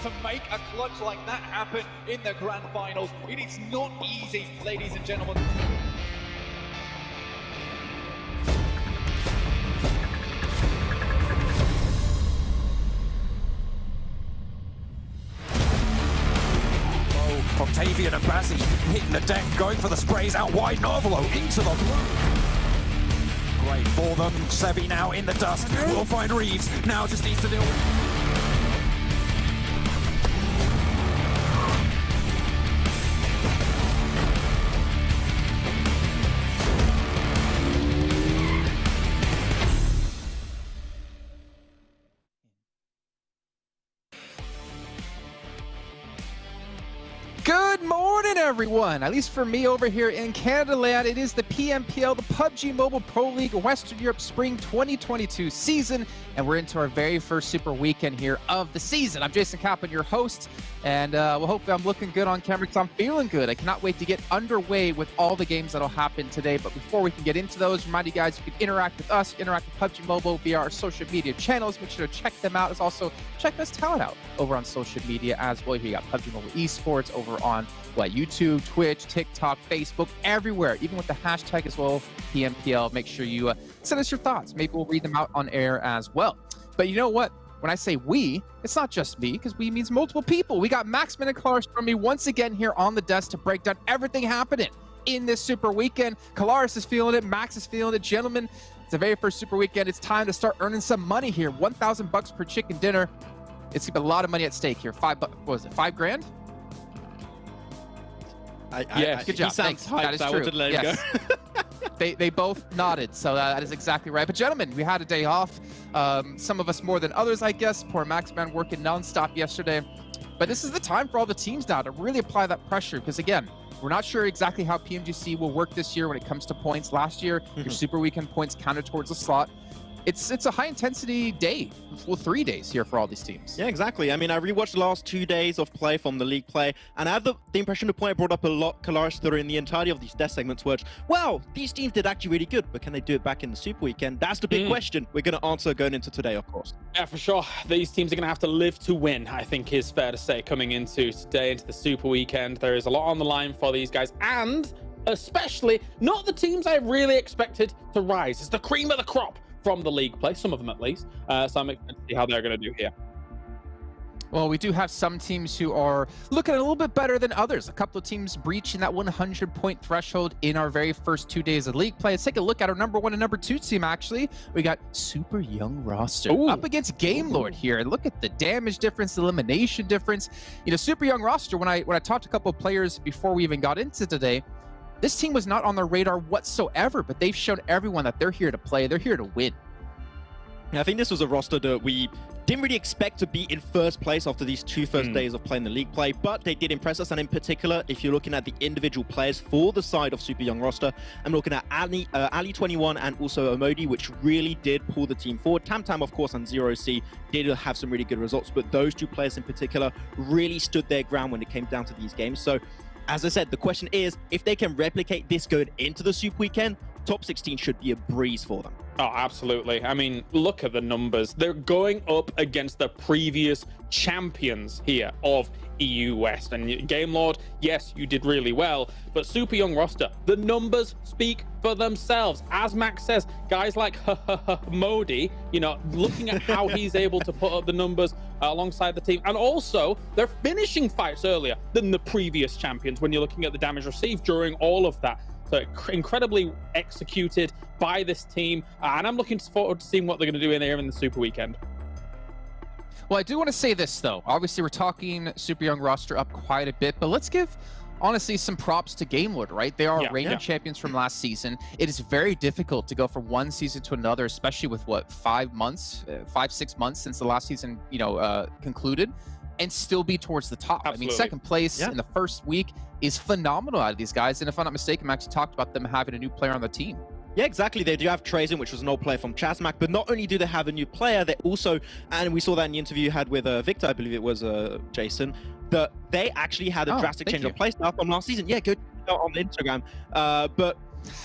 to make a clutch like that happen in the grand finals. It is not easy, ladies and gentlemen. Octavian and Bazzi hitting the deck, going for the sprays out wide. Narvalo into the great for them. Sebi now in the dust. We'll find Reeves. Now just needs to deal with. Good morning, everyone. At least for me over here in Canada land, it is the PMPL, the PUBG Mobile Pro League Western Europe Spring 2022 season, and we're into our very first super weekend here of the season. I'm Jason Kaplan, your host, and well, hopefully I'm looking good on camera because I'm feeling good. I cannot wait to get underway with all the games that'll happen today. But before we can get into those, remind you guys you can interact with us, interact with PUBG Mobile via our social media channels. Make sure to check them out. As also check this talent out over on social media as well. Here you got PUBG Mobile Esports over on YouTube, Twitch, TikTok, Facebook, everywhere, even with the hashtag as well, PMPL. Make sure you send us your thoughts. Maybe we'll read them out on air as well. But you know what? When I say we, it's not just me, because we means multiple people. We got Maxman and Kalaris from me once again here on the desk to break down everything happening in this super weekend. Kalaris is feeling it. Max is feeling it. Gentlemen, it's the very first super weekend. It's time to start earning some money here. $1,000 per chicken dinner. It's a lot of money at stake here. What was it? $5 grand? Yeah, good job. Thanks. That is true. Yes. They both nodded, so that is exactly right. But gentlemen, we had a day off. Some of us more than others, I guess. Poor Maxman working nonstop yesterday. But this is the time for all the teams now to really apply that pressure, because again, we're not sure exactly how PMGC will work this year when it comes to points. Last year, your Super Weekend points counted towards a slot. It's a high-intensity day, well, 3 days here for all these teams. Yeah, exactly. I mean, I rewatched the last 2 days of play from the league play, and I have the impression the point I brought up a lot, Kalaris, during the entirety of these death segments, was, well, these teams did actually really good, but can they do it back in the Super Weekend? That's the big question we're going to answer going into today, of course. Yeah, for sure. These teams are going to have to live to win, I think is fair to say, coming into today, into the Super Weekend. There is a lot on the line for these guys, and especially not the teams I really expected to rise. It's the cream of the crop from the league play, some of them at least. So I'm excited to see how they're going to do here. Well, we do have some teams who are looking a little bit better than others. A couple of teams breaching that 100-point threshold in our very first 2 days of league play. Let's take a look at our number 1 and number 2 team, actually. We got Super Young Roster up against Game Lord here. Look at the damage difference, the elimination difference. You know, Super Young Roster, when I talked to a couple of players before we even got into today, this team was not on their radar whatsoever, but they've shown everyone that they're here to play. They're here to win. I think this was a roster that we didn't really expect to be in first place after these two first days of playing the league play, but they did impress us. And in particular, if you're looking at the individual players for the side of Super Young Roster, I'm looking at Ali21 and also Omodi, which really did pull the team forward. Tam, of course, and Zero C did have some really good results, but those two players in particular really stood their ground when it came down to these games. So, as I said, the question is, if they can replicate this going into the Super Weekend, top 16 should be a breeze for them. Oh, absolutely. I mean, look at the numbers. They're going up against the previous champions here of EU West. And Game Lord, yes, you did really well, but Super Young Roster, the numbers speak for themselves. As Max says, guys like Modi, you know, looking at how he's able to put up the numbers alongside the team. And also, they're finishing fights earlier than the previous champions when you're looking at the damage received during all of that. So incredibly executed by this team. And I'm looking forward to seeing what they're going to do in there in the Super Weekend. Well, I do want to say this, though. Obviously, we're talking Super Young Roster up quite a bit, but let's give, honestly, some props to Game Lord, right? They are reigning champions from last season. It is very difficult to go from one season to another, especially with, what, 5 months, 6 months since the last season, you know, concluded, and still be towards the top. Absolutely. I mean, second place in the first week is phenomenal out of these guys. And if I'm not mistaken, Max talked about them having a new player on the team. Yeah, exactly. They do have Trazen, which was an old player from Chasmac, but not only do they have a new player, they also, and we saw that in the interview you had with Victor, I believe it was Jason, that they actually had a drastic change of playstyle from last season. Yeah, go on Instagram. But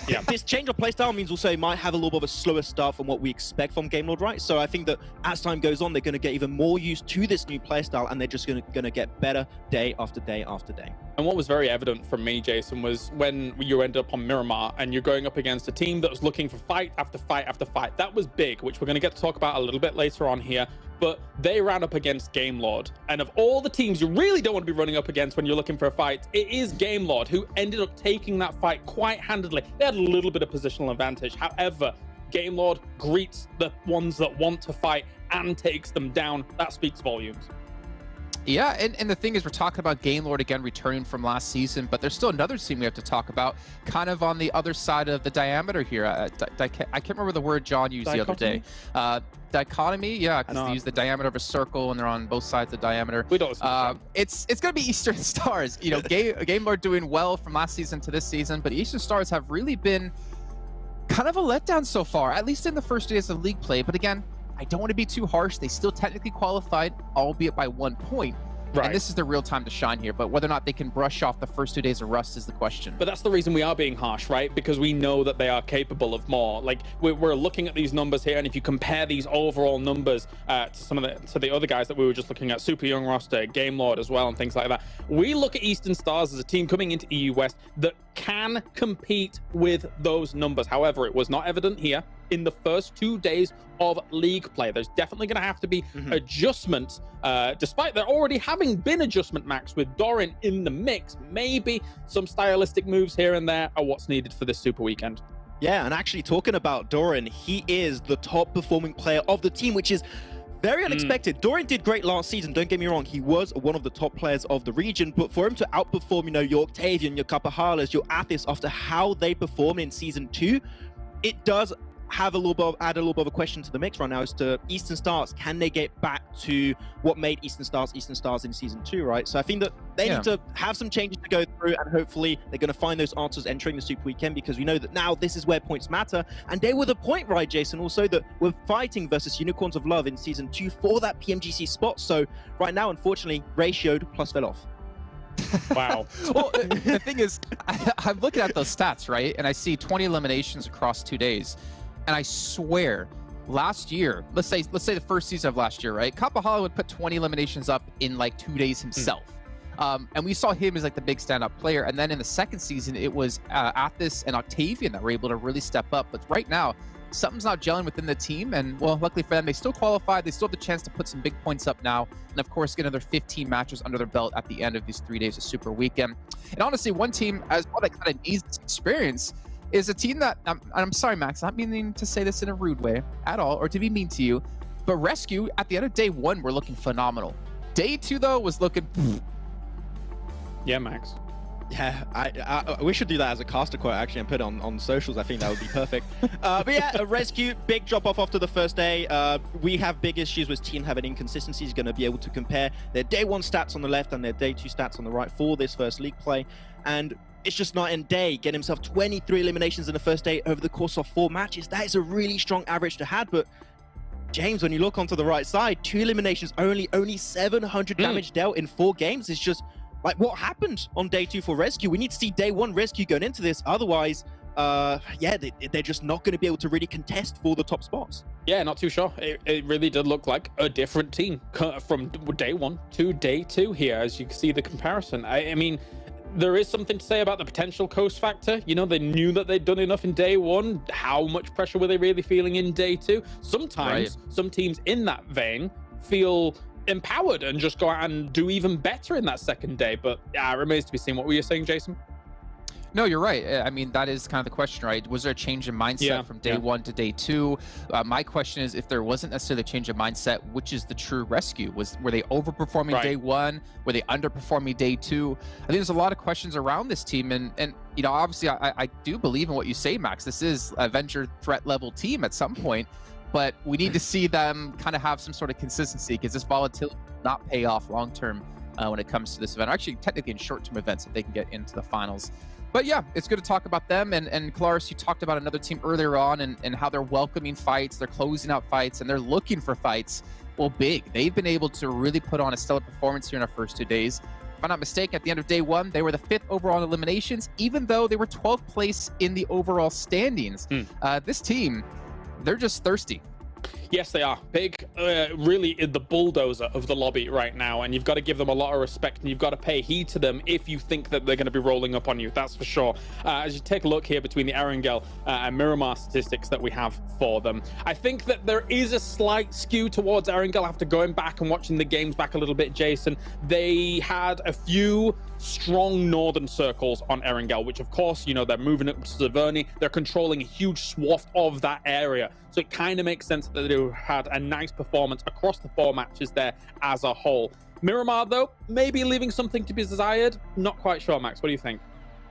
Yeah. This change of playstyle means also it might have a little bit of a slower start from what we expect from Gamelord, right? So I think that as time goes on, they're going to get even more used to this new playstyle, and they're just going to get better day after day after day. And what was very evident from me, Jason, was when you ended up on Miramar and you're going up against a team that was looking for fight after fight after fight. That was big, which we're going to get to talk about a little bit later on here. But they ran up against Gamelord. And of all the teams you really don't want to be running up against when you're looking for a fight, it is Gamelord who ended up taking that fight quite handily. They had a little bit of positional advantage. However, Gamelord greets the ones that want to fight and takes them down. That speaks volumes. Yeah, and the thing is, we're talking about Gamelord again returning from last season, but there's still another team we have to talk about, kind of on the other side of the diameter here. I can't remember the word John used the other day. Dichotomy, yeah, because they use the diameter of a circle and they're on both sides of the diameter. We don't. It's going to be Eastern Stars. You know, Gamelord doing well from last season to this season, but Eastern Stars have really been kind of a letdown so far, at least in the first days of league play. But again, I don't want to be too harsh. They still technically qualified, albeit by 1 point. Right. And this is the real time to shine here. But whether or not they can brush off the first 2 days of rust is the question. But that's the reason we are being harsh, right? Because we know that they are capable of more. Like, we're looking at these numbers here, and if you compare these overall numbers to the other guys that we were just looking at, Super Young roster, Gamelord as well, and things like that, we look at Eastern Stars as a team coming into EU West that can compete with those numbers. However, it was not evident here in the first 2 days of league play. There's definitely going to have to be adjustments, despite there already having been adjustment, Max, with Doran in the mix. Maybe some stylistic moves here and there are what's needed for this Super Weekend. Yeah, and actually talking about Doran, he is the top performing player of the team, which is very unexpected. Doran did great last season, don't get me wrong. He was one of the top players of the region, but for him to outperform, you know, your Octavian, your Kapahalas, your Athis after how they performed in Season 2, it does have a little bit of a question to the mix right now as to Eastern Stars. Can they get back to what made Eastern Stars in Season 2, right? So I think that they need to have some changes to go through, and hopefully they're going to find those answers entering the Super Weekend, because we know that now this is where points matter. And they were the point, right, Jason, also that we're fighting versus Unicorns of Love in Season 2 for that PMGC spot. So right now, unfortunately, ratioed plus fell off. Wow. Well, the thing is, I'm looking at those stats, right? And I see 20 eliminations across 2 days. And I swear, last year, let's say the first season of last year, right? Kapahala would put 20 eliminations up in like 2 days himself. And we saw him as like the big stand-up player. And then in the second season, it was Athis and Octavian that were able to really step up. But right now, something's not gelling within the team. And well, luckily for them, they still qualified. They still have the chance to put some big points up now. And of course, get another 15 matches under their belt at the end of these 3 days of Super Weekend. And honestly, one team as well that kind of needs this experience is a team that, I'm sorry, Max, not meaning to say this in a rude way at all, or to be mean to you, but RESQ, at the end of day 1, were looking phenomenal. Day 2, though, was looking... Yeah, Max. Yeah, we should do that as a caster quote, actually, and put it on socials. I think that would be perfect. But yeah, a RESQ, big drop off after the first day. We have big issues with team having inconsistencies, going to be able to compare their day 1 stats on the left and their day 2 stats on the right for this first league play. And it's just night and day. Get himself 23 eliminations in the first day over the course of 4 matches. That is a really strong average to have. But James, when you look onto the right side, 2 eliminations, only 700 damage dealt in 4 games. It's just like, what happened on day 2 for RESQ? We need to see day 1 RESQ going into this. Otherwise, yeah, they're just not going to be able to really contest for the top spots. Yeah, not too sure. It really did look like a different team from day 1 to day 2 here, as you can see the comparison. I mean, there is something to say about the potential coast factor. You know, they knew that they'd done enough in day 1. How much pressure were they really feeling in day 2? Sometimes some teams in that vein feel empowered and just go out and do even better in that second day. But yeah, it remains to be seen. What were you saying, Jason? No, you're right. I mean, that is kind of the question, right? Was there a change in mindset from day 1 to day 2? My question is, if there wasn't necessarily a change of mindset, which is the true RESQ? Were they overperforming day 1? Were they underperforming day 2? I think there's a lot of questions around this team. And you know, obviously, I do believe in what you say, Max. This is a venture threat level team at some point. But we need to see them kind of have some sort of consistency, because this volatility will not pay off long-term when it comes to this event. Actually, technically in short-term events, if they can get into the finals. But yeah, it's good to talk about them. And Claris, you talked about another team earlier on and how they're welcoming fights, they're closing out fights, and they're looking for fights. Well, big. They've been able to really put on a stellar performance here in our first 2 days. I'm not mistaken, at the end of day one, they were the 5th overall in eliminations, even though they were 12th place in the overall standings. This team, they're just thirsty. Yes, they are. Big, really the bulldozer of the lobby right now, and you've got to give them a lot of respect, and you've got to pay heed to them if you think that they're going to be rolling up on you, that's for sure. As you take a look here between the Erangel and Miramar statistics that we have for them, I think that there is a slight skew towards Erangel after going back and watching the games back a little bit, Jason. They had a few strong northern circles on Erangel, which of course, you know, they're moving up to Severny, they're controlling a huge swath of that area, so it kind of makes sense that they had a nice performance across the 4 matches there as a whole. Miramar, though, maybe leaving something to be desired. Not quite sure, Max. What do you think?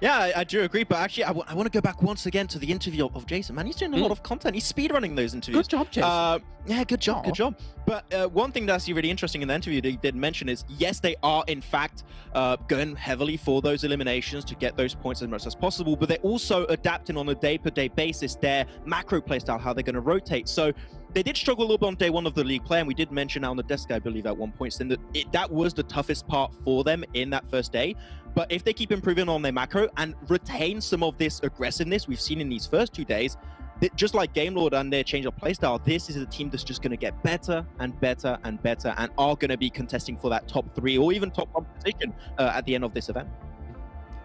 Yeah, I do agree, but actually, I want to go back once again to the interview of Jason. Man, he's doing a lot of content. He's speedrunning those interviews. Good job, Jason. Yeah, good job, good job. But one thing that's really interesting in the interview that he did mention is, yes, they are, in fact, going heavily for those eliminations to get those points as much as possible, but they're also adapting on a day-per-day basis their macro playstyle, how they're going to rotate. So they did struggle a little bit on day one of the league play, and we did mention on the desk, I believe, at one point, saying that that was the toughest part for them in that first day. But if they keep improving on their macro and retain some of this aggressiveness we've seen in these first 2 days, just like Game Lord and their change of playstyle, this is a team that's just going to get better and better and better, and are going to be contesting for that top 3 or even top 1 position at the end of this event.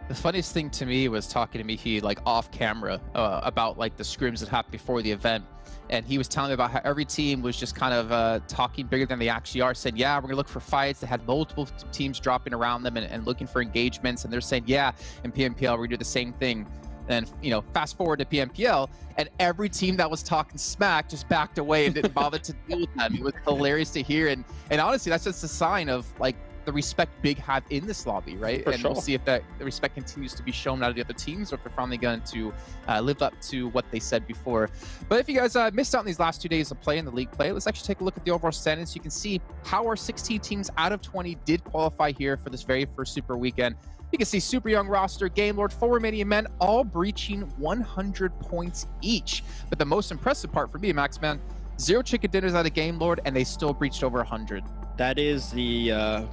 The funniest thing to me was talking to Mihi like off camera about like the scrims that happened before the event. And he was telling me about how every team was just kind of talking bigger than they actually are, saying, yeah, we're going to look for fights. They had multiple teams dropping around them and looking for engagements. And they're saying, yeah, in PMPL, we're going to do the same thing. And, you know, fast forward to PMPL, and every team that was talking smack just backed away and didn't bother to deal with them. It was hilarious to hear. And honestly, that's just a sign of, like, the respect Big have in this lobby, right? For and sure. We'll see if the respect continues to be shown out of the other teams, or if they're finally going to live up to what they said before. But if you guys missed out on these last 2 days of play in the league play, let's actually take a look at the overall standings. You can see how our 16 teams out of 20 did qualify here for this very first Super Weekend. You can see Super Young roster, Game Lord, 4 Romanian Men, all breaching 100 points each. But the most impressive part for me, Max, man, 0 chicken dinners out of Game Lord, and they still breached over 100. That is the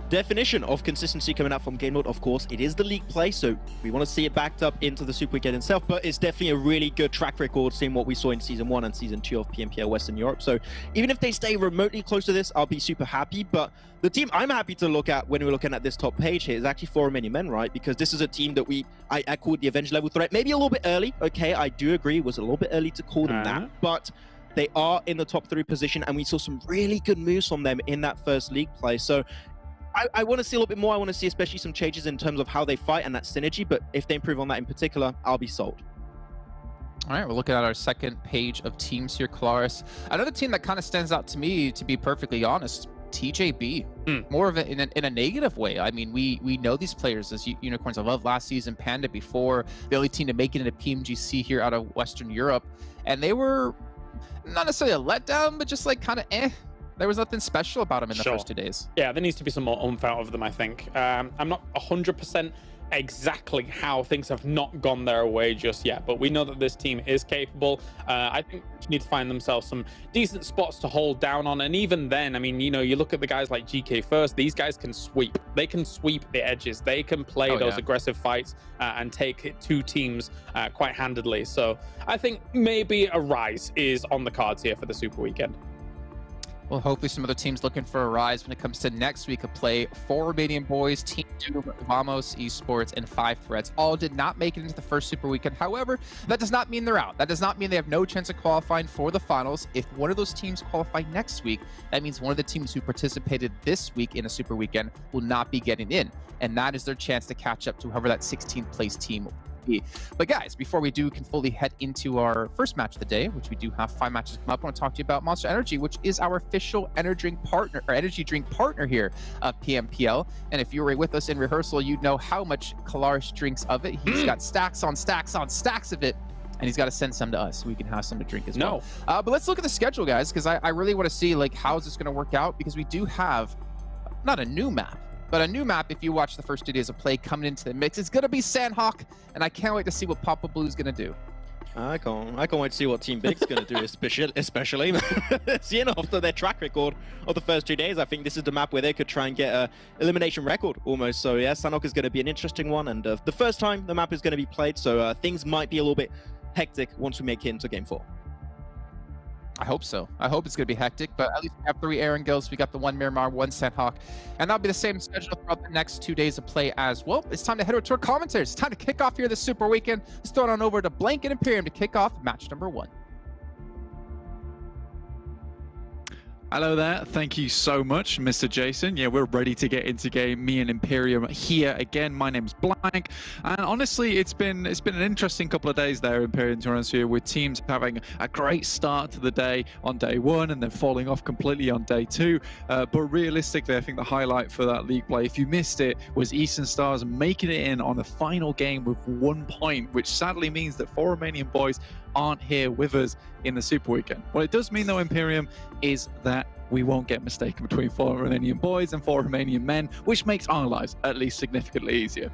definition of consistency coming out from Game Lord. Of course, it is the league play, so we want to see it backed up into the Super Weekend itself, but it's definitely a really good track record, seeing what we saw in Season 1 and Season 2 of PMPL Western Europe. So even if they stay remotely close to this, I'll be super happy. But the team I'm happy to look at when we're looking at this top page here is actually 4 Romanian Men, right? Because this is a team that I called the Avenge level threat. Maybe a little bit early, okay? I do agree, it was a little bit early to call them that, but they are in the top 3 position, and we saw some really good moves from them in that first league play. So I want to see a little bit more. I want to see especially some changes in terms of how they fight and that synergy, but if they improve on that in particular, I'll be sold. All right, we're looking at our second page of teams here, Claris. Another team that kind of stands out to me, to be perfectly honest, TJB. More of it in a negative way. I mean, we know these players as unicorns. I love last season, PENTA before, the only team to make it into PMGC here out of Western Europe, and they were not necessarily a letdown, but just like kind of there was nothing special about them in the first 2 days. Yeah, there needs to be some more oomph out of them, I think. I'm not 100% exactly how things have not gone their way just yet, but we know that this team is capable. I think they need to find themselves some decent spots to hold down on, and even then, I mean, you know, you look at the guys like GK First, these guys can sweep. They can sweep the edges. They can play those aggressive fights and take 2 teams quite handedly. So I think maybe a rise is on the cards here for the Super Weekend. Well, hopefully some other teams looking for a rise when it comes to next week of play. 4 Romanian boys, Team Doom, Vamos Esports, and 5 Threats all did not make it into the first Super Weekend. However, that does not mean they're out. That does not mean they have no chance of qualifying for the finals. If one of those teams qualify next week, that means one of the teams who participated this week in a Super Weekend will not be getting in. And that is their chance to catch up to whoever that 16th place team be. But guys, before we can fully head into our first match of the day, which we do have 5 matches come up, I want to talk to you about Monster Energy, which is our official energy drink partner here at PMPL. And if you were with us in rehearsal, you'd know how much Kalaris drinks of it. He's got stacks on stacks on stacks of it, and he's got to send some to us so we can have some to drink as well. But let's look at the schedule, guys, because I really want to see like how is this going to work out, because we do have not a new map, but a new map, if you watch the first 2 days of play coming into the mix. It's going to be Sanhok, and I can't wait to see what Papa Blue's going to do. I can't wait to see what Team Big's going to do, especially seeing after their track record of the first 2 days. I think this is the map where they could try and get a elimination record almost. So yeah, Sanhok is going to be an interesting one, and the first time the map is going to be played, so things might be a little bit hectic once we make it into Game 4. I hope so. I hope it's going to be hectic, but at least we have 3 Erangels. We got the 1 Miramar, 1 Sanhok, and that'll be the same schedule throughout the next 2 days of play as well. It's time to head over to our commentators. It's time to kick off here this Super Weekend. Let's throw it on over to Blank and Imperium to kick off match number 1. Hello there. Thank you so much, Mr. Jason. Yeah, we're ready to get into game. Me and Imperium here again. My name's Blank, and honestly, it's been an interesting couple of days there, Imperium, to be honest with you, with teams having a great start to the day on day 1 and then falling off completely on day 2. But realistically, I think the highlight for that league play, if you missed it, was Eastern Stars making it in on the final game with 1 point, which sadly means that 4 Romanian boys aren't here with us in the Super Weekend. What it does mean, though, Imperium, is that we won't get mistaken between 4 Romanian boys and 4 Romanian men, which makes our lives at least significantly easier.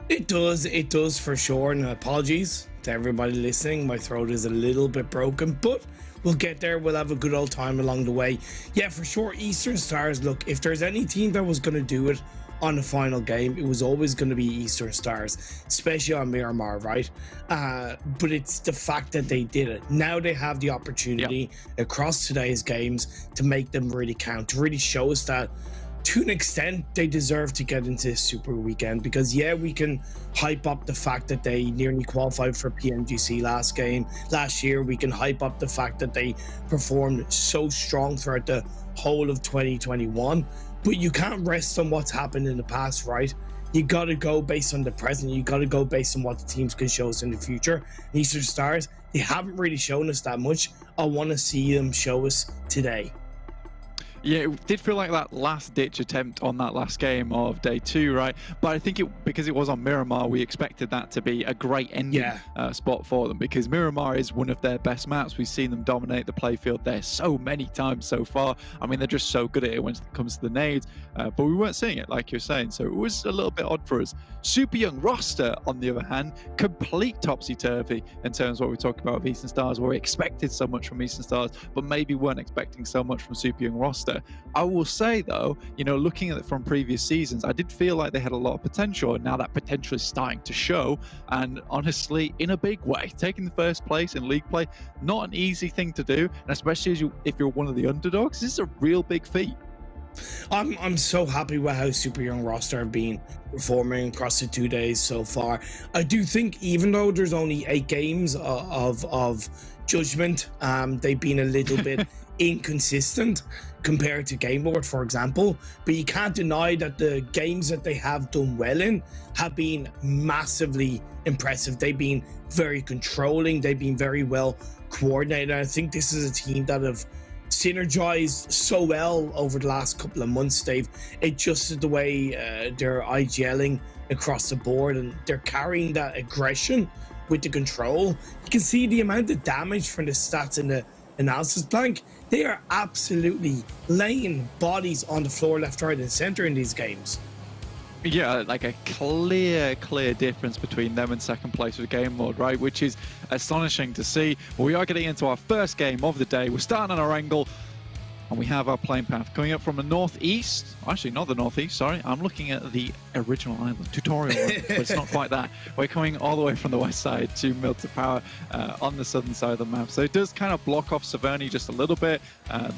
It does for sure, and apologies to everybody listening. My throat is a little bit broken, but we'll get there. We'll have a good old time along the way. Yeah, for sure, Eastern Stars, look, if there's any team that was going to do it on the final game, it was always going to be Eastern Stars, especially on Miramar, right? But it's the fact that they did it. Now they have the opportunity across today's games to make them really count, to really show us that to an extent they deserve to get into this Super Weekend. Because yeah, we can hype up the fact that they nearly qualified for PMGC last year. We can hype up the fact that they performed so strong throughout the whole of 2021. But you can't rest on what's happened in the past, right? You got to go based on the present. You got to go based on what the teams can show us in the future. Eastern Stars, they haven't really shown us that much. I want to see them show us today. Yeah, it did feel like that last-ditch attempt on that last game of day 2, right? But I think because it was on Miramar, we expected that to be a great ending spot for them, because Miramar is one of their best maps. We've seen them dominate the playfield there so many times so far. I mean, they're just so good at it when it comes to the nades, but we weren't seeing it, like you're saying, so it was a little bit odd for us. Super young roster, on the other hand, complete topsy-turvy in terms of what we talk about with Eastern Stars, where we expected so much from Eastern Stars, but maybe weren't expecting so much from super young roster. I will say, though, you know, looking at it from previous seasons, I did feel like they had a lot of potential, and now that potential is starting to show, and honestly, in a big way. Taking the first place in league play, not an easy thing to do, and especially if you're one of the underdogs, this is a real big feat. I'm so happy with how super young roster have been performing across the 2 days so far. I do think, even though there's only 8 games of judgment, they've been a little bit inconsistent compared to Game Lord, for example, but you can't deny that the games that they have done well in have been massively impressive. They've been very controlling, they've been very well coordinated. I think this is a team that have synergized so well over the last couple of months. They've adjusted the way they're IGLing across the board, and they're carrying that aggression with the control. You can see the amount of damage from the stats in the analysis blank. They are absolutely laying bodies on the floor, left, right, and center in these games. Yeah, like a clear difference between them and second place with Game Lord, right? Which is astonishing to see. But we are getting into our first game of the day. We're starting on Erangel, and we have our playing path coming up from the northeast. Actually, not the northeast, sorry. I'm looking at the original island, tutorial island, but it's not quite that. We're coming all the way from the west side to Milton Power on the southern side of the map. So it does kind of block off Severny just a little bit.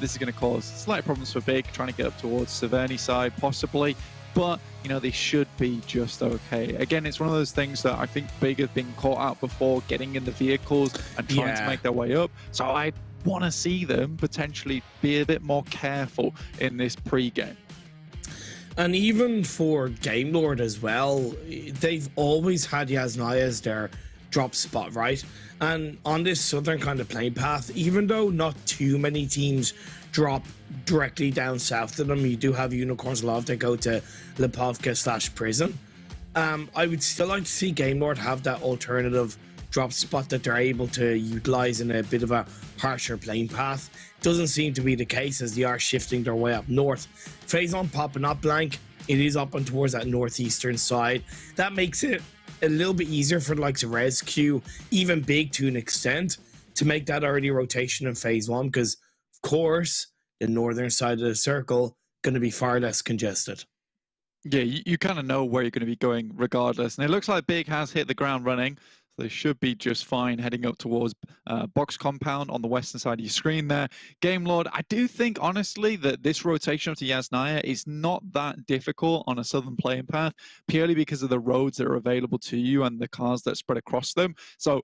This is going to cause slight problems for Big, trying to get up towards Severny side, possibly. But, you know, they should be just okay. Again, it's one of those things that I think Big have been caught out before, getting in the vehicles and trying to make their way up. So I want to see them potentially be a bit more careful in this pre-game. And even for Game Lord as well, they've always had Yasnaya as their drop spot, right? And on this southern kind of playing path, even though not too many teams drop directly down south to them, you do have unicorns a lot that go to Lipovka/prison. I would still like to see Game Lord have that alternative drop spot that they're able to utilize in a bit of a harsher playing path. Doesn't seem to be the case, as they are shifting their way up north. Phase on popping up blank, it is up and towards that northeastern side. That makes it a little bit easier for the likes of RESQ, even Big to an extent, to make that early rotation in phase one, because of course the northern side of the circle going to be far less congested. Yeah, you kind of know where you're going to be going regardless. And it looks like Big has hit the ground running. So they should be just fine heading up towards Box Compound on the western side of your screen there. Game Lord, I do think, honestly, that this rotation up to Yasnaya is not that difficult on a southern playing path, purely because of the roads that are available to you and the cars that spread across them. So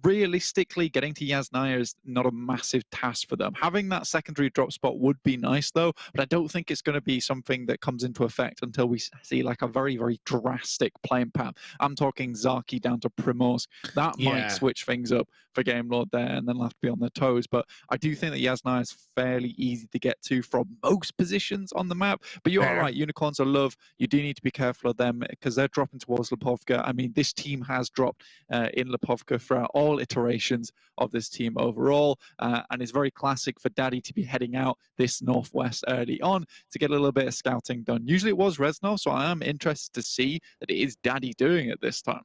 realistically, getting to Yasnaya is not a massive task for them. Having that secondary drop spot would be nice, though, but I don't think it's going to be something that comes into effect until we see like a very, very drastic playing path. I'm talking Zaki down to Primorsk. That might switch things up for Game Lord there, and then they'll have to be on their toes. But I do think that Yasnaya is fairly easy to get to from most positions on the map. But you are right, Unicorns are love. You do need to be careful of them because they're dropping towards Lipovka. I mean, this team has dropped in Lipovka throughout all iterations of this team overall, and it's very classic for Daddy to be heading out this northwest early on to get a little bit of scouting done. Usually it was Reznov, so I am interested to see that it is Daddy doing it this time.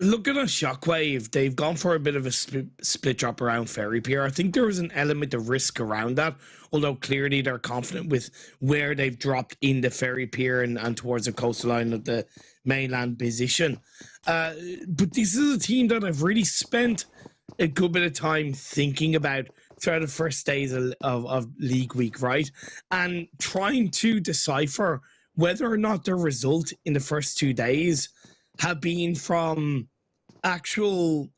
Looking at Shockwave, they've gone for a bit of a split drop around Ferry Pier. I think there was an element of risk around that, although clearly they're confident with where they've dropped in the Ferry Pier and towards the coastline of the mainland position. But this is a team that I've really spent a good bit of time thinking about throughout the first days of League Week, right? And trying to decipher whether or not their result in the first 2 days have been from actual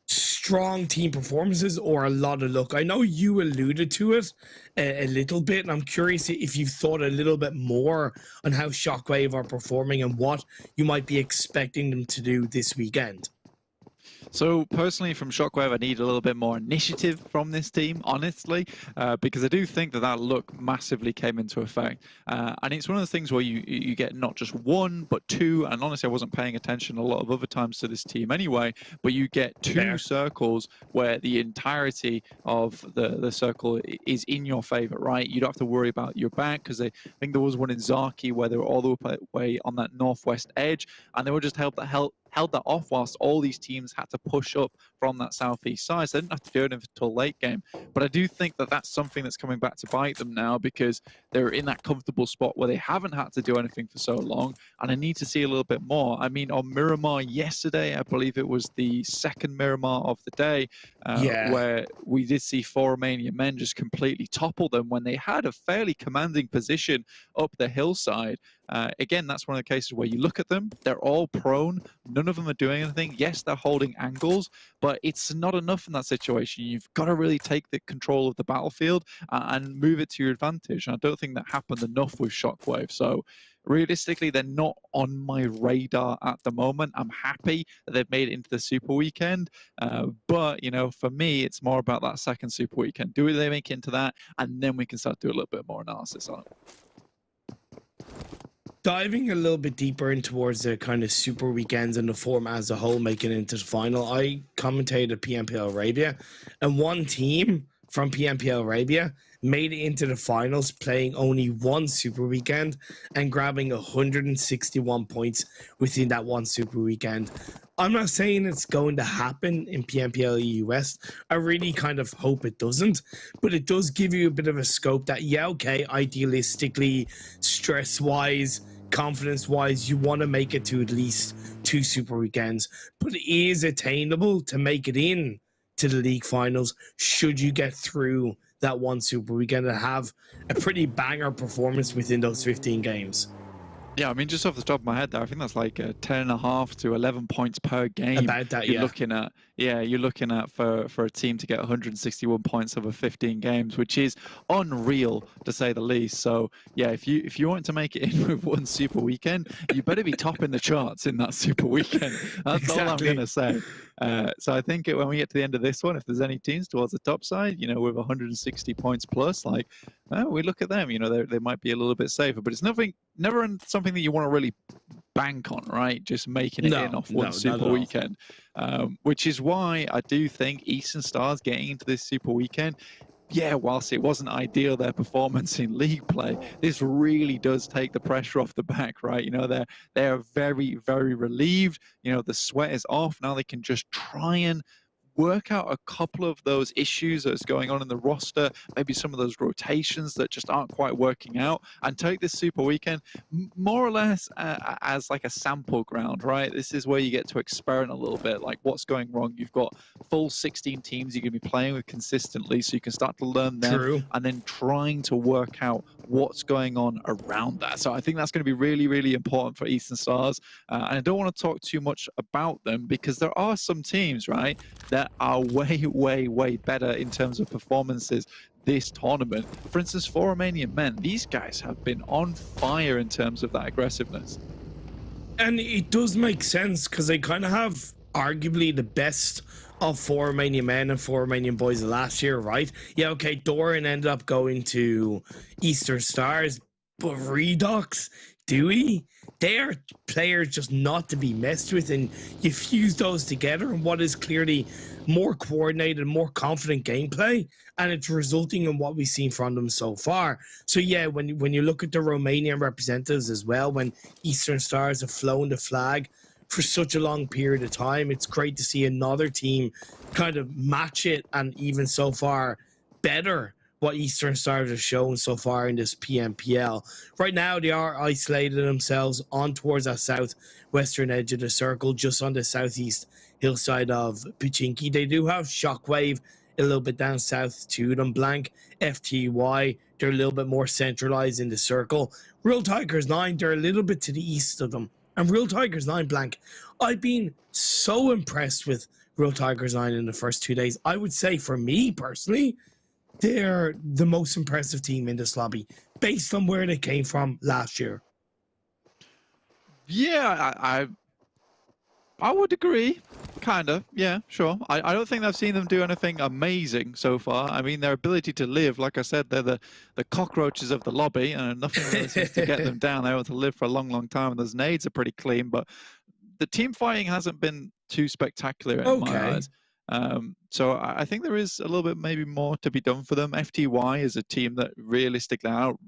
strong team performances or a lot of luck. I know you alluded to it a little bit, and I'm curious if you've thought a little bit more on how Shockwave are performing and what you might be expecting them to do this weekend. So personally, from Shockwave, I need a little bit more initiative from this team, honestly, because I do think that look massively came into effect. And it's one of the things where you get not just one, but two. And honestly, I wasn't paying attention a lot of other times to this team anyway, but you get two circles where the entirety of the circle is in your favor, right? You don't have to worry about your back, because I think there was one in Zaki where they were all the way on that northwest edge, and they were just held that off whilst all these teams had to push up from that southeast side. So they didn't have to do it until late game. But I do think that that's something that's coming back to bite them now, because they're in that comfortable spot where they haven't had to do anything for so long. And I need to see a little bit more. I mean, on Miramar yesterday, I believe it was the second Miramar of the day, where we did see 4 Romanian men just completely topple them when they had a fairly commanding position up the hillside. Again, that's one of the cases where you look at them, they're all prone, none of them are doing anything. Yes, they're holding angles, but it's not enough in that situation. You've got to really take the control of the battlefield and move it to your advantage. And I don't think that happened enough with Shockwave. So realistically, they're not on my radar at the moment. I'm happy that they've made it into the Super Weekend. But, you know, for me, it's more about that second Super Weekend. Do they make it into that? And then we can start to do a little bit more analysis on it. Diving a little bit deeper in towards the kind of super weekends and the format as a whole making it into the final, I commentated PMPL Arabia, and one team from PMPL Arabia made it into the finals playing only one super weekend and grabbing 161 points within that one super weekend. I'm not saying it's going to happen in PMPL EU West. I really kind of hope it doesn't, but it does give you a bit of a scope that, yeah, okay, idealistically, stress-wise, confidence-wise, you want to make it to at least 2 super weekends, but it is attainable to make it in to the league finals should you get through that one super weekend and have a pretty banger performance within those 15 games. Yeah, I mean, just off the top of my head there, I think that's like 10.5 to 11 points per game. About that, you're looking at, you're looking at for a team to get 161 points over 15 games, which is unreal to say the least. So yeah, if you want to make it in with one super weekend, you better be topping the charts in that super weekend. That's all I'm gonna say. So I think when we get to the end of this one, if there's any teams towards the top side, you know, with 160 points plus, like, we look at them, you know, they might be a little bit safer, but it's never something that you want to really bank on, right? Just making it in off one super weekend, which is why I do think Eastern Stars getting into this super weekend yeah, whilst it wasn't ideal, their performance in league play, this really does take the pressure off the back, right? You know, they're very, very relieved. You know, the sweat is off. Now they can just try and work out a couple of those issues that's going on in the roster, maybe some of those rotations that just aren't quite working out, and take this Super Weekend more or less as like a sample ground, right? This is where you get to experiment a little bit, like what's going wrong. You've got full 16 teams you're going to be playing with consistently, so you can start to learn them, and then trying to work out what's going on around that. So I think that's going to be really, really important for Eastern Stars. And I don't want to talk too much about them because there are some teams, right, that are way, way, way better in terms of performances this tournament. For instance, for Romanian Men, these guys have been on fire in terms of that aggressiveness. And it does make sense because they kind of have arguably the best of 4 Romanian men and 4 Romanian boys last year, right? Yeah, okay, Doran ended up going to Eastern Stars, but Redox, Dewey, they are players just not to be messed with, and you fuse those together in what is clearly more coordinated, more confident gameplay, and it's resulting in what we've seen from them so far. So yeah, when you look at the Romanian representatives as well, when Eastern Stars have flown the flag for such a long period of time, it's great to see another team kind of match it, and even so far better what Eastern Stars have shown so far in this PMPL. Right now, they are isolated themselves on towards that southwestern edge of the circle, just on the southeast hillside of Pachinki. They do have Shockwave a little bit down south to them. Blank, FTY, they're a little bit more centralized in the circle. Real Tigers 9, they're a little bit to the east of them. And Real Tigers 9, Blank, I've been so impressed with Real Tigers 9 in the first 2 days. I would say, for me personally, they're the most impressive team in this lobby, based on where they came from last year. Yeah, I would agree. Kind of, yeah, sure. I don't think I've seen them do anything amazing so far. I mean, their ability to live, like I said, they're the cockroaches of the lobby, and nothing really seems to get them down. They're able to live for a long, long time, and those nades are pretty clean, but the team fighting hasn't been too spectacular in my eyes. So I think there is a little bit maybe more to be done for them. FTY is a team that realistically I don't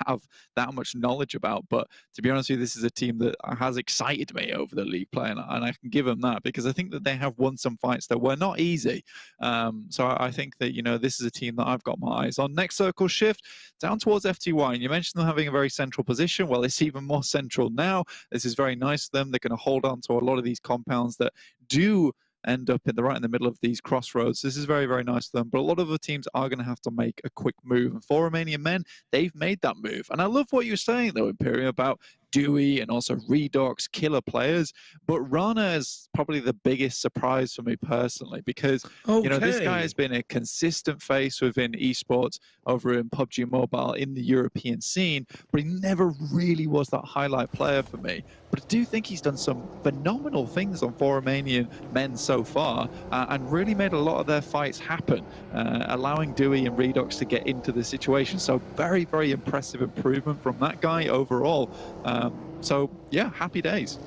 have that much knowledge about, but to be honest with you, this is a team that has excited me over the league play, and I can give them that because I think that they have won some fights that were not easy. So I think that, you know, this is a team that I've got my eyes on. Next circle shift down towards FTY, and you mentioned them having a very central position. Well, it's even more central now. This is very nice of them. They're going to hold on to a lot of these compounds that do end up right in the middle of these crossroads. This is very, very nice to them, but a lot of the teams are going to have to make a quick move. And for Romanian Men, they've made that move. And I love what you're saying, though, Imperium, about Dewey and also Redox, killer players. But Rana is probably the biggest surprise for me personally because, you know, this guy has been a consistent face within esports over in PUBG Mobile in the European scene, but he never really was that highlight player for me. But I do think he's done some phenomenal things on 4 Romanian Men so far and really made a lot of their fights happen, allowing Dewey and Redox to get into the situation. So very, very impressive improvement from that guy overall. So yeah, happy days.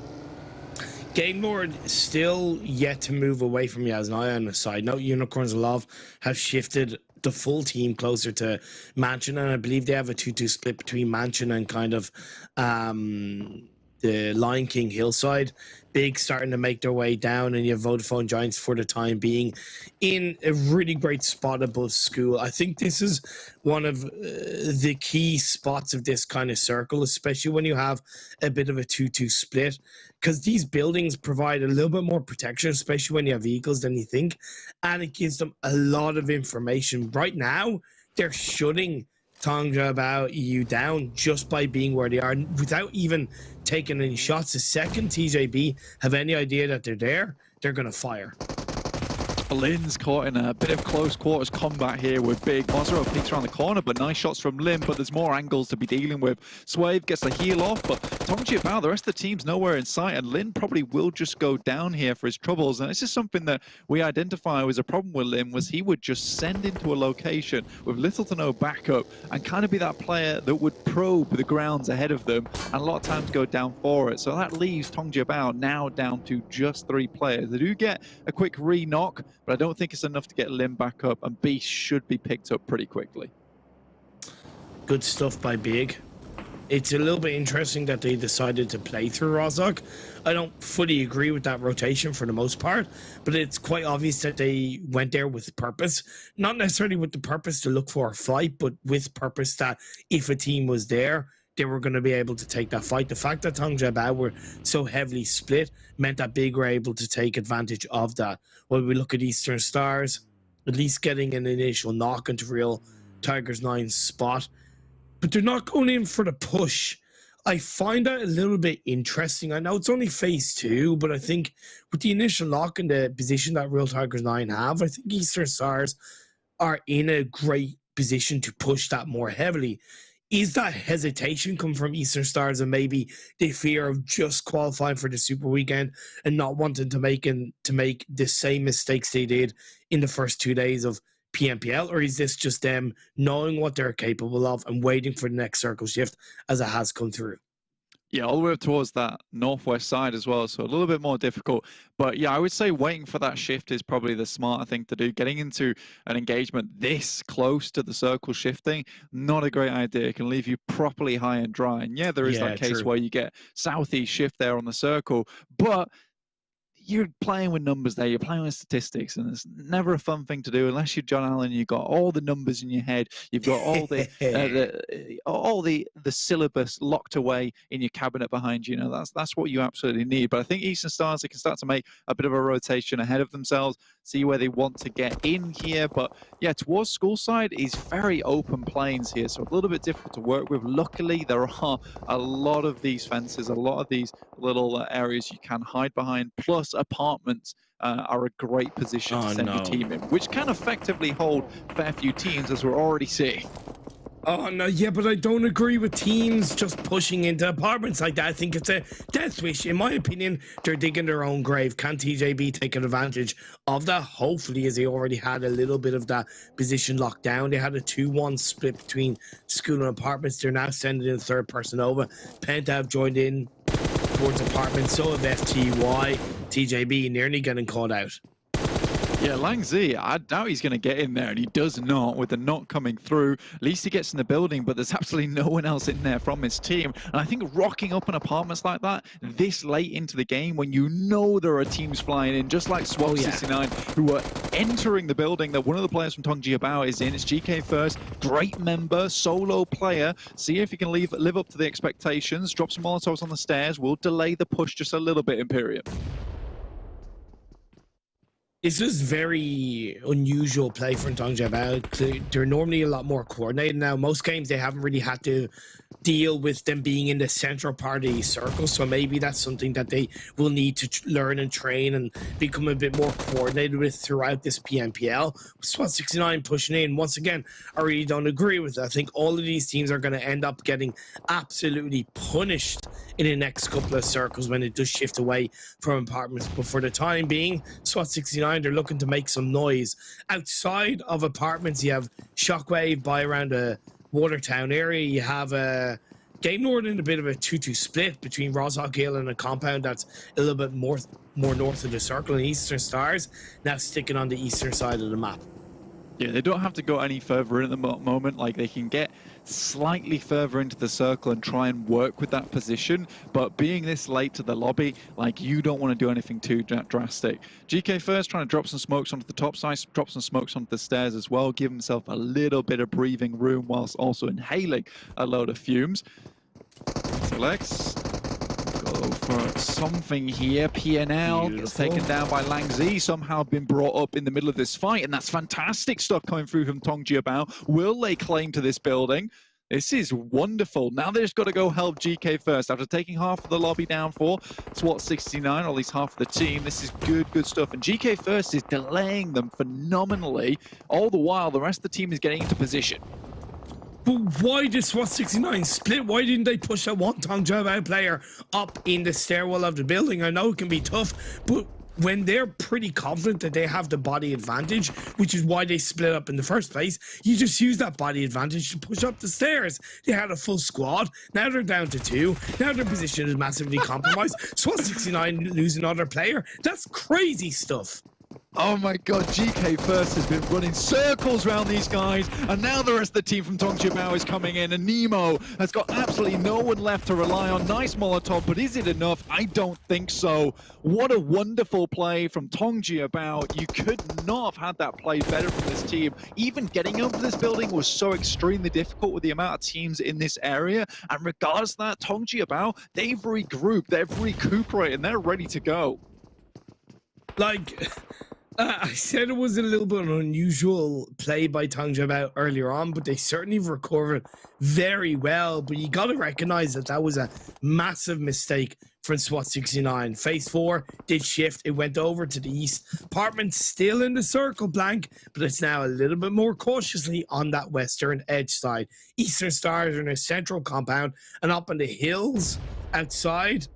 Game Lord still yet to move away from Yasnaya. On the side note, Unicorns of Love have shifted the full team closer to Mansion, and I believe they have a 2-2 split between Mansion and kind of the Lion King Hillside. Big starting to make their way down, and you have Vodafone Giants for the time being in a really great spot above school. I think this is one of the key spots of this kind of circle, especially when you have a bit of a 2-2 split, because these buildings provide a little bit more protection, especially when you have vehicles than you think, and it gives them a lot of information. Right now, they're shutting Tonga about EU down just by being where they are without even taking any shots. The second TJB have any idea that they're there, they're going to fire. Lin's caught in a bit of close quarters combat here with Big. Mozero peeks around the corner, but nice shots from Lin, but there's more angles to be dealing with. Swave gets the heal off, but Tongji about, the rest of the team's nowhere in sight, and Lin probably will just go down here for his troubles. And this is something that we identify as a problem with Lin, was he would just send into a location with little to no backup and kind of be that player that would probe the grounds ahead of them and a lot of times go down for it. So that leaves Tongji about now down to just 3 players. They do get a quick re-knock, but I don't think it's enough to get Lim back up, and Beast should be picked up pretty quickly. Good stuff by Big. It's a little bit interesting that they decided to play through RESQ. I don't fully agree with that rotation for the most part, but it's quite obvious that they went there with purpose. Not necessarily with the purpose to look for a fight, but with purpose that if a team was there, they were going to be able to take that fight. The fact that TJB were so heavily split meant that Big were able to take advantage of that. When we look at Eastern Stars, at least getting an initial knock into real Tigers 9's spot, but they're not going in for the push. I find that a little bit interesting. I know it's only phase 2, but I think with the initial lock and the position that Real Tigers 9 have, I think Eastern Stars are in a great position to push that more heavily. Is that hesitation come from Eastern Stars and maybe the fear of just qualifying for the Super Weekend and not wanting to make the same mistakes they did in the first 2 days of PMPL, or is this just them knowing what they're capable of and waiting for the next circle shift as it has come through? Yeah, all the way up towards that northwest side as well, so a little bit more difficult. But yeah, I would say waiting for that shift is probably the smarter thing to do. Getting into an engagement this close to the circle shifting, not a great idea. It can leave you properly high and dry. And yeah, there is that case where you get southeast shift there on the circle, but you're playing with numbers there, you're playing with statistics, and it's never a fun thing to do unless you're John Allen. You've got all the numbers in your head, you've got all the syllabus locked away in your cabinet behind you. You know, that's what you absolutely need. But I think Eastern Stars, they can start to make a bit of a rotation ahead of themselves, see where they want to get in here. But yeah, towards school side is very open plains here, so a little bit difficult to work with. Luckily, there are a lot of these fences, a lot of these little areas you can hide behind, plus apartments are a great position to send your team in, which can effectively hold a fair few teams, as we're already seeing. Oh, no, yeah, but I don't agree with teams just pushing into apartments like that. I think it's a death wish. In my opinion, they're digging their own grave. Can TJB take advantage of that? Hopefully, as they already had a little bit of that position locked down. They had a 2-1 split between school and apartments. They're now sending in third person over. PENTA have joined in towards apartments. So have FTY. TJB nearly getting caught out. Yeah, Lang Z, I doubt he's going to get in there, and he does not, with the knock coming through. At least he gets in the building, but there's absolutely no one else in there from his team. And I think rocking up in apartments like that this late into the game, when you know there are teams flying in, just like SW1D1, who are entering the building, that one of the players from TJB is in. It's GK first, great member, solo player. See if he can live up to the expectations. Drop some Molotovs on the stairs. We'll delay the push just a little bit, Imperium. It's just very unusual play for TJB. They're normally a lot more coordinated now. Most games, they haven't really had to deal with them being in the central part of the circle, so maybe that's something that they will need to learn and train and become a bit more coordinated with throughout this PMPL. SWAT69 pushing in. Once again, I really don't agree with that. I think all of these teams are going to end up getting absolutely punished in the next couple of circles when it does shift away from apartments. But for the time being, SWAT69, they're looking to make some noise. Outside of apartments, you have Shockwave by around the Watertown area. You have Game North in a bit of a 2-2 split between RESQ Hill and a compound that's a little bit more north of the circle, and Eastern Stars now sticking on the eastern side of the map. Yeah, they don't have to go any further in at the moment. Like, they can get slightly further into the circle and try and work with that position. But being this late to the lobby, like, you don't want to do anything too drastic. GK first trying to drop some smokes onto the top side, drop some smokes onto the stairs as well, give himself a little bit of breathing room whilst also inhaling a load of fumes. So let's go for something here. PNL gets taken down by Lang Z, somehow been brought up in the middle of this fight, and that's fantastic stuff coming through from TJB. Will lay claim to this building. This is wonderful. Now they've just got to go help GK first. After taking half of the lobby down for SWAT69, or at least half of the team, this is good stuff. And GK first is delaying them phenomenally. All the while, the rest of the team is getting into position. But why did SWAT69 split? Why didn't they push that one TJB player up in the stairwell of the building? I know it can be tough, but when they're pretty confident that they have the body advantage, which is why they split up in the first place, you just use that body advantage to push up the stairs. They had a full squad. Now they're down to 2. Now their position is massively compromised. SWAT69 lose another player. That's crazy stuff. Oh my god, GK First has been running circles around these guys, and now the rest of the team from Tongjiabao is coming in, and Nemo has got absolutely no one left to rely on. Nice Molotov, but is it enough? I don't think so. What a wonderful play from Tongjiabao. You could not have had that play better from this team. Even getting up to this building was so extremely difficult with the amount of teams in this area, and regardless of that, Tongjiabao, they've regrouped, they've recuperated, and they're ready to go. Like, I said it was a little bit of an unusual play by Tongjiabao earlier on, but they certainly recovered very well. But you got to recognize that that was a massive mistake from SWAT 69. Phase 4 did shift. It went over to the east. Apartment's still in the circle blank, but it's now a little bit more cautiously on that western edge side. Eastern Stars are in a central compound, and up on the hills outside,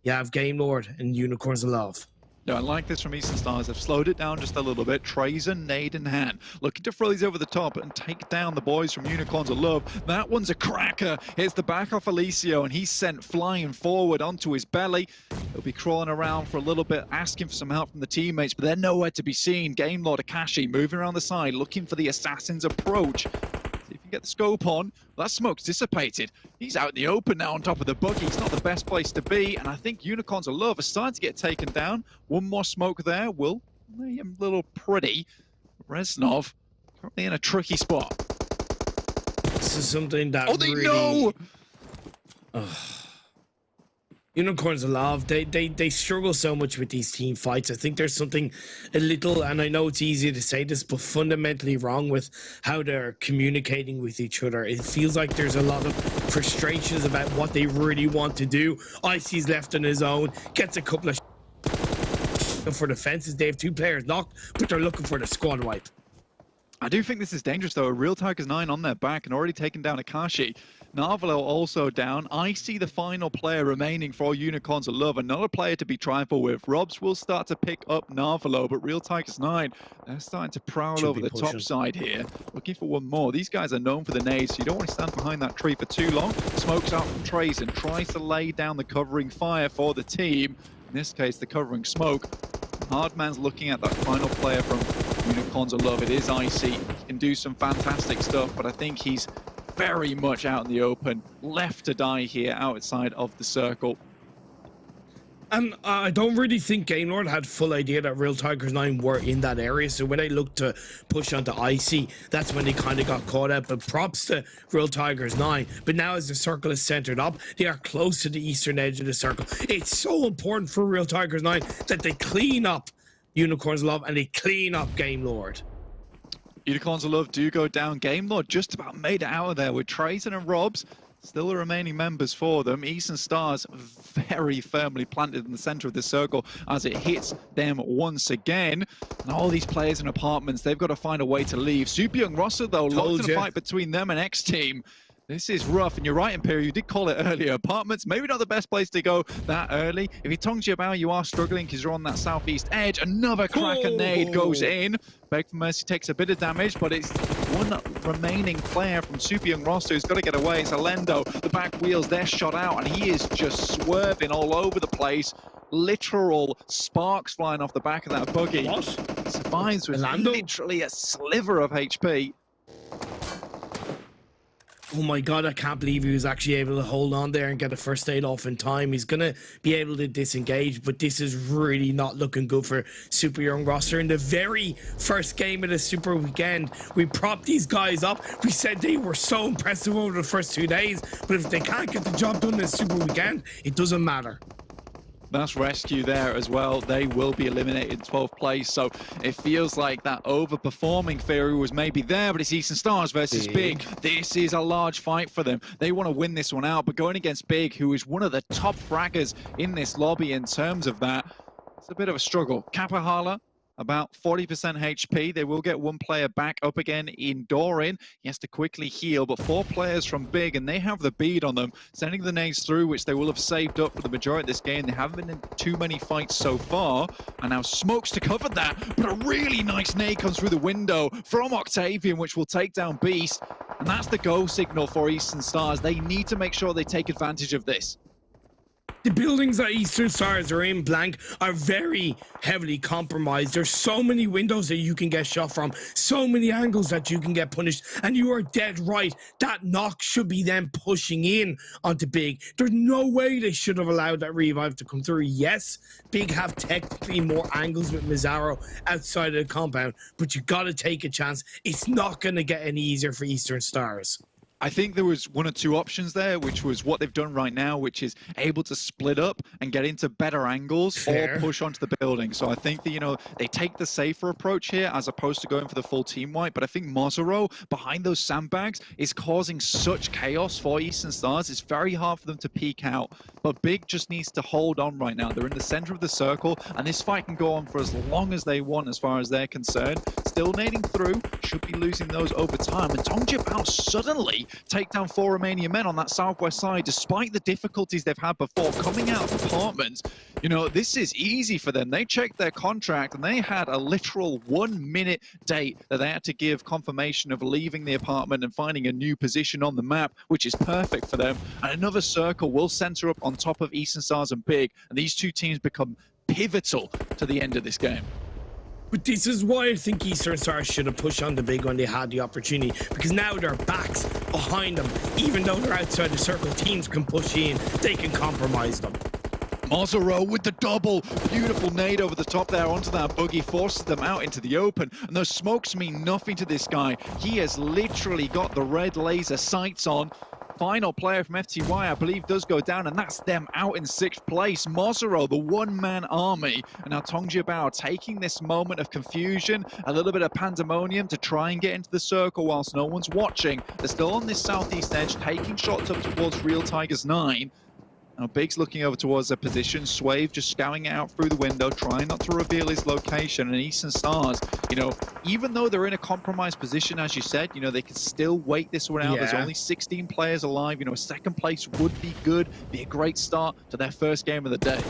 you have Game Lord and Unicorns of Love. No, I like this from Eastern Stars. They've slowed it down just a little bit. Trazer, nade in hand. Looking to throw these over the top and take down the boys from Unicorns of Love. That one's a cracker. Hits the back off Alicio, and he's sent flying forward onto his belly. He'll be crawling around for a little bit, asking for some help from the teammates, but they're nowhere to be seen. Game Lord Akashi moving around the side, looking for the assassin's approach. See if you can get the scope on. Well, that smoke's dissipated. He's out in the open now on top of the buggy. It's not the best place to be, and I think Unicorns of Love are starting to get taken down. One more smoke there will make him a little pretty. Reznov currently in a tricky spot. This is something that they really... know! Unicorns of Love, they struggle so much with these team fights. I think there's something a little, and I know it's easy to say this, but fundamentally wrong with how they're communicating with each other. It feels like there's a lot of frustrations about what they really want to do. Icy's left on his own, gets a couple of for the fences. They have 2 players knocked, but they're looking for the squad wipe. I do think this is dangerous, though. A Real Tigers 9 on their back and already taken down Akashi. Narvalo also down. I see the final player remaining for Unicorns of Love. Another player to be tribal with. Robs will start to pick up Narvalo, but Real Tigers 9, they're starting to prowl over the top side here. Looking for one more. These guys are known for the nades, so you don't want to stand behind that tree for too long. Smokes out from Trace and tries to lay down the covering fire for the team. In this case, the covering smoke. Hardman's looking at that final player from Unicorns of Love. It is Icy. He can do some fantastic stuff, but I think he's very much out in the open, left to die here outside of the circle. And I don't really think Game Lord had full idea that Real Tigers 9 were in that area. So when they looked to push onto Icy, that's when they kind of got caught out. But props to Real Tigers 9. But now as the circle is centered up, they are close to the eastern edge of the circle. It's so important for Real Tigers 9 that they clean up Unicorns of Love and they clean up Game Lord. Unicorns of Love do go down. Game Lord just about made it out of there with Trazen and Robs. Still the remaining members for them. Eastern Stars very firmly planted in the center of the circle as it hits them once again. And all these players in apartments, they've got to find a way to leave. Super Young Rossa, though, locked in a fight between them and XTEAM. This is rough, and you're right, Imperial, you did call it earlier. Apartments, maybe not the best place to go that early. If you're Tongjiabao, you are struggling because you're on that southeast edge. Another cracker nade goes in. Beg for Mercy takes a bit of damage, but it's one remaining player from Super Young Roster who's got to get away. It's Alendo. The back wheels, they're shot out, and he is just swerving all over the place. Literal sparks flying off the back of that buggy. What? Survives with literally a sliver of HP. Oh my god, I can't believe he was actually able to hold on there and get a first aid off in time. He's going to be able to disengage, but this is really not looking good for Super Young Roster. In the very first game of the Super Weekend, we propped these guys up. We said they were so impressive over the first 2 days, but if they can't get the job done in the Super Weekend, it doesn't matter. That's RESQ there as well. They will be eliminated in 12th place. So it feels like that overperforming theory was maybe there, but it's Eastern Stars versus Big. This is a large fight for them. They want to win this one out, but going against Big, who is one of the top fraggers in this lobby in terms of that, it's a bit of a struggle. Kapahala, about 40% HP. They will get one player back up again in Doran. He has to quickly heal, but 4 players from Big, and they have the bead on them, sending the nades through, which they will have saved up for the majority of this game. They haven't been in too many fights so far, and now Smokes to cover that, but a really nice nade comes through the window from Octavian, which will take down Beast, and that's the go signal for Eastern Stars. They need to make sure they take advantage of this. The buildings that Eastern Stars are in, Blank, are very heavily compromised. There's so many windows that you can get shot from, so many angles that you can get punished, and you are dead right. That knock should be them pushing in onto Big. There's no way they should have allowed that revive to come through. Yes, Big have technically more angles with Mizzaro outside of the compound, but you got to take a chance. It's not going to get any easier for Eastern Stars. I think there was one or two options there, which was what they've done right now, which is able to split up and get into better angles or push onto the building. So I think that, you know, they take the safer approach here as opposed to going for the full team wipe. But I think Mozero behind those sandbags is causing such chaos for Eastern Stars. It's very hard for them to peek out. But Big just needs to hold on right now. They're in the center of the circle, and this fight can go on for as long as they want as far as they're concerned. Still nading through, should be losing those over time. And TJB suddenly take down 4 Romanian men on that southwest side, despite the difficulties they've had before coming out of apartments. You know, this is easy for them. They checked their contract and they had a literal 1-minute date that they had to give confirmation of leaving the apartment and finding a new position on the map, which is perfect for them. And another circle will center up on top of Eastern Stars and Big, and these two teams become pivotal to the end of this game. But this is why I think Eastern Stars should have pushed on the Big when they had the opportunity, because now their backs behind them, even though they're outside the circle, teams can push in, they can compromise them. Mozero with the double, beautiful nade over the top there onto that buggy, forces them out into the open, and those smokes mean nothing to this guy. He has literally got the red laser sights on. Final player from FTY, I believe, does go down, and that's them out in 6th place. Mozero, the one-man army, and now TJB taking this moment of confusion, a little bit of pandemonium to try and get into the circle whilst no one's watching. They're still on this southeast edge, taking shots up towards Real Tigers 9. Now Big's looking over towards their position. Swave just scouting out through the window, trying not to reveal his location. And Eastern Stars, you know, even though they're in a compromised position, as you said, you know, they can still wait this one out. Yeah. There's only 16 players alive. You know, a second place would be good, be a great start to their first game of the day.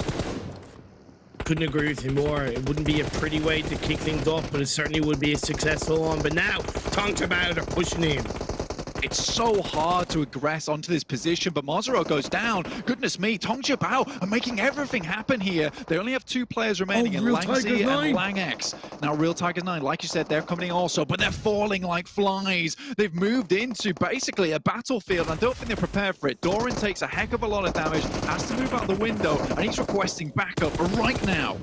Couldn't agree with you more. It wouldn't be a pretty way to kick things off, but it certainly would be a successful one. But now, TJB are pushing in. It's so hard to aggress onto this position, but Mozero goes down. Goodness me, TJB are making everything happen here. They only have 2 players remaining in Langzy and LangX. Now, Real Tigers 9, like you said, they're coming also, but they're falling like flies. They've moved into basically a battlefield. I don't think they're prepared for it. Doran takes a heck of a lot of damage, has to move out the window, and he's requesting backup right now.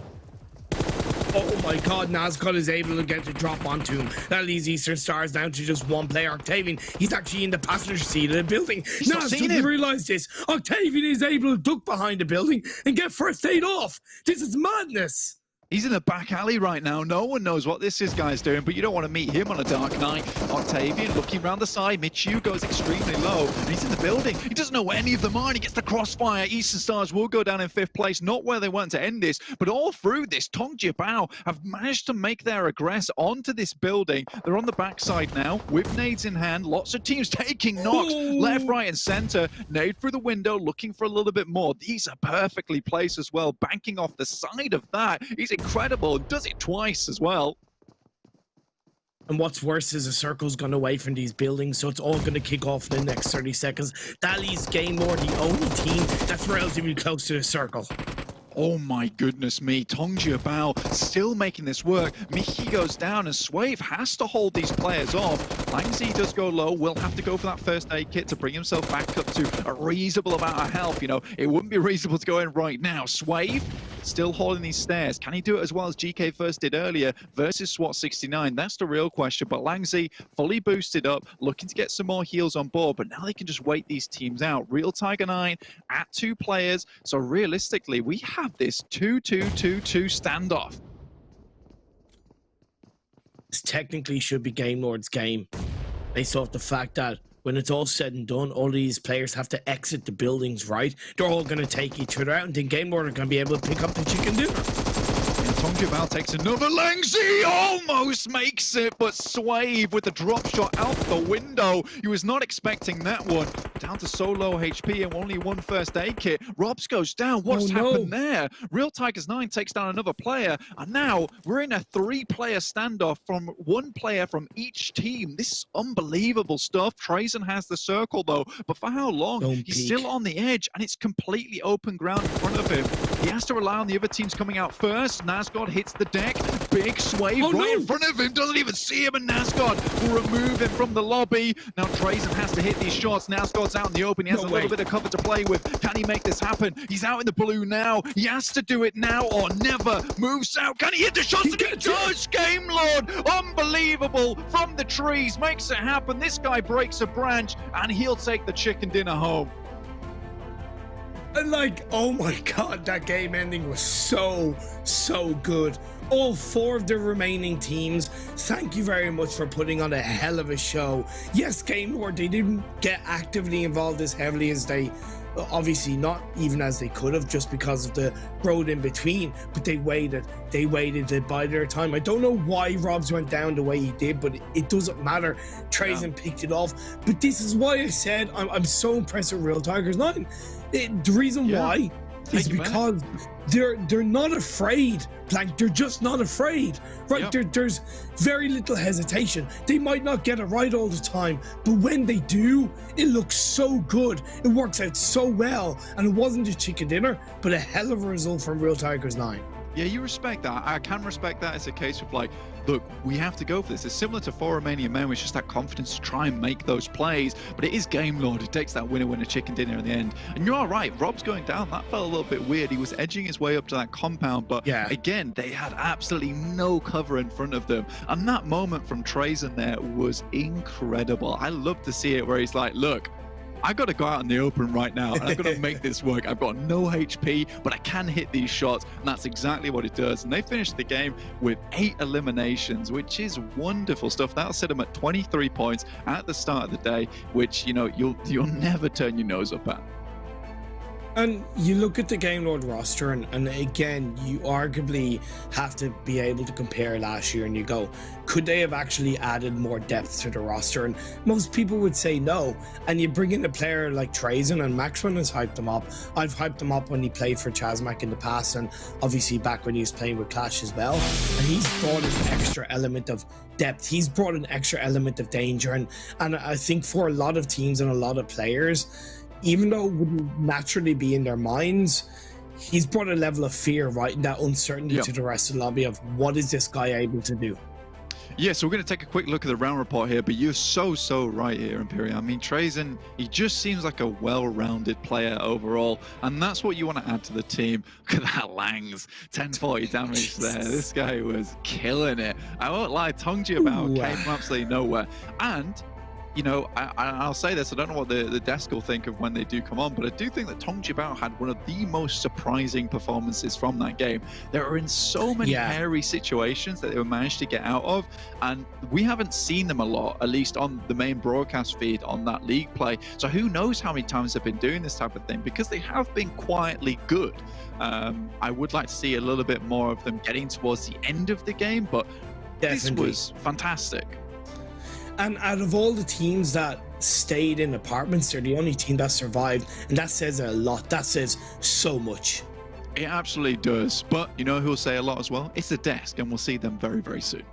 Oh my god, Nazgul is able to get the drop onto him. That leaves Eastern Stars down to just 1 player, Octavian. He's actually in the passenger seat of the building. Naz doesn't realize this. Octavian is able to duck behind the building and get first aid off. This is madness. He's in the back alley right now. No one knows what this guy's doing, but you don't want to meet him on a dark night. Octavian looking around the side. Michu goes extremely low, and he's in the building. He doesn't know where any of them are, and he gets the crossfire. Eastern Stars will go down in 5th place. Not where they want to end this, but all through this, TJB have managed to make their aggress onto this building. They're on the backside now, with nades in hand. Lots of teams taking knocks, left, right, and center. Nade through the window, looking for a little bit more. These are perfectly placed as well, banking off the side of that. He's incredible, does it twice as well. And what's worse is the circle's gone away from these buildings, so it's all going to kick off in the next 30 seconds. That leaves Game More the only team that's relatively close to the circle. Oh my goodness me, TJB still making this work. Mickey goes down and Swave has to hold these players off. Langzy does go low, will have to go for that first aid kit to bring himself back up to a reasonable amount of health. You know, it wouldn't be reasonable to go in right now. Swave still holding these stairs. Can he do it as well as GK first did earlier versus Swat 69? That's the real question. But Langzy fully boosted up, looking to get some more heals on board, but now they can just wait these teams out. Real Tiger 9 at 2 players. So realistically, we have this 2-2-2-2 standoff. This technically should be Game Lord's game, based off the fact that when it's all said and done, all these players have to exit the buildings, right? They're all going to take each other out, and then Game Lord are going to be able to pick up the chicken dinner. TJB takes another lens. He almost makes it, but Swave with the drop shot out the window. He was not expecting that one. Down to so low HP and only one first aid kit. Robs goes down. What's happened there? Real Tigers 9 takes down another player, and now we're in a 3-player standoff from 1 player from each team. This is unbelievable stuff. Trazen has the circle though, but for how long? He's still on the edge, and it's completely open ground in front of him. He has to rely on the other teams coming out first. Nazgod hits the deck. Big Swave in front of him. Doesn't even see him, and Nazgod will remove him from the lobby. Now Trazen has to hit these shots. Nazgod's out in the open. He has a little bit of cover to play with. Can he make this happen? He's out in the blue now. He has to do it now or never. Moves out. Can he hit the shots? And he does! Game Lord! Unbelievable! From the trees. Makes it happen. This guy breaks a branch, and he'll take the chicken dinner home. And like, oh my god, that game ending was so good. All 4 of the remaining teams, thank you very much for putting on a hell of a show. Yes, Game Lord, they didn't get actively involved as heavily as they, obviously not even as they could have, just because of the road in between, but they waited to bide their time. I don't know why Robs went down the way he did, but it doesn't matter. Trazen picked it off. But this is why I said I'm so impressed with Real Tigers 9. The reason why is because they're not afraid. Like, they're just not afraid, right? There's very little hesitation. They might not get it right all the time, but when they do, it looks so good. It works out so well, and it wasn't a chicken dinner, but a hell of a result from Real Tigers 9. Yeah, you respect that. I can respect that. It's a case of like, look, we have to go for this. It's similar to for Romanian Men, which is just that confidence to try and make those plays. But it is Game Lord who takes that winner chicken dinner in the end. And you're all right. Rob's going down. That felt a little bit weird. He was edging his way up to that compound. But again, they had absolutely no cover in front of them. And that moment from Trazen there was incredible. I love to see it where he's like, look, I got to go out in the open right now, and I've got to make this work. I've got no HP, but I can hit these shots, and that's exactly what it does. And they finished the game with 8 eliminations, which is wonderful stuff. That'll set them at 23 points at the start of the day, which, you know, you'll never turn your nose up at. And you look at the Game Lord roster, and again, you arguably have to be able to compare last year, and you go, could they have actually added more depth to the roster? And most people would say no. And you bring in a player like Trazen, and Maxman has hyped them up. I've hyped him up when he played for Chazmak in the past, and obviously back when he was playing with Clash as well. And he's brought an extra element of depth. He's brought an extra element of danger. And I think for a lot of teams and a lot of players, even though it wouldn't naturally be in their minds, he's brought a level of fear, right, and that uncertainty to the rest of the lobby of what is this guy able to do. Yeah, so we're going to take a quick look at the round report here, but you're so right here, Imperium. I mean, Trazen, he just seems like a well-rounded player overall, and that's what you want to add to the team. Look at that Langs, 1040 damage there. This guy was killing it. I won't lie, TJB came from absolutely nowhere. And you know, I'll say this, I don't know what the desk will think of when they do come on, but I do think that TJB had one of the most surprising performances from that game. They were in so many hairy situations that they were managed to get out of, and we haven't seen them a lot, at least on the main broadcast feed on that league play. So who knows how many times they've been doing this type of thing, because they have been quietly good. I would like to see a little bit more of them getting towards the end of the game, but this was fantastic. And out of all the teams that stayed in apartments, they're the only team that survived. And that says a lot. That says so much. It absolutely does. But you know who will say a lot as well? It's the desk, and we'll see them very, very soon.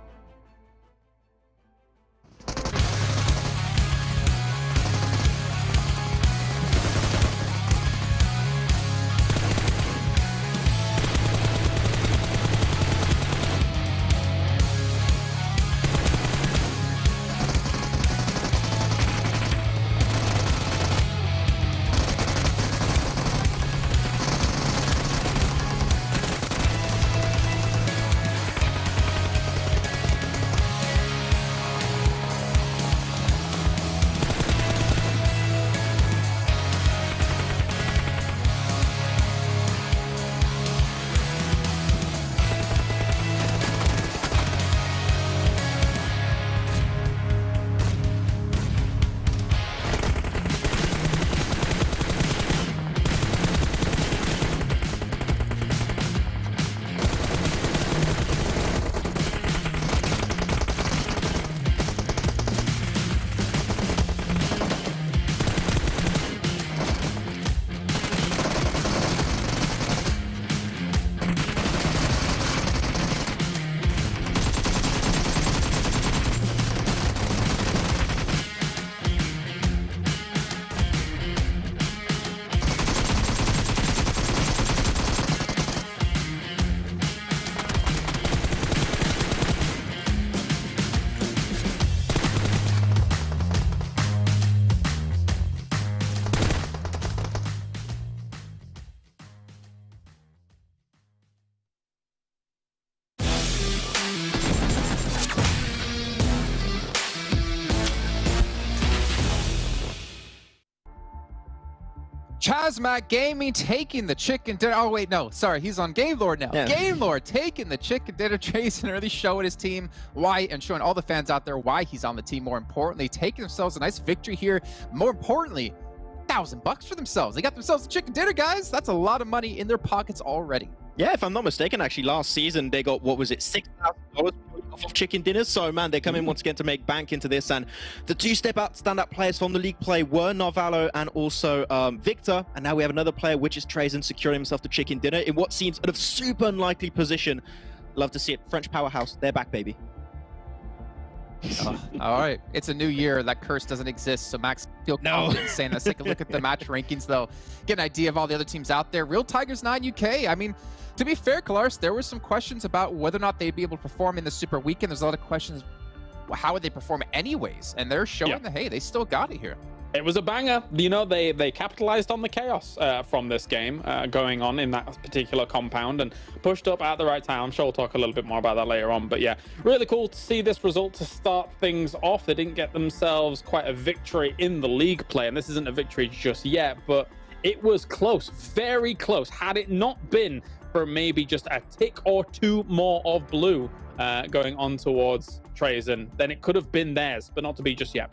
Kazmat Gaming taking the chicken dinner. Oh, wait, no. Sorry, he's on Game Lord now. Yeah. Game Lord taking the chicken dinner. Trace and really showing his team why, and showing all the fans out there why he's on the team. More importantly, taking themselves a nice victory here. More importantly, $1,000 for themselves. They got themselves a chicken dinner, guys. That's a lot of money in their pockets already. Yeah, if I'm not mistaken, actually, last season they got, what was it, $6,000 off of chicken dinners. So, man, they come in once again to make bank into this. And the two standout players from the league play were Narvalo and also Victor. And now we have another player, which is Trazen, securing himself the chicken dinner in what seems a super unlikely position. Love to see it. French powerhouse, they're back, baby. All right, it's a new year. That curse doesn't exist, so Max feel confident saying that. Let's take a look at the match rankings, though. Get an idea of all the other teams out there. Real Tigers 9 UK. I mean, to be fair, Kalaris, there were some questions about whether or not they'd be able to perform in the Super Weekend. There's a lot of questions. Well, how would they perform anyways? And they're showing that, hey, they still got it here. It was a banger. You know, they capitalized on the chaos from this game going on in that particular compound and pushed up at the right time. I'm sure we'll talk a little bit more about that later on. But yeah, really cool to see this result to start things off. They didn't get themselves quite a victory in the league play, and this isn't a victory just yet, but it was close, very close. Had it not been for maybe just a tick or two more of blue going on towards Trazen, then it could have been theirs, but not to be just yet.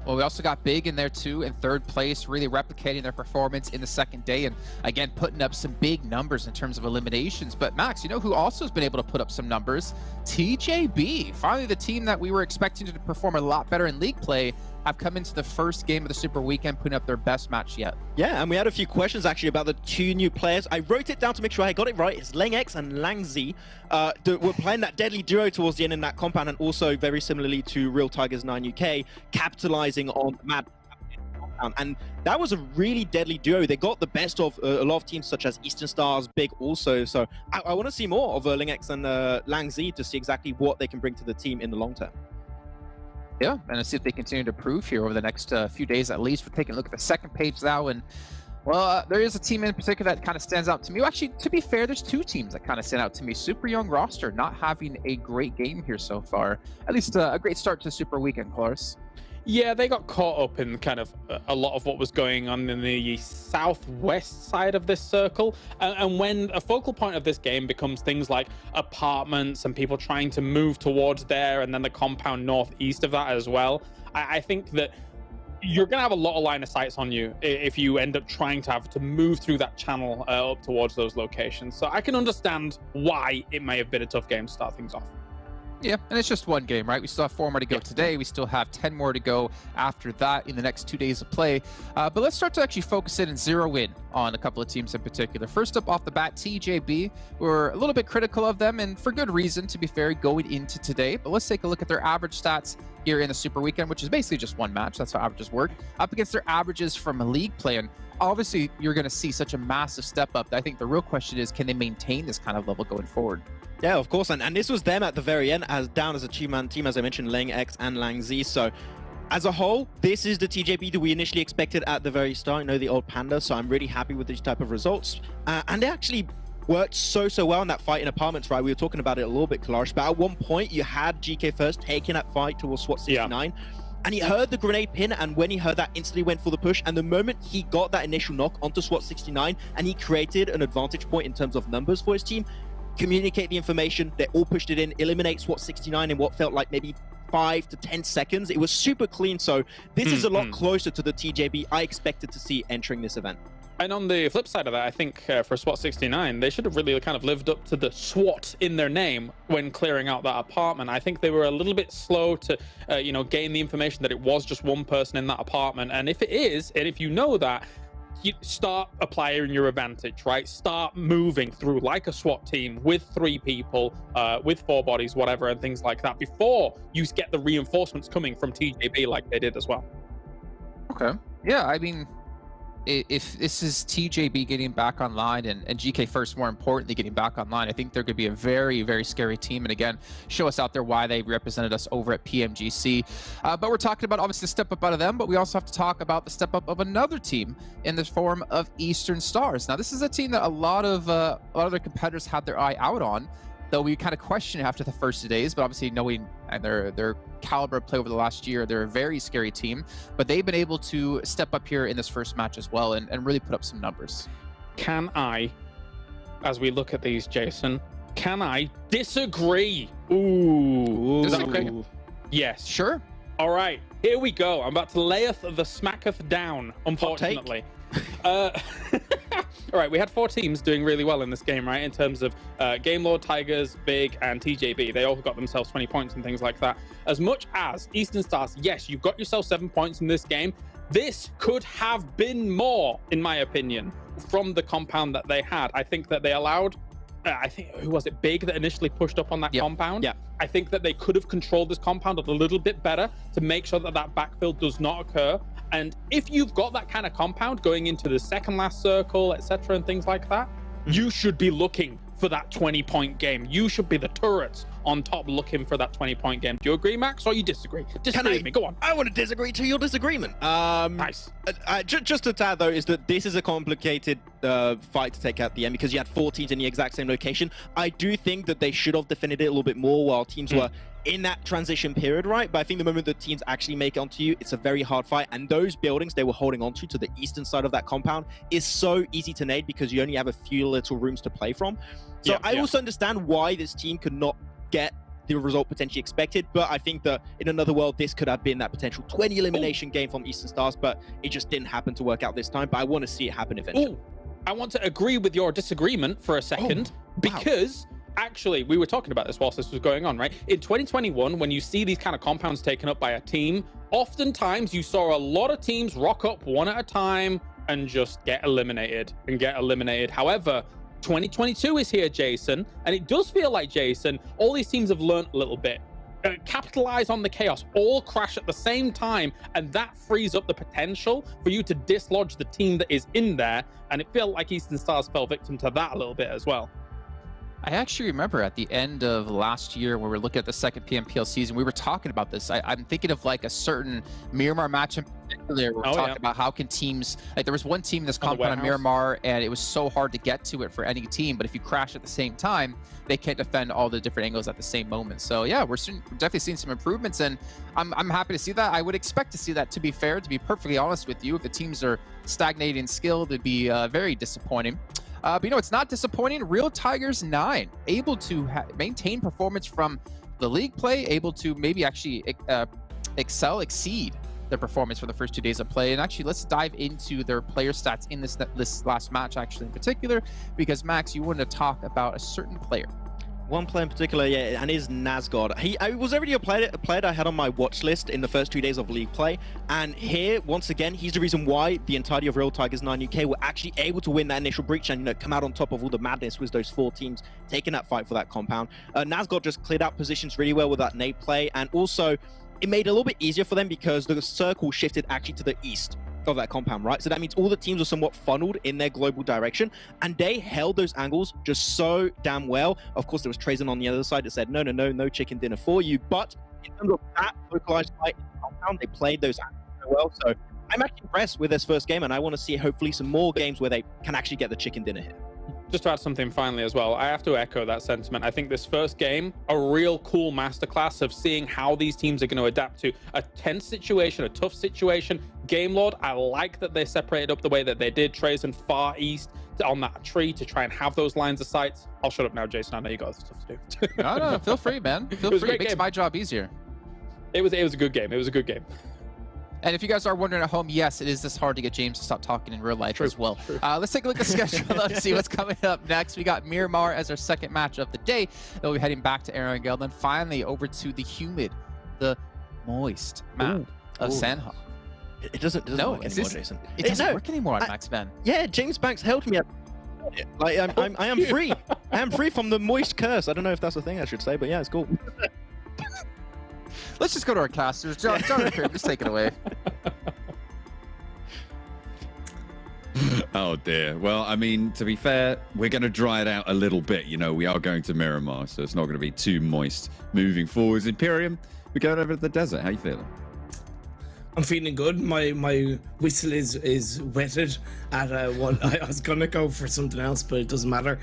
Well, we also got Big in there too, in third place, really replicating their performance in the second day, and again, putting up some big numbers in terms of eliminations. But Max, you know who also has been able to put up some numbers? TJB. Finally, the team that we were expecting to perform a lot better in league play have come into the first game of the Super Weekend, putting up their best match yet. Yeah, and we had a few questions actually about the two new players. I wrote it down to make sure I got it right. It's Leng X and Lang Z. We're playing that deadly duo towards the end in that compound, and also very similarly to Real Tigers 9 UK, capitalizing on the mad compound. And that was a really deadly duo. They got the best of a lot of teams such as Eastern Stars, Big also. So I want to see more of Leng X and Lang Z to see exactly what they can bring to the team in the long term. Yeah, and let's see if they continue to prove here over the next few days at least. We're taking a look at the second page now, and well, there is a team in particular that kind of stands out to me. Well, actually, to be fair, there's two teams that kind of stand out to me. Super young roster, not having a great game here so far. At least a great start to the Super Weekend, Clores. Yeah, they got caught up in kind of a lot of what was going on in the southwest side of this circle. And when a focal point of this game becomes things like apartments and people trying to move towards there, and then the compound northeast of that as well, I think that you're going to have a lot of line of sights on you if you end up trying to have to move through that channel up towards those locations. So I can understand why it may have been a tough game to start things off. Yeah, and it's just one game, right? We still have 4 more to go today. We still have 10 more to go after that in the next 2 days of play. But let's start to actually focus in and zero in on a couple of teams in particular. First up off the bat, TJB. We're a little bit critical of them, and for good reason, to be fair, going into today. But let's take a look at their average stats here in the Super Weekend, which is basically just one match. That's how averages work. Up against their averages from a league play. And obviously, you're going to see such a massive step up. I think the real question is, can they maintain this kind of level going forward? Yeah, of course, and this was them at the very end, as down as a two-man team, as I mentioned, Leng X and Lang Z. So, as a whole, this is the TJB that we initially expected at the very start. You know, the old panda. So I'm really happy with these type of results, and they actually worked so well in that fight in apartments. Right, we were talking about it a little bit, Clash, but at one point you had GK First taking that fight towards Swat 69. Yeah. And he heard the grenade pin, and when he heard that, instantly went for the push. And the moment he got that initial knock onto Swat 69, and he created an advantage point in terms of numbers for his team, communicate the information, they all pushed it in, eliminate SWAT 69 in what felt like maybe 5 to 10 seconds. It was super clean, so this is a lot closer to the TJB I expected to see entering this event. And on the flip side of that, I think for SWAT 69, they should have really kind of lived up to the SWAT in their name when clearing out that apartment. I think they were a little bit slow to, gain the information that it was just one person in that apartment. And if it is, and if you know that, you start applying your advantage, right? Start moving through like a SWAT team with 3 people, with 4 bodies, whatever, and things like that before you get the reinforcements coming from TJB like they did as well. Okay. Yeah, I mean, if this is TJB getting back online and GK First, more importantly, getting back online, I think they're going to be a very, very scary team. And again, show us out there why they represented us over at PMGC. But we're talking about obviously the step up out of them, but we also have to talk about the step up of another team in the form of Eastern Stars. Now, this is a team that a lot of their competitors had their eye out on. though we kind of question it after the first 2 days, but obviously knowing their caliber of play over the last year, they're a very scary team, but they've been able to step up here in this first match as well and really put up some numbers. Can I, as we look at these, Jason, can I disagree? Ooh. Is that okay? Yes. Sure. All right, here we go. I'm about to layeth the smacketh down, unfortunately. All right, we had 4 teams doing really well in this game, right? In terms of Game Lord, Tigers, Big, and TJB. They all got themselves 20 points and things like that. As much as Eastern Stars, yes, you've got yourself 7 points in this game. This could have been more, in my opinion, from the compound that they had. I think that they allowed, I think, who was it, Big, that initially pushed up on that compound? Yeah. I think that they could have controlled this compound a little bit better to make sure that that backfill does not occur. And if you've got that kind of compound going into the second last circle, etc., and things like that, you should be looking for that 20-point game. You should be the turrets on top looking for that 20-point game. Do you agree, Max, or you disagree? Disagree with me. Go on. I want to disagree to your disagreement. Nice. Just to add, though, is that this is a complicated fight to take out the end because you had 4 teams in the exact same location. I do think that they should have defended it a little bit more while teams were in that transition period, right? But I think the moment that teams actually make it onto you, it's a very hard fight. And those buildings they were holding onto to the eastern side of that compound is so easy to nade because you only have a few little rooms to play from. So I also understand why this team could not get the result potentially expected, but I think that in another world, this could have been that potential 20 elimination game from Eastern Stars, but it just didn't happen to work out this time. But I want to see it happen eventually. I want to agree with your disagreement for a second because actually, we were talking about this whilst this was going on, right? In 2021, when you see these kind of compounds taken up by a team, oftentimes you saw a lot of teams rock up one at a time and just get eliminated and get eliminated. However, 2022 is here, Jason, and it does feel like, Jason, all these teams have learned a little bit. Capitalize on the chaos, all crash at the same time, and that frees up the potential for you to dislodge the team that is in there, and it felt like Eastern Stars fell victim to that a little bit as well. I actually remember at the end of last year when we were looking at the second PMPL season, we were talking about this. I'm thinking of like a certain Miramar match in particular. We're talking about how can teams, like there was one team in this compound on Miramar and it was so hard to get to it for any team, but if you crash at the same time, they can't defend all the different angles at the same moment. So yeah, we're definitely seeing some improvements and I'm happy to see that. I would expect to see that, to be fair, to be perfectly honest with you. If the teams are stagnating in skill, it'd be very disappointing. But you know, it's not disappointing. Real Tigers 9, able to maintain performance from the league play, able to maybe actually exceed their performance for the first 2 days of play. And actually, let's dive into their player stats in this last match, actually, in particular, because Max, you wanted to talk about a certain player. One player in particular, and is Nazgod. I was already a player that I had on my watch list in the first 2 days of league play, and here, once again, he's the reason why the entirety of Real Tigers 9 UK were actually able to win that initial breach and come out on top of all the madness with those 4 teams taking that fight for that compound. Nazgod just cleared out positions really well with that nade play, and also it made it a little bit easier for them because the circle shifted actually to the east of that compound, right? So that means all the teams are somewhat funneled in their global direction, and they held those angles just so damn well. Of course, there was Trazen on the other side that said, no chicken dinner for you. But in terms of that localized fight in the compound, they played those angles very well. So I'm actually impressed with this first game, and I want to see hopefully some more games where they can actually get the chicken dinner here. Just to add something finally as well, I have to echo that sentiment. I think this first game, a real cool masterclass of seeing how these teams are going to adapt to a tense situation, a tough situation. Game Lord, I like that they separated up the way that they did. Trazen far east on that tree to try and have those lines of sight. I'll shut up now, Jason. I know you got stuff to do. No, feel free, man. Feel free. It makes my job easier. It was a good game. It was a good game. And if you guys are wondering at home, yes, it is this hard to get James to stop talking in real life as well. Let's take a look at the schedule. Let's see what's coming up next. We got Miramar as our second match of the day. They'll be heading back to Erangel, then finally over to the humid, the moist map of Sanhok. It doesn't work anymore, Jason. It doesn't work anymore on Max Ben. Yeah, James Banks helped me. Like I am free. I am free from the moist curse. I don't know if that's a thing I should say, but yeah, it's cool. Let's just go to our casters. John, just take it away. Oh dear. Well, I mean, to be fair, we're going to dry it out a little bit. You know, we are going to Miramar, so it's not going to be too moist moving forwards. Imperium, we're going over to the desert. How you feeling? I'm feeling good. My whistle is wetted at what I was gonna go for something else, but it doesn't matter.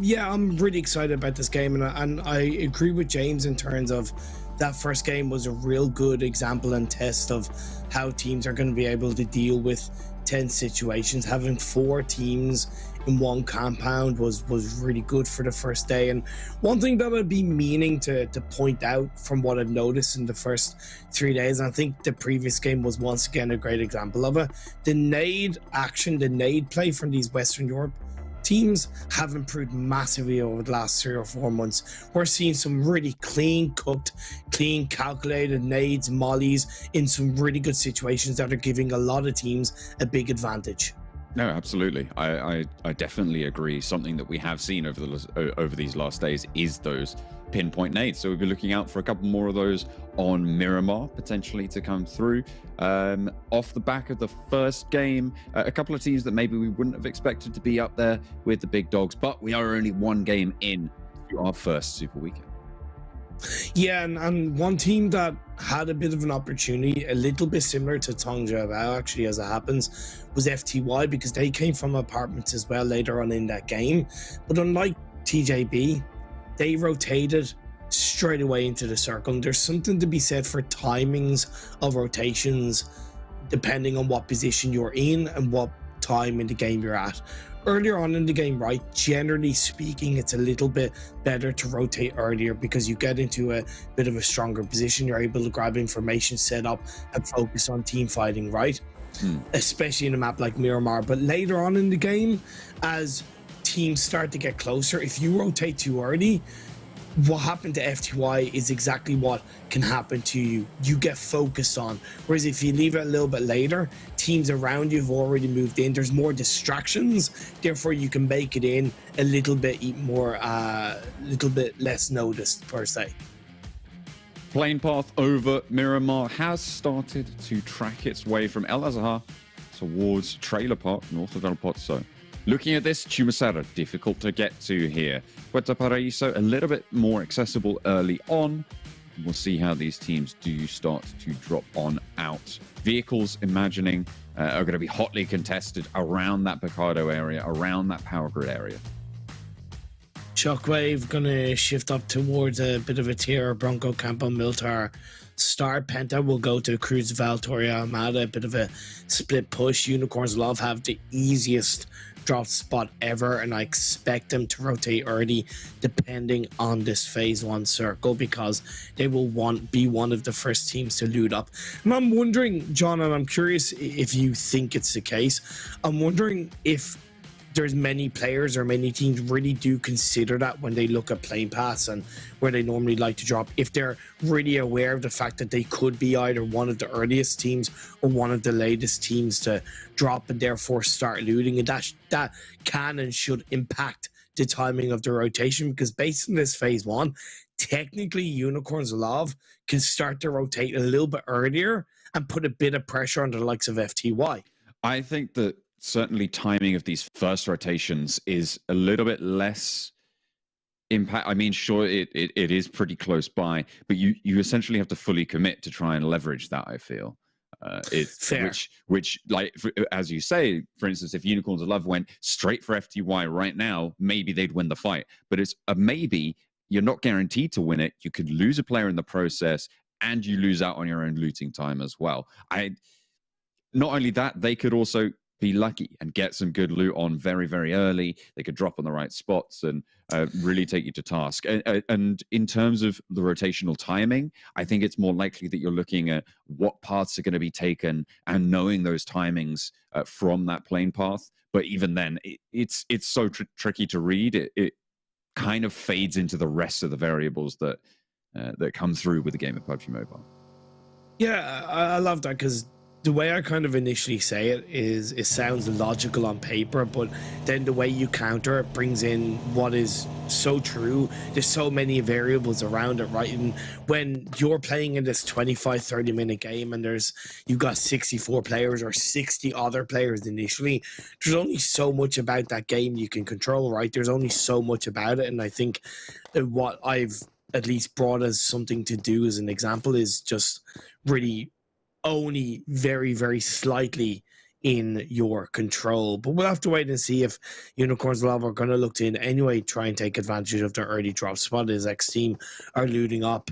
Yeah, I'm really excited about this game, and I agree with James in terms of that first game was a real good example and test of how teams are going to be able to deal with tense situations. Having 4 teams in one compound was really good for the first day. And one thing that I'd be meaning to point out from what I've noticed in the first 3 days, and I think the previous game was once again a great example of it, the nade action, the nade play from these Western Europe teams have improved massively over the last 3 or 4 months. We're seeing some really clean cooked, clean calculated nades, mollies in some really good situations that are giving a lot of teams a big advantage. No, absolutely. I definitely agree. Something that we have seen over these last days is those pinpoint nades. So we'll be looking out for a couple more of those on Miramar potentially to come through. Off the back of the first game, a couple of teams that maybe we wouldn't have expected to be up there with the big dogs, but we are only 1 game in to our first Super Weekend. Yeah, and one team that had a bit of an opportunity, a little bit similar to Tongjiabao actually, as it happens, was FTY, because they came from apartments as well later on in that game. But unlike TJB, they rotated straight away into the circle. And there's something to be said for timings of rotations, depending on what position you're in and what time in the game you're at. Earlier on in the game, right, generally speaking, it's a little bit better to rotate earlier because you get into a bit of a stronger position. You're able to grab information, set up, and focus on team fighting, right? Especially in a map like Miramar. But later on in the game, as teams start to get closer, if you rotate too early, what happened to FTY is exactly what can happen to you. You get focused on. Whereas if you leave it a little bit later, teams around you have already moved in. There's more distractions. Therefore, you can make it in a little bit more, little bit less noticed per se. Plane path over Miramar has started to track its way from El Azhar towards Trailer Park, north of El Pozo. Looking at this, Chumasera, difficult to get to here. Puerto Paraíso, a little bit more accessible early on. We'll see how these teams do start to drop on out. Vehicles, imagining, are going to be hotly contested around that Picado area, around that power grid area. Shockwave going to shift up towards a bit of a tier. Bronco Campo Miltar Star. Penta will go to Cruz Valtoria Armada, a bit of a split push. Unicorns Love have the easiest drop spot ever, and I expect them to rotate early depending on this phase 1 circle, because they will be one of the first teams to loot up. And I'm wondering, John, and I'm curious if you think it's the case, I'm wondering if there's many players or many teams really do consider that when they look at plane paths and where they normally like to drop, if they're really aware of the fact that they could be either one of the earliest teams or one of the latest teams to drop and therefore start looting. And that can and should impact the timing of the rotation, because based on this phase 1, technically Unicorns Love can start to rotate a little bit earlier and put a bit of pressure on the likes of FTY. I think that certainly timing of these first rotations is a little bit less impact. I mean, sure, it is pretty close by, but you essentially have to fully commit to try and leverage that, I feel. It's fair. Which like, as you say, for instance, if Unicorns of Love went straight for FTY right now, maybe they'd win the fight. But it's a maybe. You're not guaranteed to win it. You could lose a player in the process, and you lose out on your own looting time as well. Not only that, they could also be lucky and get some good loot on very, very early. They could drop on the right spots and really take you to task. And in terms of the rotational timing, I think it's more likely that you're looking at what paths are going to be taken and knowing those timings from that plane path. But even then, it's so tricky to read. It kind of fades into the rest of the variables that come through with the game of PUBG Mobile. Yeah, I love that, because the way I kind of initially say it is, it sounds logical on paper, but then the way you counter it brings in what is so true. There's so many variables around it, right? And when you're playing in this 25-30 minute game and you've got 64 players or 60 other players initially, there's only so much about that game you can control, right? There's only so much about it. And I think what I've at least brought as something to do as an example is just really only very, very slightly in your control. But we'll have to wait and see if Unicorns Love are going to look to in any way try and take advantage of their early drop spot as XTEAM are looting up.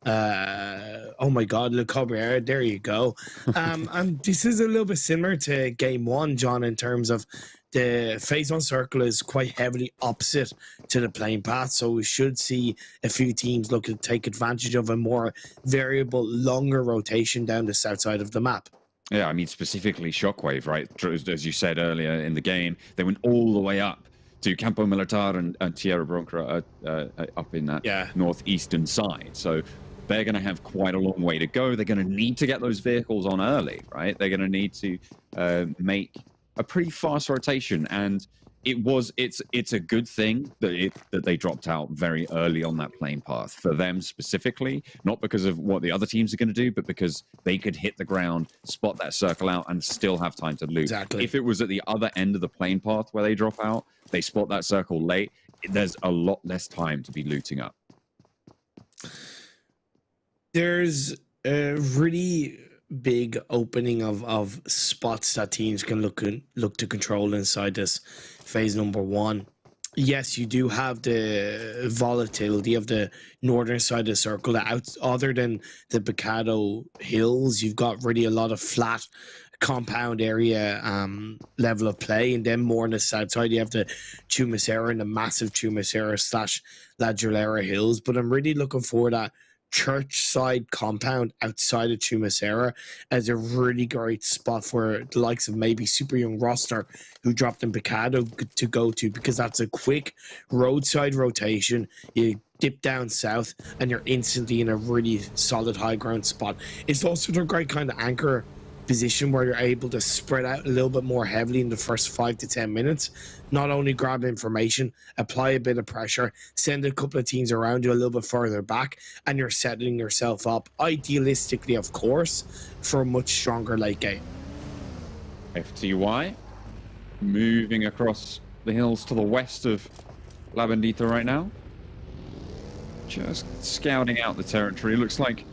Oh my God, Le Cabrera, there you go. And this is a little bit similar to game one, John, in terms of the phase one circle is quite heavily opposite to the playing path. So we should see a few teams look to take advantage of a more variable, longer rotation down the south side of the map. Yeah, I mean, specifically Shockwave, right? As you said earlier in the game, they went all the way up to Campo Militar and Tierra Bronca up in that northeastern side. So they're going to have quite a long way to go. They're going to need to get those vehicles on early, right? They're going to need to make a pretty fast rotation. And it's a good thing that they dropped out very early on that playing path for them specifically, not because of what the other teams are going to do, but because they could hit the ground, spot that circle out, and still have time to loot. Exactly. If it was at the other end of the playing path where they drop out, they spot that circle late, there's a lot less time to be looting up. There's a really big opening of spots that teams can look to control inside this phase number one. Yes, you do have the volatility of the northern side of the circle. Other than the Bacado Hills, you've got really a lot of flat compound area level of play, and then more on the south side you have the Chumacera and the massive Chumacera / La Julera Hills. But I'm really looking for that church side compound outside of Chumacera as a really great spot for the likes of maybe Super Young Roster, who dropped in Bacado, to go to, because that's a quick roadside rotation. You dip down south and you're instantly in a really solid high ground spot. It's also a great kind of anchor position where you're able to spread out a little bit more heavily in the first 5 to 10 minutes. Not only grab information, apply a bit of pressure, send a couple of teams around you a little bit further back, and you're setting yourself up, idealistically, of course, for a much stronger late game. FTY moving across the hills to the west of La Bendita right now. Just scouting out the territory. Looks like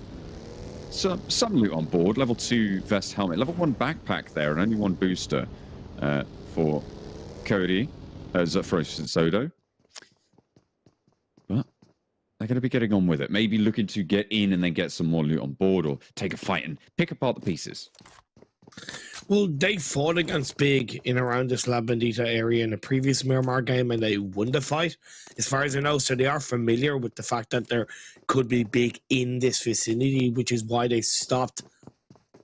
some loot on board. Level 2 vest helmet, level 1 backpack there, and only 1 booster for Cody as for Sodo. But they're going to be getting on with it. Maybe looking to get in and then get some more loot on board, or take a fight and pick apart the pieces. Well, they fought against Big in around this La Bendita area in the previous Miramar game, and they won the fight, as far as I know. So they are familiar with the fact that there could be Big in this vicinity, which is why they stopped.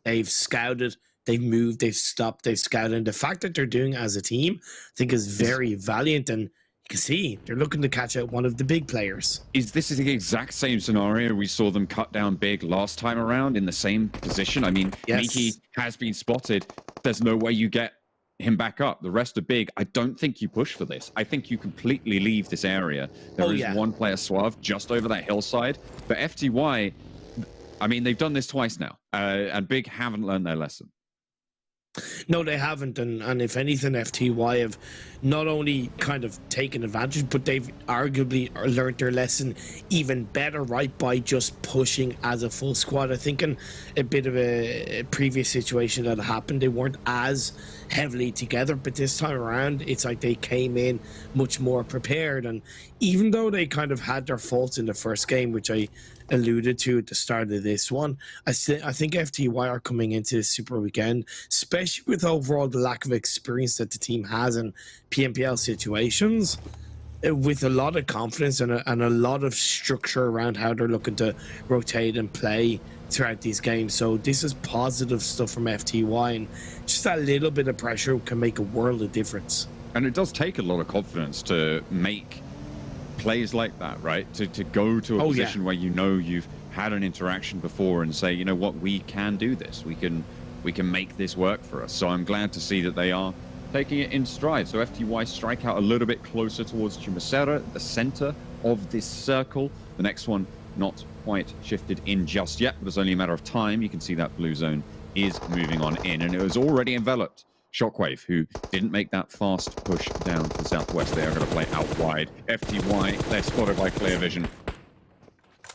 They've scouted, they've moved, they've stopped, they've scouted. And the fact that they're doing it as a team, I think, is very valiant. And you can see they're looking to catch out one of the big players. This is the exact same scenario we saw them cut down Big last time around in the same position. I mean, Yes. Miki has been spotted. There's no way you get him back up. The rest are Big. I don't think you push for this. I think you completely leave this area. There is one player Suave just over that hillside. But FTY, I mean, they've done this twice now. And Big haven't learned their lesson. No, they haven't, and if anything, FTY have not only kind of taken advantage, but they've arguably learned their lesson even better, right, by just pushing as a full squad. I think in a bit of a previous situation that happened, they weren't as heavily together, but this time around, it's like they came in much more prepared. And even though they kind of had their faults in the first game, which I alluded to at the start of this one, I think FTY are coming into this Super Weekend, especially with overall the lack of experience that the team has in PMPL situations, with a lot of confidence and a lot of structure around how they're looking to rotate and play throughout these games. So this is positive stuff from FTY, and just that little bit of pressure can make a world of difference. And it does take a lot of confidence to make plays like that, right? To go to a position where you know you've had an interaction before and say, you know what, we can do this. We can make this work for us. So I'm glad to see that they are taking it in stride. So FTY strike out a little bit closer towards Chumacera, the center of this circle. The next one not quite shifted in just yet, but it's only a matter of time. You can see that blue zone is moving on in, and it was already enveloped. Shockwave, who didn't make that fast push down to the southwest. They are going to play out wide. FTY, they're spotted by clear vision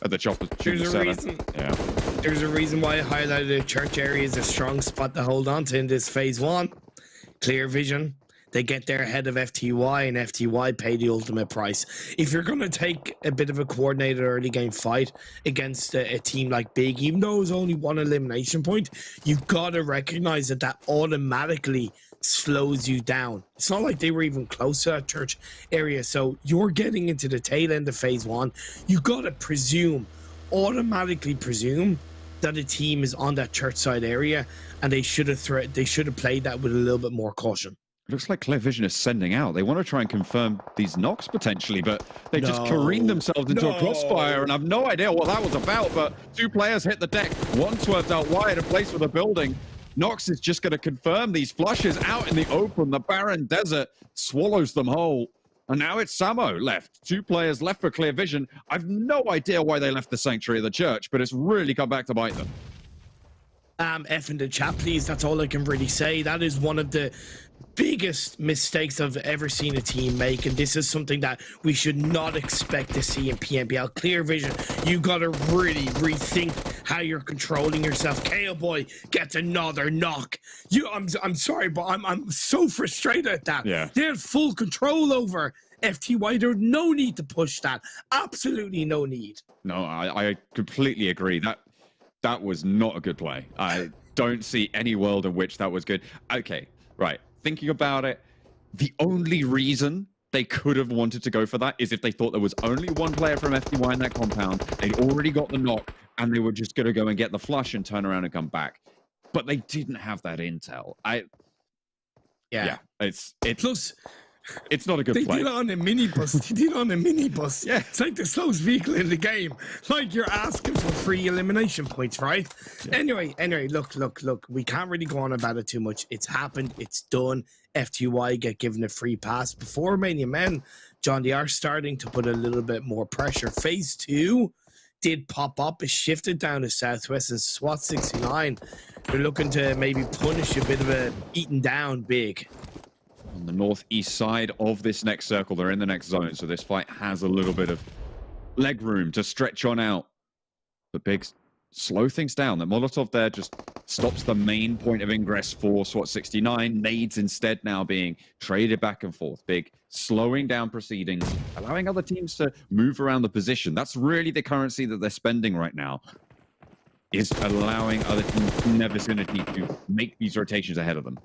at the chopper. There's a reason. Yeah. There's a reason why I highlighted the church area as a strong spot to hold on to in this phase 1. Clear vision. They get there ahead of FTY, and FTY pay the ultimate price. If you're going to take a bit of a coordinated early game fight against a team like Big, even though it was only one elimination point, you've got to recognize that that automatically slows you down. It's not like they were even close to that church area. So you're getting into the tail end of phase 1. You got to automatically presume that a team is on that church side area, and they should have played that with a little bit more caution. It looks like Clear Vision is sending out. They want to try and confirm these knocks potentially, but they just careen themselves into a crossfire, and I've no idea what that was about, but 2 players hit the deck. One swerved out wide and placed with a building. Nox is just going to confirm these flushes out in the open. The barren desert swallows them whole. And now it's Samo left. 2 players left for Clear Vision. I've no idea why they left the Sanctuary of the Church, but it's really come back to bite them. F in the chat, please. That's all I can really say. That is one of the biggest mistakes I've ever seen a team make, and this is something that we should not expect to see in PMPL. Clear vision. You got to really rethink how you're controlling yourself. KO Boy gets another knock. I'm sorry, but I'm so frustrated at that. Yeah. They had full control over FTY. There's no need to push that. Absolutely no need. No, I completely agree. That was not a good play. I don't see any world in which that was good. Okay, right. Thinking about it, the only reason they could have wanted to go for that is if they thought there was only one player from FTY in that compound, they'd already got the knock, and they were just going to go and get the flush and turn around and come back. But they didn't have that intel. Yeah, it's not a good play. They did it on a minibus. Yeah. It's like the slowest vehicle in the game. Like you're asking for free elimination points, right? Yeah. Anyway, look. We can't really go on about it too much. It's happened. It's done. FTY get given a free pass. Before Romanian Men, John, they are starting to put a little bit more pressure. Phase 2 did pop up. It shifted down to Southwest, and Swat 69. They're looking to maybe punish a bit of a beaten down Big. On the northeast side of this next circle, they're in the next zone, so this fight has a little bit of leg room to stretch on out. But Big slow things down. The Molotov there just stops the main point of ingress for SWAT 69. Nades instead now being traded back and forth. Big slowing down proceedings, allowing other teams to move around the position. That's really the currency that they're spending right now, is allowing other teams in their vicinity to make these rotations ahead of them.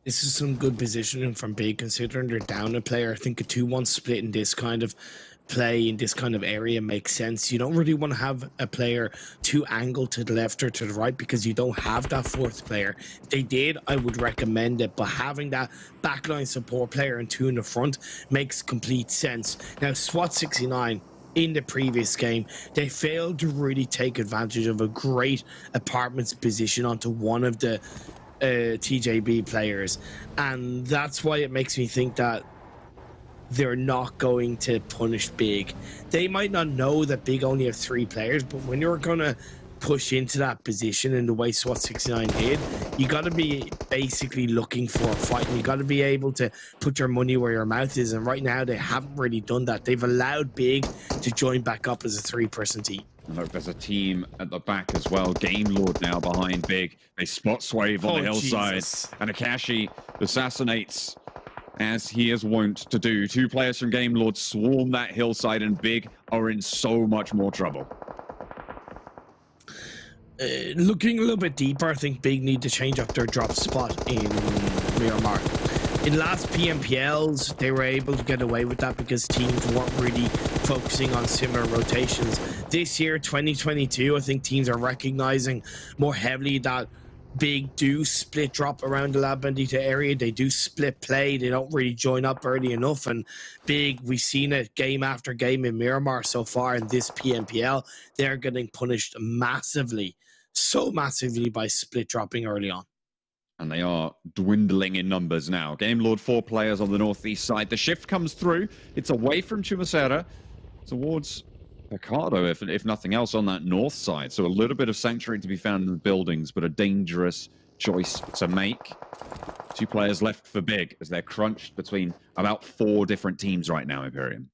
This is some good positioning from Big, considering they're down a player. I think a 2-1 split in this kind of play, in this kind of area, makes sense. You don't really want to have a player too angled to the left or to the right, because you don't have that 4th player. If they did, I would recommend it, but having that backline support player and 2 in the front makes complete sense. Now, SWAT 69, in the previous game, they failed to really take advantage of a great apartments position onto one of the TJB players, and that's why it makes me think that they're not going to punish Big. They might not know that Big only have 3 players, but when you're gonna push into that position in the way SWAT 69 did, you got to be basically looking for a fight, and you got to be able to put your money where your mouth is, and right now they haven't really done that. They've allowed Big to join back up as a 3-person team. Look, there's a team at the back as well. Game Lord now behind Big. They spot Swave on the hillside. Jesus. And Akashi assassinates, as he is wont to do. 2 players from Game Lord swarm that hillside, and Big are in so much more trouble. Looking a little bit deeper, I think Big need to change up their drop spot in Miramar. In last PMPLs, they were able to get away with that because teams weren't really focusing on similar rotations. This year, 2022, I think teams are recognizing more heavily that Big do split drop around the Lab Bandita area. They do split play. They don't really join up early enough. And Big, we've seen it game after game in Miramar so far in this PMPL. They're getting punished massively, so massively, by split dropping early on. And they are dwindling in numbers now. Game Lord 4 players on the northeast side. The shift comes through. It's away from Chumacera towards Picardo, if nothing else, on that north side. So a little bit of sanctuary to be found in the buildings, but a dangerous choice to make. 2 players left for Big as they're crunched between about 4 different teams right now, Imperium.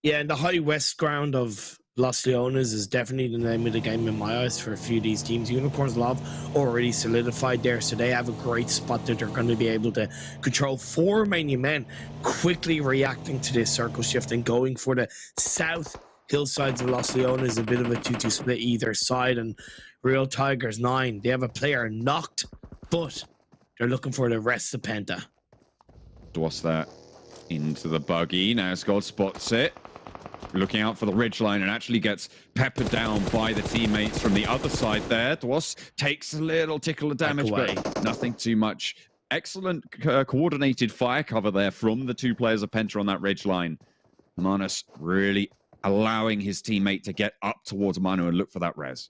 Yeah, in the high west ground of Los Leones is definitely the name of the game in my eyes for a few of these teams. Unicorns Love already solidified there, so they have a great spot that they're going to be able to control. For Romanian Men quickly reacting to this circle shift and going for the south hillsides of Los Leones, a bit of a 2-2 split either side. And Real Tigers 9, they have a player knocked, but they're looking for the rest of Penta. What's that? Into the buggy. Now Scott spots it. Looking out for the ridgeline and actually gets peppered down by the teammates from the other side there. Dwas takes a little tickle of damage, but nothing too much. Excellent coordinated fire cover there from the two players of Penta on that ridgeline. Manus really allowing his teammate to get up towards Manu and look for that res.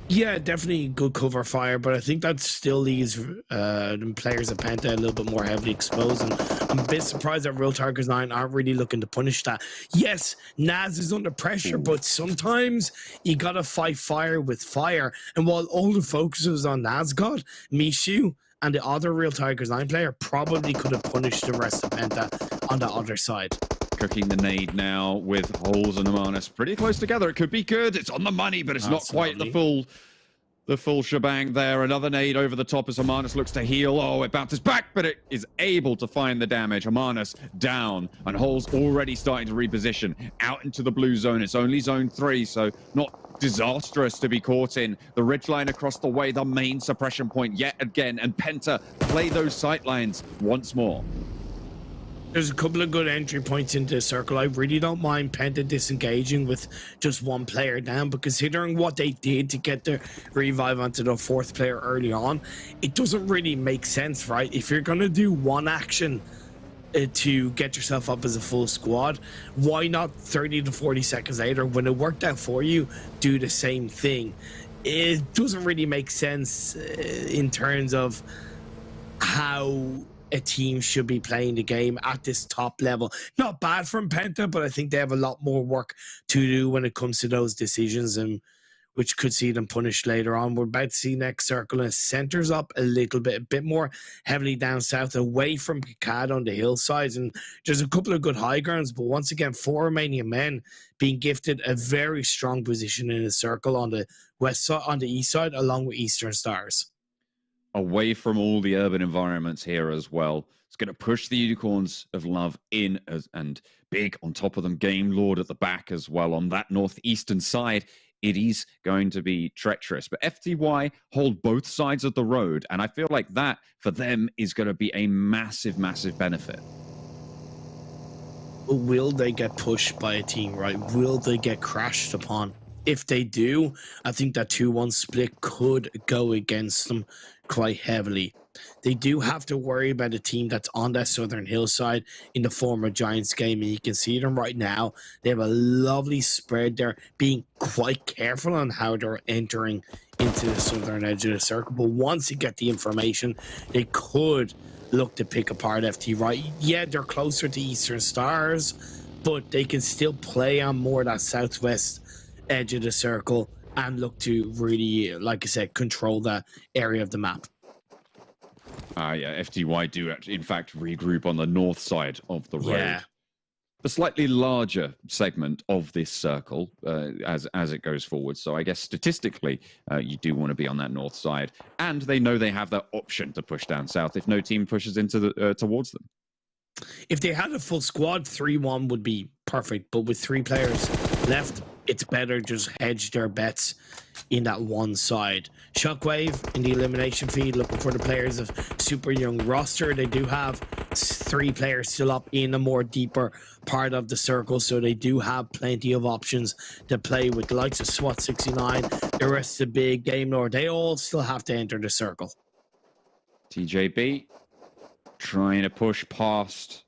Yeah, definitely good cover fire, but I think that still leaves the players of Penta a little bit more heavily exposed. And I'm a bit surprised that Real Tigers 9 aren't really looking to punish that. Yes, Naz is under pressure, but sometimes you gotta fight fire with fire. And while all the focus was on Nazgod, Mishu and the other Real Tigers 9 player probably could have punished the rest of Penta on the other side. Cooking the nade now with Holes and Amanus pretty close together. It could be good. It's on the money, but it's not quite the full shebang there. Another nade over the top as Amanus looks to heal. Oh, it bounces back, but it is able to find the damage. Amanus down, and Holes already starting to reposition out into the blue zone. It's only zone 3, so not disastrous to be caught in. The ridgeline across the way, the main suppression point yet again, and Penta play those sightlines once more. There's a couple of good entry points into the circle. I really don't mind Penta disengaging with just one player down, but considering what they did to get the revive onto the fourth player early on, it doesn't really make sense, right? If you're going to do one action to get yourself up as a full squad, why not 30 to 40 seconds later, when it worked out for you, do the same thing? It doesn't really make sense in terms of how a team should be playing the game at this top level. Not bad from Penta, but I think they have a lot more work to do when it comes to those decisions, and which could see them punished later on. We're about to see next circle, and it centers up a little bit, a bit more heavily down south, away from Kakad on the hillsides. And there's a couple of good high grounds, but once again, 4 Romanian Men being gifted a very strong position in the circle on the west side, on the east side, along with Eastern Stars. Away from all the urban environments here as well. It's going to push the Unicorns of Love in and big on top of them. Game Lord at the back as well on that northeastern side. It is going to be treacherous, but FTY hold both sides of the road, and I feel like that for them is going to be a massive, massive benefit. Will they get pushed by a team, right? Will they get crashed upon? If they do, I think that 2-1 split could go against them quite heavily. They do have to worry about a team that's on that southern hillside in the former Giants game, and you can see them right now. They have a lovely spread there, being quite careful on how they're entering into the southern edge of the circle. But once you get the information, they could look to pick apart FT, right? Yeah, they're closer to Eastern Stars, but they can still play on more that southwest edge of the circle and look to really, like I said, control that area of the map. Yeah, FTY do in fact regroup on the north side of the road. Yeah. The slightly larger segment of this circle as it goes forward. So I guess statistically, you do want to be on that north side, and they know they have that option to push down south if no team pushes into the towards them. If they had a full squad, 3-1 would be perfect, but with 3 players left, it's better just hedge their bets in that one side. Shockwave in the elimination feed, looking for the players of super young roster. They do have 3 players still up in a more deeper part of the circle, so they do have plenty of options to play with. The likes of Swat 69, the rest of the big Game Lord, they all still have to enter the circle. TJB trying to push past,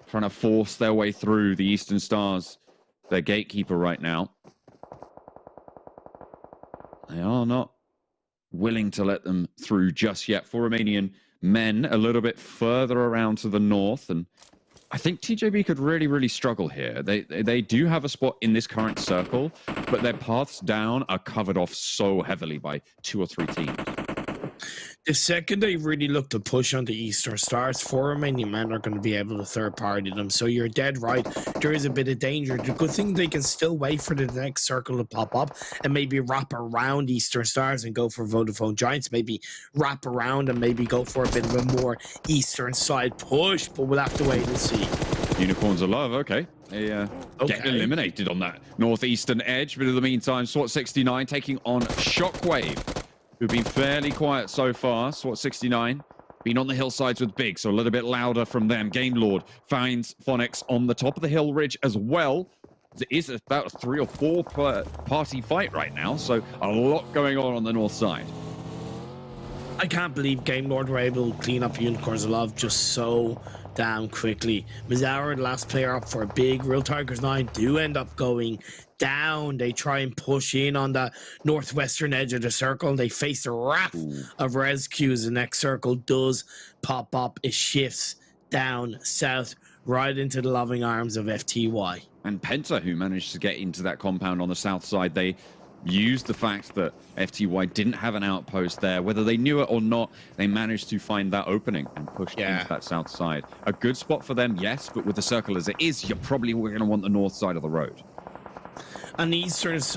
trying to force their way through the Eastern Stars, their gatekeeper right now. They are not willing to let them through just yet. 4 Romanian Men a little bit further around to the north, and I think TJB could really, really struggle here. They do have a spot in this current circle, but their paths down are covered off so heavily by 2 or 3 teams. The second they really look to push on the Eastern Stars, 4 Romanian men are going to be able to third party them. So you're dead right. There is a bit of danger. The good thing, they can still wait for the next circle to pop up and maybe wrap around Eastern Stars and go for Vodafone Giants. Maybe wrap around and maybe go for a bit of a more Eastern side push. But we'll have to wait and see. Unicorns of Love, okay. They get eliminated on that northeastern edge. But in the meantime, SWAT69 taking on Shockwave, who've been fairly quiet so far. SWAT69 been on the hillsides with Big, so a little bit louder from them. Game Lord finds Phonics on the top of the hill ridge as well. It is about a 3 or 4 party fight right now, so a lot going on the north side. I can't believe Game Lord were able to clean up Unicorns of Love just so damn quickly. Mizawa, the last player up for a Big. Real Tigers 9 do end up going down. They try and push in on the northwestern edge of the circle. They face the wrath of RESQ as the next circle does pop up. It shifts down south right into the loving arms of FTY. And PENTA, who managed to get into that compound on the south side, they used the fact that FTY didn't have an outpost there. Whether they knew it or not, they managed to find that opening and pushed into that south side. A good spot for them, yes, but with the circle as it is, you're probably going to want the north side of the road. And the Eastern, 4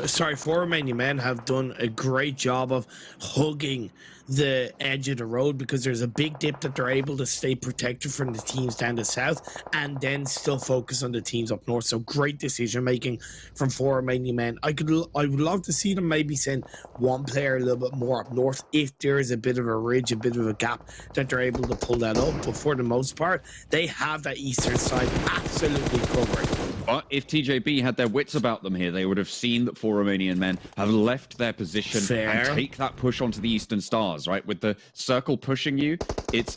Romanian men have done a great job of hugging the edge of the road, because there's a big dip that they're able to stay protected from the teams down the south and then still focus on the teams up north. So great decision making from 4 Romanian men. I would love to see them maybe send one player a little bit more up north if there is a bit of a ridge, a bit of a gap that they're able to pull that up. But for the most part, they have that eastern side absolutely covered. But if TJB had their wits about them here, they would have seen that 4 Romanian men have left their position and take that push onto the Eastern Stars, right? With the circle pushing you, it's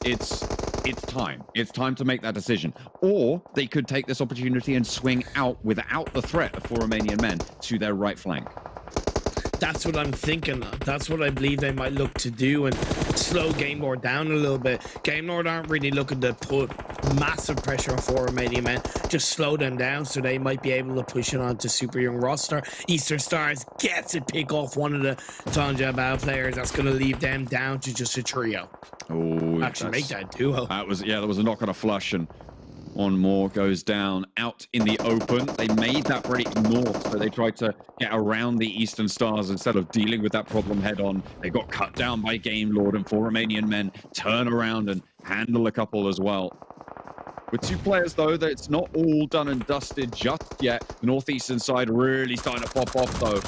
time. It's time to make that decision. Or they could take this opportunity and swing out without the threat of 4 Romanian men to their right flank. That's what I'm thinking. That's what I believe they might look to do and slow Game Lord down a little bit. Game Lord aren't really looking to put massive pressure on 4 Romanian men. Just slow them down so they might be able to push it on to Super Young roster. Eastern Stars gets it, pick off one of the Tanja Bao players. That's going to leave them down to just a trio. Oh, actually make that duo. That was, yeah, there was a knock on a flush, and one more goes down out in the open. They made that break north, so they tried to get around the Eastern Stars instead of dealing with that problem head on. They got cut down by Game Lord, and 4 Romanian men turn around and handle a couple as well. With 2 players, though, that it's not all done and dusted just yet. The northeastern side really starting to pop off, though,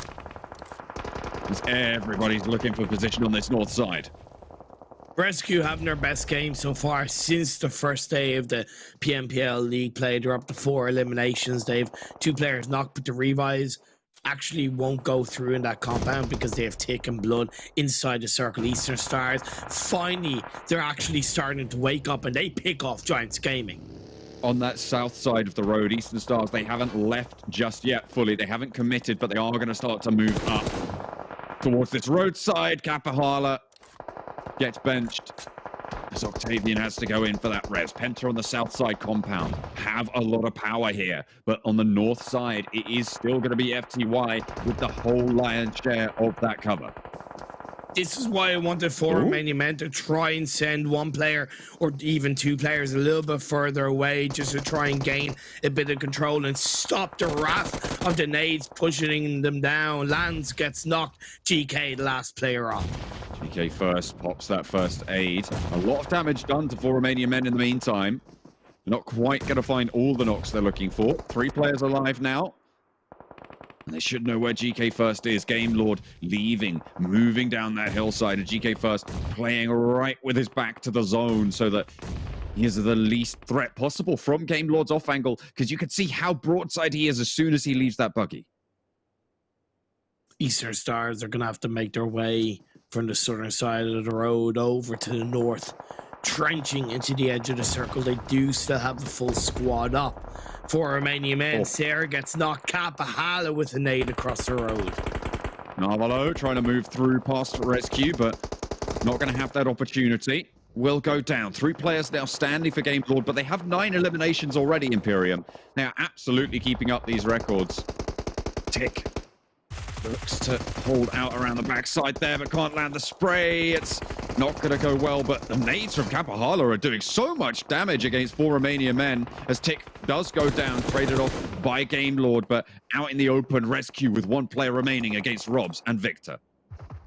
as everybody's looking for position on this north side. RESQ having their best game so far since the first day of the PMPL league play. They're up to 4 eliminations. They have 2 players knocked, but the Revives actually won't go through in that compound because they have taken blood inside the circle. Eastern Stars, finally, they're actually starting to wake up and they pick off Giants Gaming. On that south side of the road, Eastern Stars, they haven't left just yet fully. They haven't committed, but they are going to start to move up towards this roadside. Kapahala gets benched as Octavian has to go in for that res. PENTA on the south side compound have a lot of power here, but on the north side, it is still going to be FTY with the whole lion's share of that cover. This is why I wanted 4 Romanian men to try and send 1 player or even 2 players a little bit further away just to try and gain a bit of control and stop the wrath of the nades pushing them down. Lands gets knocked. GK, the last player up. GK first pops that first aid. A lot of damage done to 4 Romanian men in the meantime. They're not quite going to find all the knocks they're looking for. 3 players alive now. And they should know where GK first is. Game Lord leaving, moving down that hillside. And GK first playing right with his back to the zone so that he is the least threat possible from Game Lord's off angle, because you can see how broadside he is as soon as he leaves that buggy. Eastern Stars are going to have to make their way from the southern side of the road over to the north, trenching into the edge of the circle. They do still have the full squad up. 4 Romanian men. Sarah gets knocked. Kapahala with a nade across the road. Narvalo trying to move through past RESQ, but not going to have that opportunity. Will go down. 3 players now standing for Game Lord, but they have 9 eliminations already, Imperium. They are absolutely keeping up these records. Tick looks to hold out around the backside there, but can't land the spray. It's not going to go well, but the nades from Kapahala are doing so much damage against 4 Romanian men as Tick does go down, traded off by Game Lord, but out in the open, RESQ with 1 player remaining against Robs and Victor.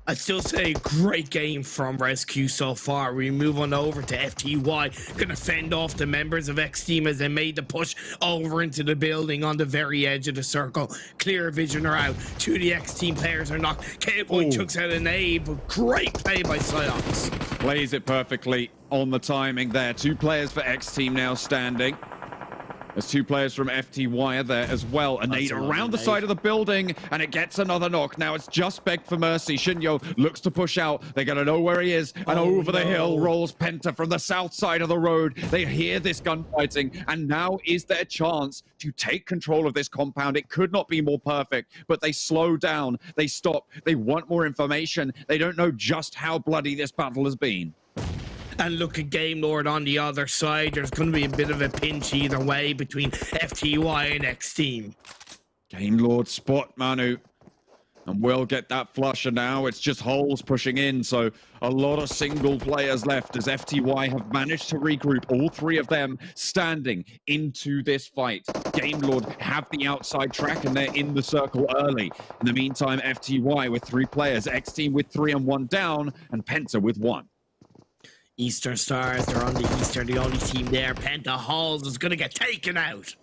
I'd still say great game from RESQ so far. We move on over to FTY, gonna fend off the members of XTEAM as they made the push over into the building on the very edge of the circle. Clear vision are out. 2 of the XTEAM players are knocked. K-Boy chucks out an A, but great play by Psyox. Plays it perfectly on the timing there. 2 players for XTEAM now standing. There's 2 players from FTY there as well. A nade around the side of the building, and it gets another knock. Now it's just Beg for Mercy. Shinyo looks to push out. They're going to know where he is. And over the hill rolls Penta from the south side of the road. They hear this gunfighting, and now is their chance to take control of this compound. It could not be more perfect, but they slow down. They stop. They want more information. They don't know just how bloody this battle has been. And look at Game Lord on the other side. There's going to be a bit of a pinch either way between FTY and XTEAM. Game Lord spot Manu. And we'll get that flusher now. It's just holes pushing in. So a lot of single players left as FTY have managed to regroup. All 3 of them standing into this fight. Game Lord have the outside track and they're in the circle early. In the meantime, FTY with 3 players. XTEAM with 3 and 1 down. And Penta with 1. Eastern Stars, they're on the Eastern, the only team there. Penta Halls is going to get taken out.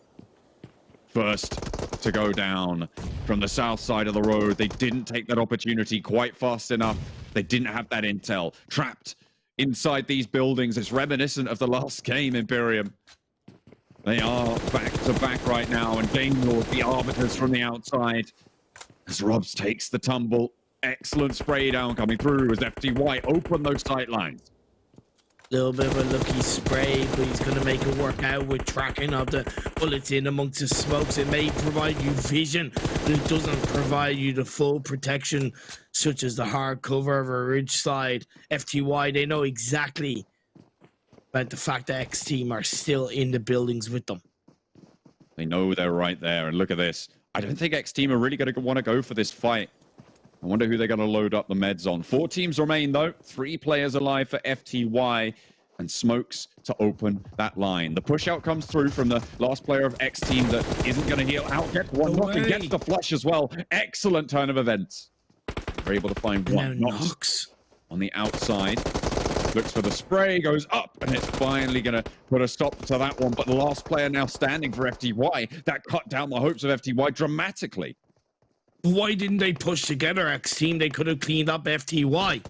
First to go down from the south side of the road. They didn't take that opportunity quite fast enough. They didn't have that intel. Trapped inside these buildings. It's reminiscent of the last game, Imperium. They are back to back right now, and Game Lord, the arbiters from the outside. As Robs takes the tumble. Excellent spray down coming through as FTY open those sight lines. Little bit of a lucky spray, but he's going to make it work out with tracking of the bullets in amongst the smokes. It may provide you vision, but it doesn't provide you the full protection, such as the hard cover of a ridge side. FTY, they know exactly about the fact that XTEAM are still in the buildings with them. They know they're right there, and look at this. I don't think XTEAM are really going to want to go for this fight. I wonder who they're going to load up the meds on. 4 teams remain, though. 3 players alive for FTY. And smokes to open that line. The push out comes through from the last player of XTEAM that isn't going to heal out. Gets 1 knock and gets the flush as well. Excellent turn of events. They're able to find 1 knocks on the outside. Looks for the spray, goes up, and it's finally going to put a stop to that one. But the last player now standing for FTY. That cut down the hopes of FTY dramatically. Why didn't they push together, XTEAM? They could have cleaned up FTY.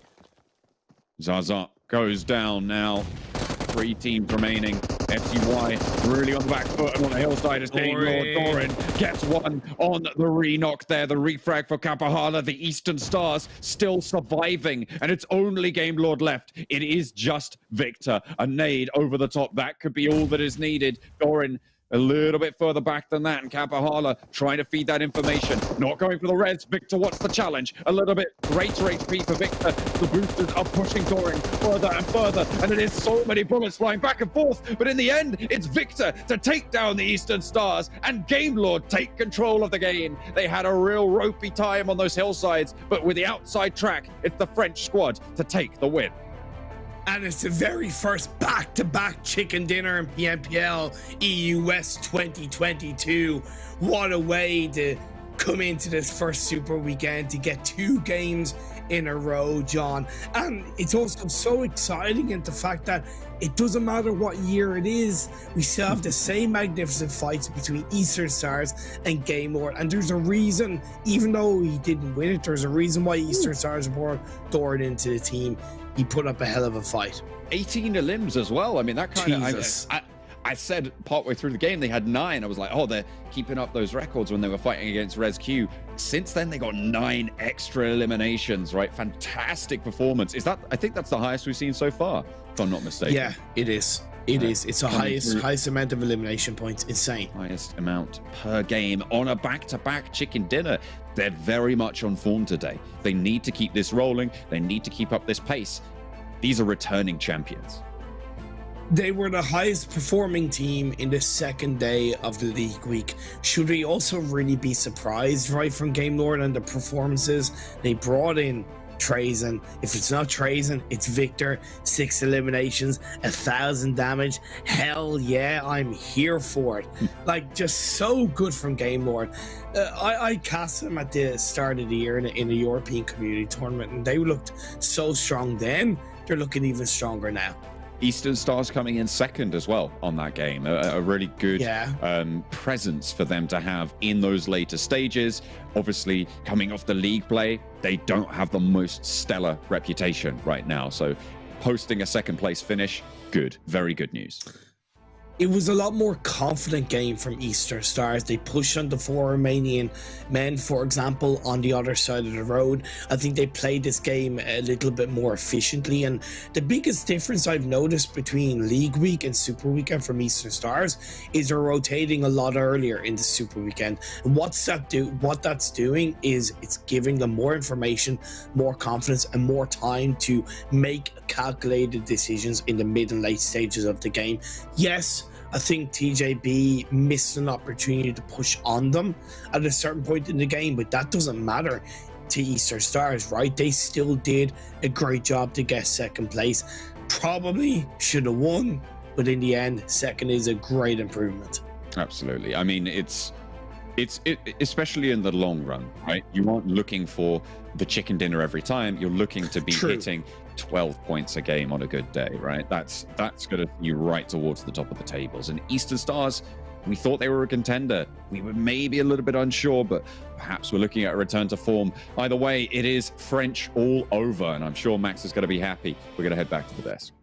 Zaza goes down now. 3 teams remaining. FTY really on the back foot and on the hillside is Game Lord. Doran gets 1 on the re-knock there. The refrag for Kapahala. The Eastern Stars still surviving. And it's only Game Lord left. It is just Victor. A nade over the top. That could be all that is needed. Doran a little bit further back than that, and Kapahala trying to feed that information. Not going for the res. Victor wants the challenge. A little bit greater HP for Victor. The boosters are pushing Doran further and further, and it is so many bullets flying back and forth. But in the end, it's Victor to take down the Eastern Stars, and Game Lord take control of the game. They had a real ropey time on those hillsides, but with the outside track, it's the French squad to take the win. And it's the very first back-to-back chicken dinner in PMPL EU West 2022. What a way to come into this first Super Weekend to get 2 games in a row, John. And it's also so exciting in the fact that it doesn't matter what year it is, we still have the same magnificent fights between Eastern Stars and Game Lord. And there's a reason, even though he didn't win it, there's a reason why Eastern Stars brought Doran into the team. He put up a hell of a fight. 18 limbs as well. I mean, that kind of... I said partway through the game they had 9. I was like, oh, they're keeping up those records when they were fighting against RESQ. Since then, they got 9 extra eliminations, right? Fantastic performance. Is that... I think that's the highest we've seen so far, if I'm not mistaken. Yeah, it is. It is. It's the highest amount of elimination points. Insane. Highest amount per game on a back-to-back chicken dinner. They're very much on form today. They need to keep this rolling. They need to keep up this pace. These are returning champions. They were the highest performing team in the second day of the league week. Should we also really be surprised right from Game Lord and the performances they brought in Trazen. If it's not Trazen, it's Victor. 6 eliminations, 1,000 damage. Hell yeah, I'm here for it. Like, just so good from Game Lord. I cast them at the start of the year in a European community tournament, and they looked so strong then. They're looking even stronger now. Eastern Stars coming in second as well on that game. A really good presence for them to have in those later stages. Obviously, coming off the league play, they don't have the most stellar reputation right now. So posting a second place finish, good. Very good news. It was a lot more confident game from Eastern Stars. They pushed on the 4 Romanian men, for example, on the other side of the road. I think they played this game a little bit more efficiently. And the biggest difference I've noticed between League Week and Super Weekend from Eastern Stars is they're rotating a lot earlier in the Super Weekend. And what that's doing is it's giving them more information, more confidence, and more time to make calculated decisions in the mid and late stages of the game. Yes, I think TJB missed an opportunity to push on them at a certain point in the game, but that doesn't matter to Eastern Stars, right? They still did a great job to get second place. Probably should have won, but in the end, second is a great improvement. Absolutely. I mean, it's especially in the long run, right? You aren't looking for the chicken dinner every time. You're looking to be hitting 12 points a game on a good day, right? That's going to you right towards the top of the tables. And Eastern Stars, we thought they were a contender. We were maybe a little bit unsure, but perhaps we're looking at a return to form. Either way, it is French all over, and I'm sure Max is going to be happy. We're going to head back to the desk.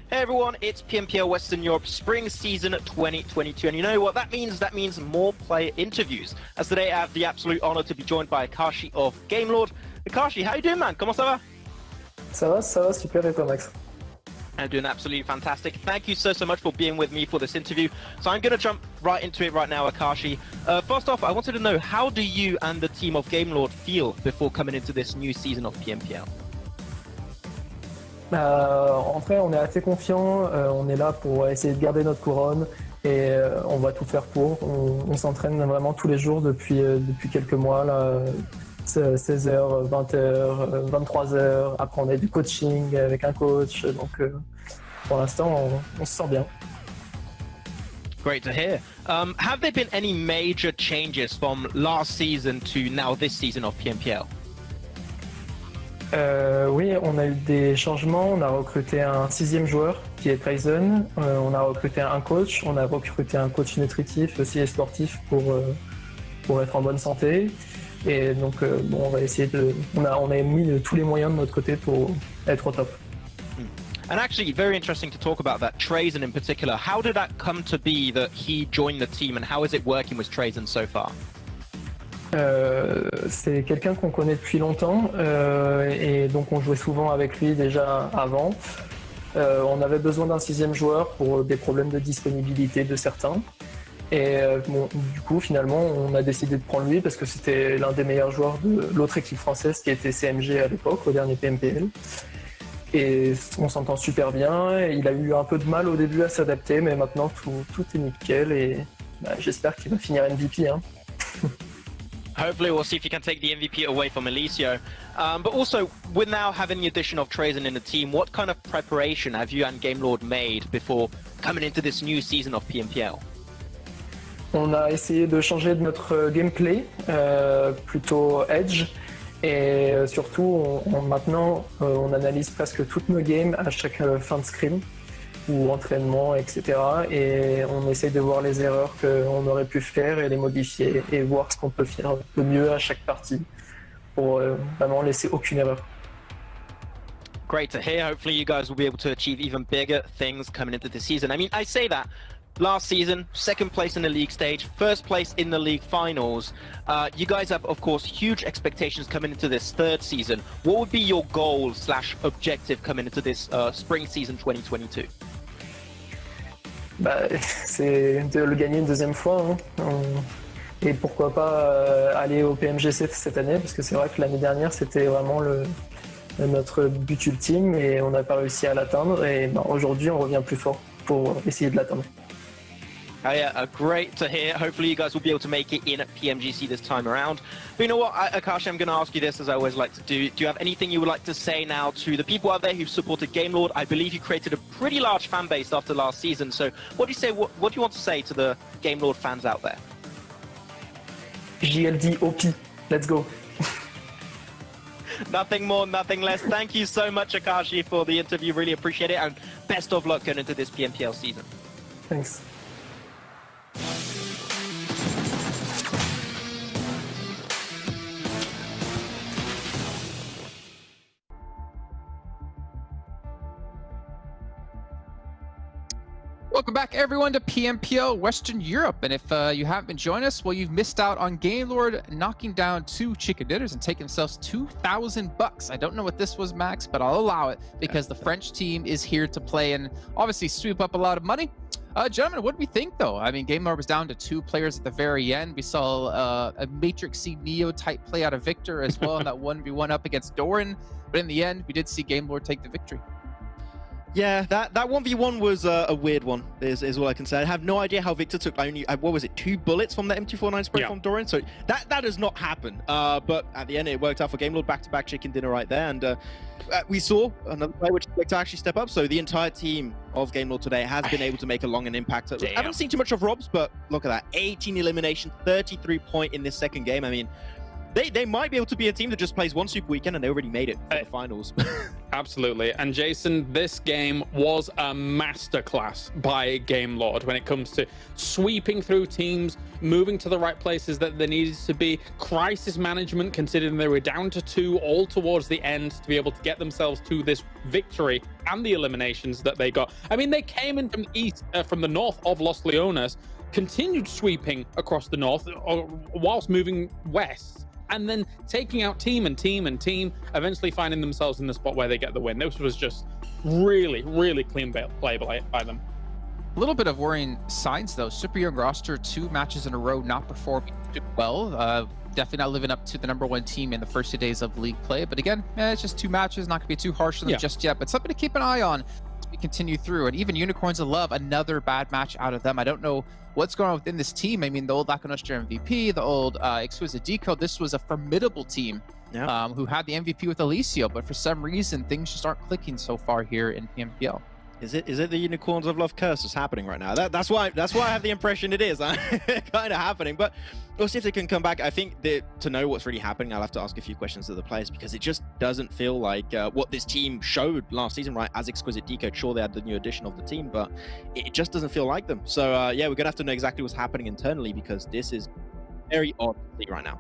Hey everyone, it's PMPL Western Europe Spring Season 2022, and you know what that means? That means more player interviews. As today I have the absolute honor to be joined by Akashi of Gamelord. Akashi, how you doing, man? Comment ça va? Ça va, super, et toi, Max? I'm doing absolutely fantastic. Thank you so much for being with me for this interview. So I'm going to jump right into it right now, Akashi. First off, I wanted to know, how do you and the team of Gamelord feel before coming into this new season of PMPL? En fait, on est assez confiant, on est là pour essayer de garder notre couronne et on va tout faire pour. On s'entraîne vraiment tous les jours depuis quelques mois, là, 16h, 20h, 23h. Après, on a du coaching avec un coach, donc pour l'instant, on se sent bien. Great to hear. Have there been any major changes from last season to now this season of PMPL? Oui, on a eu des changements. On a recruté un 6e joueur qui est Tyson. On a recruté un coach. On a recruté un coach nutritif aussi et sportif pour être en bonne santé. Et donc, bon, on va essayer de. On a mis tous les moyens de notre côté pour être au top. And actually, very interesting to talk about that. Trazen in particular. How did that come to be that he joined the team, and how is it working with Trazen so far? C'est quelqu'un qu'on connaît depuis longtemps et donc on jouait souvent avec lui déjà avant. On avait besoin d'un 6e joueur pour des problèmes de disponibilité de certains. Et bon, du coup, finalement, on a décidé de prendre lui parce que c'était l'un des meilleurs joueurs de l'autre équipe française qui était CMG à l'époque, au dernier PMPL. Et on s'entend super bien. Et il a eu un peu de mal au début à s'adapter, mais maintenant tout est nickel et j'espère qu'il va finir MVP. Hein. Hopefully we'll see if you can take the MVP away from Alicio. But also, with now having the addition of Trazen in the team, what kind of preparation have you and Gamelord made before coming into this new season of PMPL? On a essayé de changer de notre gameplay, plutôt edge, et surtout maintenant on analyse presque toutes nos games à chaque fin de scrim ou entraînement, etc. Et on essaye de voir les erreurs qu'on aurait pu faire et les modifier et voir ce qu'on peut faire de mieux à chaque partie pour vraiment laisser aucune erreur. Great to hear. Hopefully you guys will be able to achieve even bigger things coming into the season. I mean, I say that last season, 2nd place in the league stage, 1st place in the league finals. You guys have, of course, huge expectations coming into this 3rd season. What would be your goal / objective coming into this spring season 2022? C'est de le gagner une 2e fois. Hein. Et pourquoi pas aller au PMGC cette année, parce que c'est vrai que l'année dernière, c'était vraiment notre but ultime et on n'a pas réussi à l'atteindre. Et aujourd'hui, on revient plus fort pour essayer de l'atteindre. Yeah, great to hear. Hopefully you guys will be able to make it in at PMGC this time around. But you know what, Akash, I'm going to ask you this as I always like to do. Do you have anything you would like to say now to the people out there who've supported Gamelord? I believe you created a pretty large fan base after last season. So what do you say? What do you want to say to the Gamelord fans out there? JLD OP, let's go. Nothing more, nothing less. Thank you so much, Akashi, for the interview. Really appreciate it, and best of luck going into this PMPL season. Thanks. Welcome back, everyone, to PMPL Western Europe. And if you haven't been joining us, well, you've missed out on Gamelord knocking down 2 chicken dinners and taking themselves $2,000. I don't know what this was, Max, but I'll allow it because the French team is here to play and obviously sweep up a lot of money. Gentlemen, what do we think, though? I mean, Gamelord was down to 2 players at the very end. We saw a Matrix C Neo type play out of Victor as well in that 1v1 up against Doran. But in the end, we did see Gamelord take the victory. Yeah, that 1v1 was a weird one, is all I can say. I have no idea how Victor took only, what was it, 2 bullets from the M249 spray from Doran? So that does not happen. But at the end, it worked out for Gamelord, back-to-back chicken dinner right there. And we saw another player which would like to actually step up. So the entire team of Gamelord today has been able to make a long and impact. I haven't seen too much of Rob's, but look at that. 18 elimination, 33 point in this second game. I mean, they might be able to be a team that just plays 1 super weekend and they already made it to the finals. Absolutely. And Jason, this game was a masterclass by Gamelord when it comes to sweeping through teams, moving to the right places that they needed to be, crisis management, considering they were down to 2 all towards the end to be able to get themselves to this victory and the eliminations that they got. I mean, they came in from the north of Los Leones, continued sweeping across the north whilst moving west, and then taking out team, eventually finding themselves in the spot where they get the win. This was just really, really clean play by them. A little bit of worrying signs, though. Super young roster, 2 matches in a row not performing too well. Definitely not living up to the #1 team in the first 2 days of league play. But again, it's just 2 matches, not going to be too harsh on them just yet. But something to keep an eye on as we continue through. And even Unicorns of Love, another bad match out of them. I don't know what's going on within this team. I mean, the old Laconostra MVP, the old Exquisite Decode, this was a formidable team who had the MVP with Alicio, but for some reason, things just aren't clicking so far here in PMPL. Is it the Unicorns of Love curse that's happening right now? That's why I have the impression it is kind of happening. But we'll see if they can come back. I think that to know what's really happening, I'll have to ask a few questions of the players, because it just doesn't feel like what this team showed last season, right? As Exquisite Decode, sure, they had the new addition of the team, but it just doesn't feel like them. So yeah, we're gonna have to know exactly what's happening internally, because this is very odd to see right now.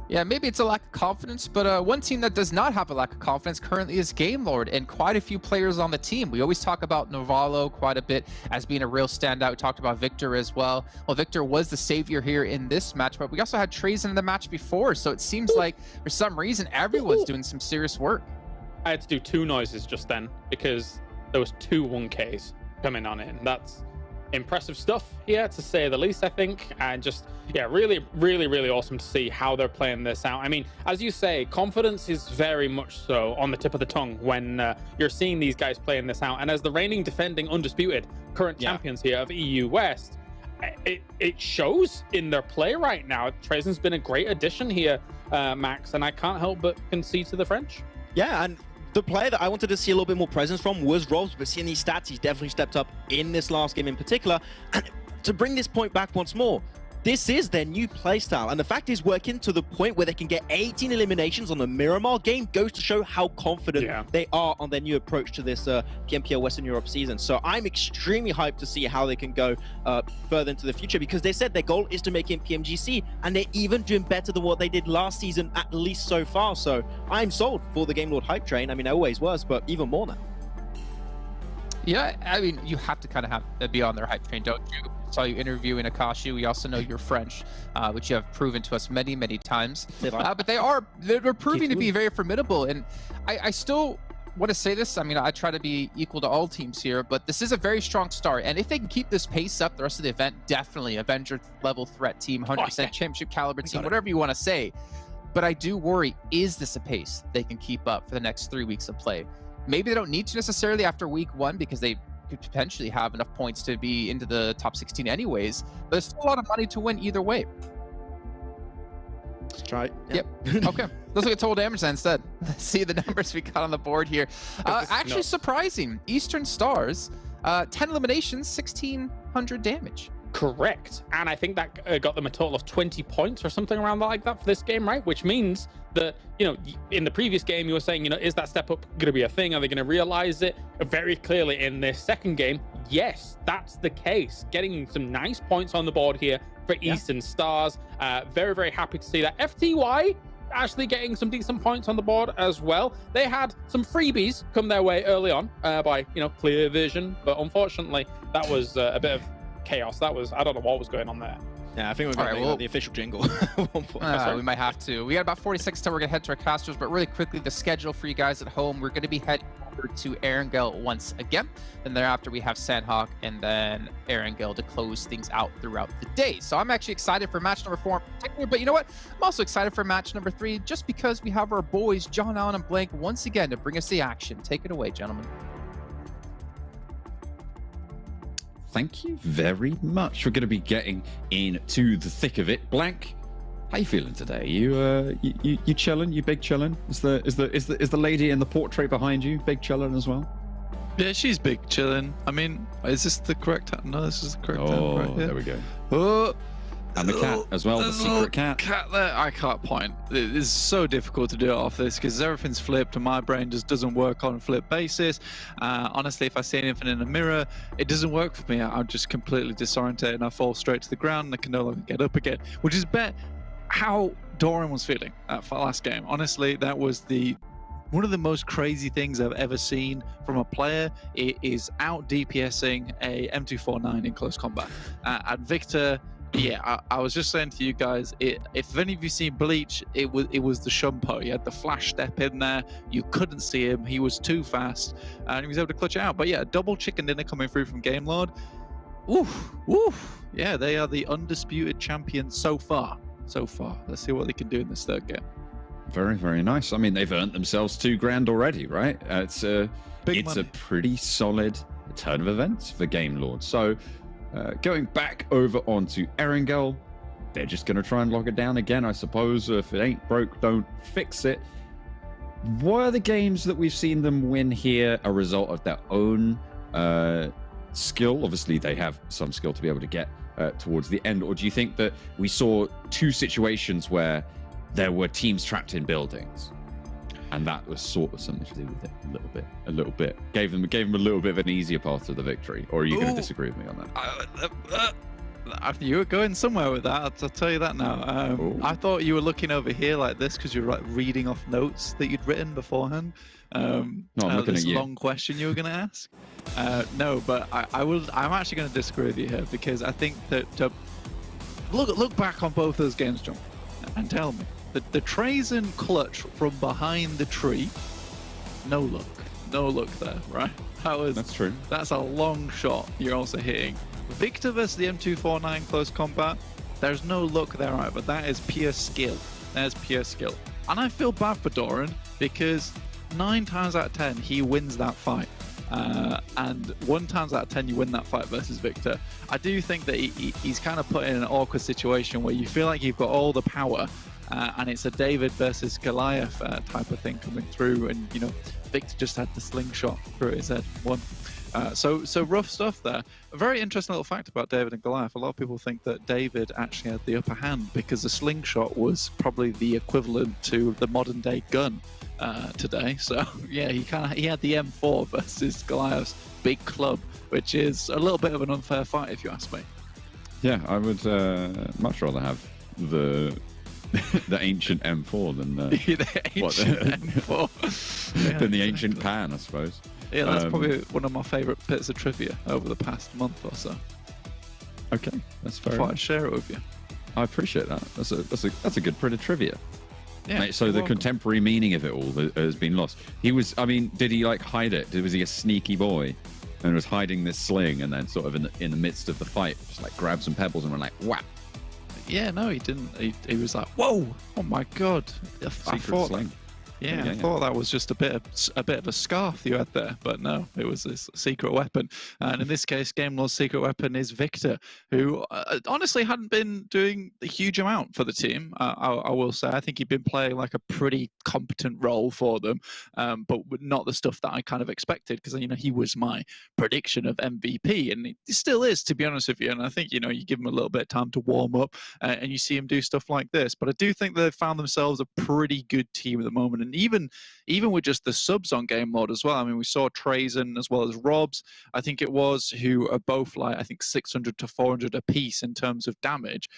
Yeah, maybe it's a lack of confidence, but one team that does not have a lack of confidence currently is Gamelord, and quite a few players on the team. We always talk about Novalo quite a bit as being a real standout. We talked about Victor as well. Well, Victor was the savior here in this match, but we also had Trazen in the match before, so it seems like for some reason everyone's doing some serious work. I had to do 2 noises just then because there was 2 1Ks coming on in. That's impressive stuff here, to say the least, I think. And just, yeah, really, really, really awesome to see how they're playing this out. I mean, as you say, confidence is very much so on the tip of the tongue when you're seeing these guys playing this out. And as the reigning, defending, undisputed current champions here of EU West, it shows in their play right now. Trazen's been a great addition here, Max, and I can't help but concede to the French. Yeah, and the player that I wanted to see a little bit more presence from was Robs, but seeing these stats, he's definitely stepped up in this last game in particular. And to bring this point back once more, this is their new playstyle, and the fact is working to the point where they can get 18 eliminations on the Miramar game goes to show how confident they are on their new approach to this PMPL Western Europe season. So I'm extremely hyped to see how they can go further into the future, because they said their goal is to make it in PMGC, and they're even doing better than what they did last season, at least so far. So I'm sold for the Gamelord hype train. I mean, I always was, but even more now. Yeah, I mean, you have to kind of have to be on their hype train, don't you? Saw you interviewing Akashi. We also know you're French, which you have proven to us many, many times. But they're proving to be very formidable. And I still want to say this. I mean, I try to be equal to all teams here, but this is a very strong start. And if they can keep this pace up the rest of the event, definitely Avenger level threat team, 100% championship caliber team, whatever you want to say. But I do worry, is this a pace they can keep up for the next 3 weeks of play? Maybe they don't need to necessarily after week 1, because they could potentially have enough points to be into the top 16 anyways, but there's still a lot of money to win either way. Let's try it. Yep. Okay. Let's look at total damage then instead. Let's see the numbers we got on the board here. Actually surprising. Eastern Stars, 10 eliminations, 1,600 damage. Correct. And I think that got them a total of 20 points or something around that, like that for this game, right? Which means that, you know, in the previous game, you were saying, you know, is that step up going to be a thing? Are they going to realize it? Very clearly in this second game, yes, that's the case. Getting some nice points on the board here for Eastern Stars. Very, very happy to see that. FTY actually getting some decent points on the board as well. They had some freebies come their way early on by, you know, Clear Vision, but unfortunately that was a bit of chaos. That was, I don't know what was going on there. Yeah, I think we're going to make the official jingle. We might have to. We got about 40 seconds till we're going to head to our casters, but really quickly, the schedule for you guys at home. We're going to be heading over to Erangel once again. Then thereafter, we have Sanhok and then Erangel to close things out throughout the day. So I'm actually excited for match number 4 in particular, but you know what? I'm also excited for match number 3 just because we have our boys, John Allen and Blank, once again to bring us the action. Take it away, gentlemen. Thank you very much. We're going to be getting into the thick of it. Blank, how you feeling today? You chilling? You big chilling? Is the lady in the portrait behind you big chilling as well? Yeah, she's big chilling. I mean, is this the correct? No, this is the correct. Oh, right, yeah. There we go. Oh. And the cat as well, the secret cat. Cat there, I can't point. It is so difficult to do it off this because everything's flipped and my brain just doesn't work on a flip basis. Honestly, if I see anything in a mirror, it doesn't work for me. I'm just completely disorientated and I fall straight to the ground and I can no longer get up again, which is how Doran was feeling for last game. Honestly, that was one of the most crazy things I've ever seen from a player. It is out DPSing a M249 in close combat. At Victor, yeah, I was just saying to you guys, if any of you seen Bleach, it was the Shumpo. He had the flash step in there. You couldn't see him. He was too fast, and he was able to clutch it out. But yeah, double chicken dinner coming through from Gamelord. Oof, oof. Yeah, they are the undisputed champions so far. Let's see what they can do in this third game. Very, very nice. I mean, they've earned themselves $2,000 already, right? It's a pretty solid turn of events for Gamelord. So. Going back over onto Erangel, they're just going to try and lock it down again, I suppose. If it ain't broke, don't fix it. Were the games that we've seen them win here a result of their own skill? Obviously, they have some skill to be able to get towards the end. Or do you think that we saw two situations where there were teams trapped in buildings, and that was sort of something to do with it a little bit? Gave them a little bit of an easier path to the victory. Or are you going to disagree with me on that? You were going somewhere with that, I'll tell you that now. I thought you were looking over here like this because you were like reading off notes that you'd written beforehand. No, I'm looking at you. Long question you were going to ask. No, but I'm actually going to disagree with you here, because I think that look back on both those games, John, and tell me that the Trazen clutch from behind the tree, no look there, right? That's true. That's a long shot you're also hitting. Victor versus the M249 close combat, there's no luck there either. That is pure skill. There's pure skill. And I feel bad for Doran, because 9 times out of 10 he wins that fight. And 1 times out of 10 you win that fight versus Victor. I do think that he's kind of put in an awkward situation where you feel like you've got all the power, and it's a David versus Goliath type of thing coming through, and you know, Victor just had the slingshot through his head, won. So rough stuff there. A very interesting little fact about David and Goliath. A lot of people think that David actually had the upper hand because the slingshot was probably the equivalent to the modern day gun today. So yeah, he had the M4 versus Goliath's big club, which is a little bit of an unfair fight if you ask me. Yeah, I would much rather have the ancient M4 than the M4 than the ancient pan, I suppose. Yeah, that's probably one of my favourite bits of trivia over the past month or so. Okay, that's fair. I thought I'd share it with you. I appreciate that. That's a good bit of trivia. Yeah. Mate, so the contemporary meaning of it all has been lost. Did he like hide it? Was he a sneaky boy and was hiding this sling, and then sort of in the midst of the fight, just like grabbed some pebbles and went like whap? Yeah, no, he didn't. He was like, whoa, oh my god, Secret sling. Yeah, I thought that was just a bit of a scarf you had there, but no, it was this secret weapon. And in this case, Game Lord's secret weapon is Victor, who honestly hadn't been doing a huge amount for the team. I will say, I think he'd been playing like a pretty competent role for them, but not the stuff that I kind of expected, because he was my prediction of MVP, and he still is, to be honest with you. And I think you give him a little bit of time to warm up, and you see him do stuff like this. But I do think they've found themselves a pretty good team at the moment. And even with just the subs on Game Lord as well. I mean, we saw Trazen as well as Robs, I think it was, who are both like, I think 600 to 400 a piece in terms of damage,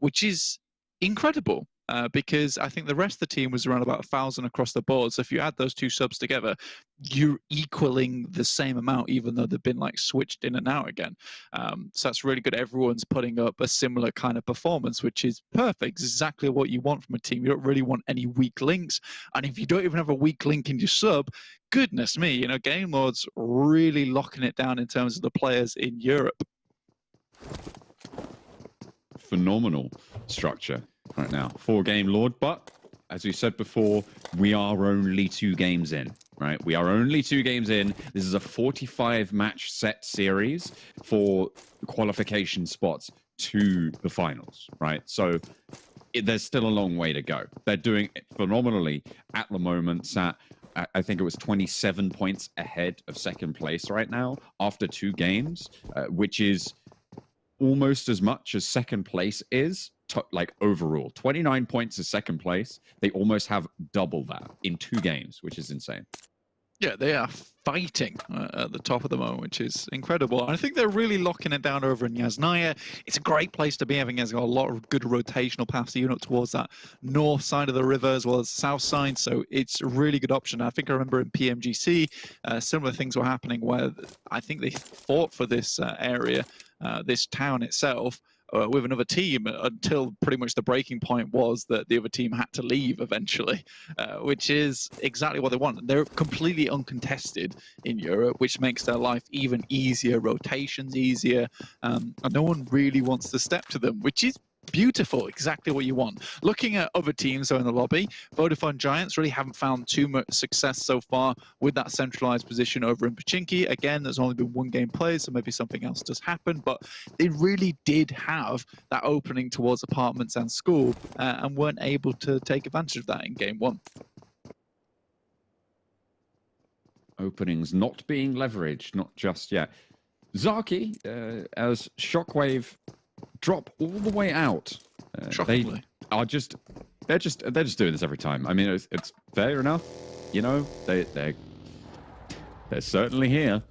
which is incredible. Because I think the rest of the team was around about 1,000 across the board. So if you add those two subs together, you're equaling the same amount, even though they've been like switched in and out again. So that's really good. Everyone's putting up a similar kind of performance, which is perfect. Exactly what you want from a team. You don't really want any weak links. And if you don't even have a weak link in your sub, goodness me, Game Lord's really locking it down in terms of the players in Europe. Phenomenal structure right now for Game Lord, but as we said before, we are only 2 games in, right? We are only 2 games in. This is a 45 match set series for qualification spots to the finals, right? So there's still a long way to go. They're doing it phenomenally at the moment. Sat, I think it was 27 points ahead of second place right now after 2 games, which is almost as much as second place is, like overall. 29 points is second place. They almost have double that in 2 games, which is insane. Yeah, they are fighting at the top of the moment, which is incredible. And I think they're really locking it down over in Yasnaya. It's a great place to be, having got a lot of good rotational paths even up towards that north side of the river as well as the south side. So it's a really good option. I think I remember in PMGC, similar things were happening where I think they fought for this area, this town itself, with another team until pretty much the breaking point was that the other team had to leave eventually, which is exactly what they want. They're completely uncontested in Europe, which makes their life even easier, rotations easier, and no one really wants to step to them, which is beautiful, exactly what you want. Looking at other teams though in the lobby, Vodafone Giants really haven't found too much success so far with that centralized position over in Pachinki. Again, there's only been 1 game played, so maybe something else does happen, but they really did have that opening towards apartments and school, and weren't able to take advantage of that in game 1. Openings not being leveraged, not just yet. Zaki, as Shockwave drop all the way out. Shockingly. They're just doing this every time. I mean, it's fair enough. You know, they're certainly here.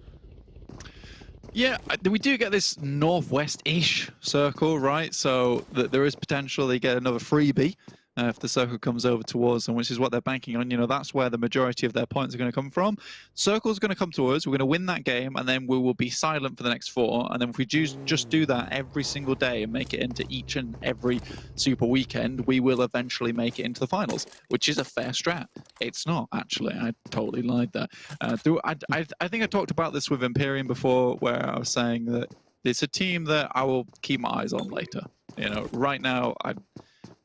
Yeah, we do get this northwest-ish circle, right? So that there is potential they get another freebie if the circle comes over towards them, which is what they're banking on. You know, that's where the majority of their points are going to come from. Circle's going to come to us. We're going to win that game, and then we will be silent for the next 4. And then if we just do that every single day and make it into each and every super weekend, we will eventually make it into the finals, which is a fair strat. It's not, actually. I totally lied there. I think I talked about this with Imperium before, where I was saying that it's a team that I will keep my eyes on later. You know, right now,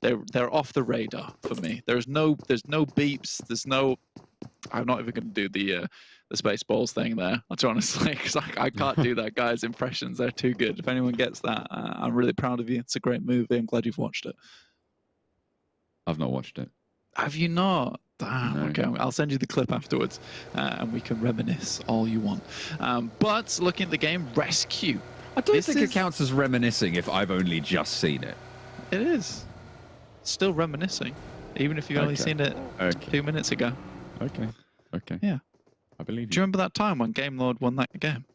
they're off the radar for me. There's no beeps. There's no. I'm not even going to do the Spaceballs thing there. I'll honestly, because I can't do that guy's impressions. They're too good. If anyone gets that, I'm really proud of you. It's a great movie. I'm glad you've watched it. I've not watched it. Have you not? Damn, No. okay, I'll send you the clip afterwards, and we can reminisce all you want. But looking at the game, RESQ. I don't think it counts as reminiscing if I've only just seen it. It is. Still reminiscing, even if you've only seen it 2 minutes ago. Okay. Yeah. I believe you. Do you remember that time when Game Lord won that game?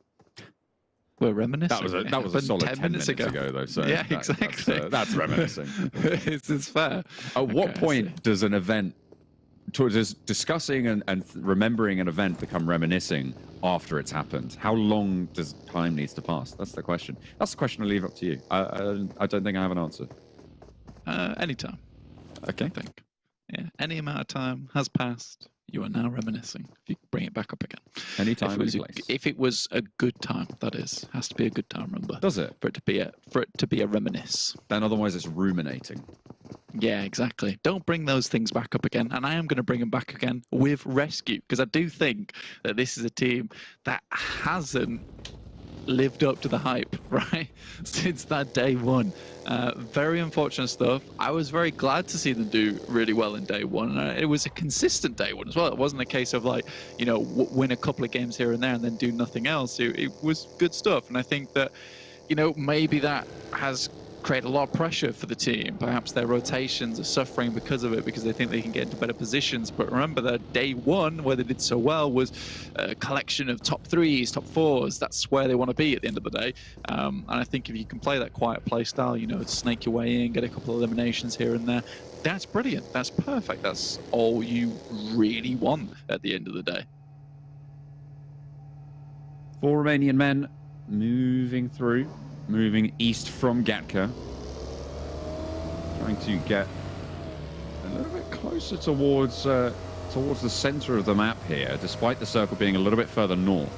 We're reminiscing. That was a solid 10 minutes ago though. So yeah, exactly. That's reminiscing. it's fair. At what point does an event, does discussing and remembering an event become reminiscing after it's happened? How long does time needs to pass? That's the question. That's the question I leave up to you. I don't think I have an answer. Anytime. Okay. I think. Yeah. Any amount of time has passed. You are now reminiscing. If you bring it back up again. Anytime, any place. If it was a good time, that is, has to be a good time. Remember. Does it? For it to be a reminisce. Then otherwise it's ruminating. Yeah, exactly. Don't bring those things back up again. And I am going to bring them back again with RESQ, because I do think that this is a team that hasn't lived up to the hype, right? Since that day one. Very unfortunate stuff. I was very glad to see them do really well in day one. And it was a consistent day one as well. It wasn't a case of like, you know, win a couple of games here and there and then do nothing else. It was good stuff. And I think that, you know, maybe that has create a lot of pressure for the team. Perhaps their rotations are suffering because of it, because they think they can get into better positions. But remember that day one, where they did so well, was a collection of top 3s, top 4s. That's where they want to be at the end of the day. And I think if you can play that quiet play style, you know, snake your way in, get a couple of eliminations here and there, that's brilliant. That's perfect. That's all you really want at the end of the day. 4 Romanian men moving through. Moving east from Gatka. Trying to get a little bit closer towards the center of the map here, despite the circle being a little bit further north.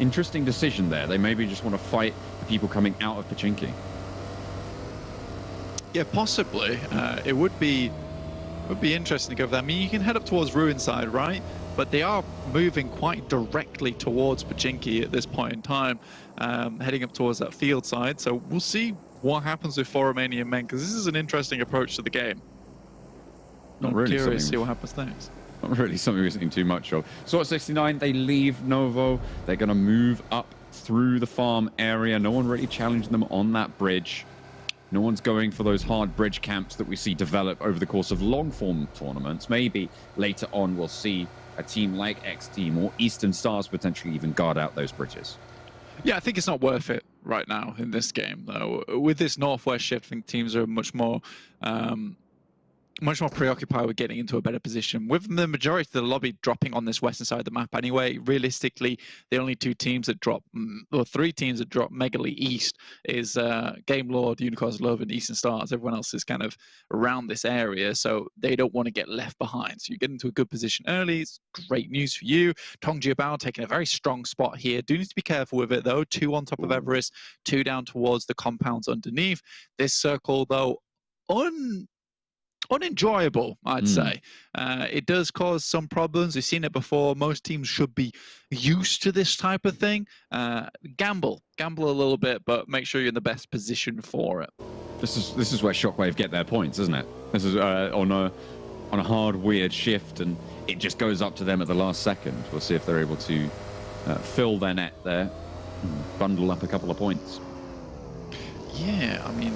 Interesting decision there. They maybe just want to fight the people coming out of Pachinki. Yeah, possibly. It would be interesting to go for that. I mean, you can head up towards Ruin side, right? But they are moving quite directly towards Pachinki at this point in time, heading up towards that field side. So we'll see what happens with 4 Romanian men, because this is an interesting approach to the game. Not I'm really curious to see what happens next. Not really something we're seeing too much of. Swat 69, they leave Novo. They're going to move up through the farm area. No one really challenged them on that bridge. No one's going for those hard bridge camps that we see develop over the course of long-form tournaments. Maybe later on we'll see a team like XTEAM or Eastern Stars potentially even guard out those bridges. Yeah, I think it's not worth it right now in this game, though. With this northwest shift, I think teams are much more preoccupied with getting into a better position. With the majority of the lobby dropping on this western side of the map anyway, realistically, the only 2 teams that drop, or 3 teams that drop megally east is Game Lord, Unicorns Love, and Eastern Stars. Everyone else is kind of around this area, so they don't want to get left behind. So you get into a good position early. It's great news for you. Tongjiabao taking a very strong spot here. Do need to be careful with it, though. 2 on top of Everest, 2 down towards the compounds underneath. This circle, though, unenjoyable, I'd say. It does cause some problems. We've seen it before. Most teams should be used to this type of thing. Gamble a little bit, but make sure you're in the best position for it. This is where Shockwave get their points, isn't it? This is on on a hard, weird shift, and it just goes up to them at the last second. We'll see if they're able to fill their net there, and bundle up a couple of points. Yeah, I mean,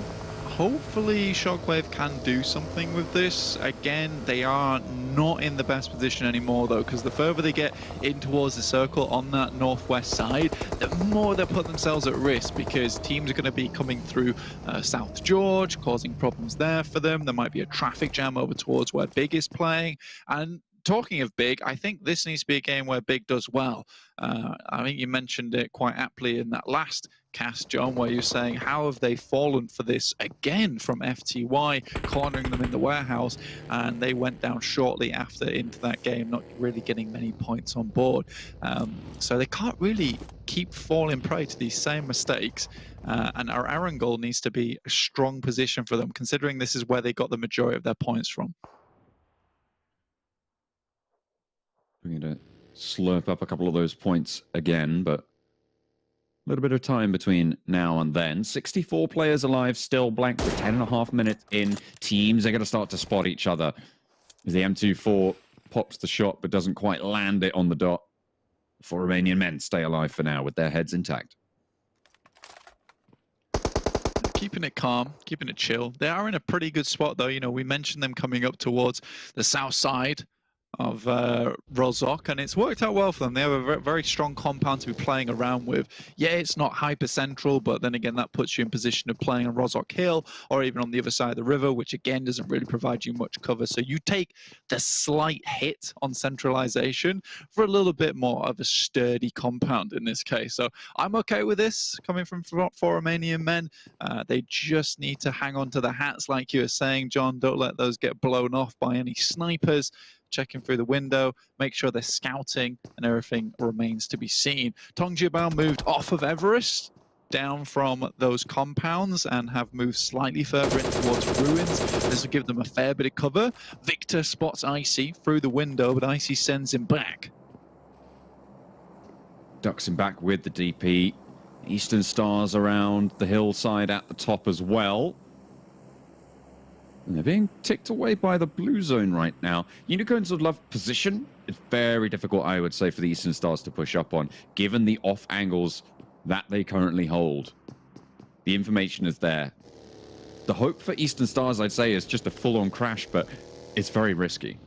hopefully Shockwave can do something with this. Again, they are not in the best position anymore, though, because the further they get in towards the circle on that northwest side, the more they put themselves at risk, because teams are going to be coming through South George, causing problems there for them. There might be a traffic jam over towards where Big is playing. And talking of Big, I think this needs to be a game where Big does well. I think you mentioned it quite aptly in that last cast, John, where you're saying, how have they fallen for this again from FTY, cornering them in the warehouse, and they went down shortly after into that game, not really getting many points on board. So they can't really keep falling prey to these same mistakes, and our Erangel needs to be a strong position for them, considering this is where they got the majority of their points from. We're going to slurp up a couple of those points again, but a little bit of time between now and then. 64 players alive, still blank with 10.5 minutes in. Teams are going to start to spot each other as the M24 pops the shot but doesn't quite land it on the dot. For Romanian Men stay alive for now with their heads intact. Keeping it calm, keeping it chill. They are in a pretty good spot, though. You know, we mentioned them coming up towards the south side of RESQ, and it's worked out well for them. They have a very strong compound to be playing around with. Yeah, it's not hyper central, but then again, that puts you in position of playing on RESQ Hill or even on the other side of the river, which again doesn't really provide you much cover. So you take the slight hit on centralization for a little bit more of a sturdy compound in this case. So I'm okay with this coming from four Romanian Men. They just need to hang on to the hats, like you were saying, John. Don't let those get blown off by any snipers. Checking through the window, make sure they're scouting, and everything remains to be seen. Tongjibao moved off of Everest, down from those compounds, and have moved slightly further in towards ruins. This will give them a fair bit of cover. Victor spots Icy through the window, but Icy sends him back. Ducks him back with the DP. Eastern Stars around the hillside at the top as well. And they're being ticked away by the blue zone right now. Unicorns would love position. It's very difficult, I would say, for the Eastern Stars to push up on, given the off angles that they currently hold. The information is there. The hope for Eastern Stars, I'd say, is just a full-on crash, but it's very risky.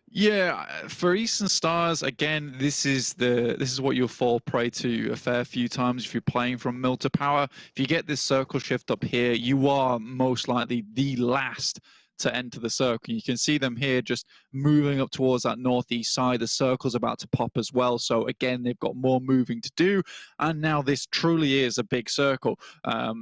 Yeah, for Eastern Stars, again, this is what you'll fall prey to a fair few times if you're playing from Mill to Power. If you get this circle shift up here, you are most likely the last to enter the circle. You can see them here just moving up towards that northeast side. The circle's about to pop as well. So again, they've got more moving to do. And now this truly is a big circle.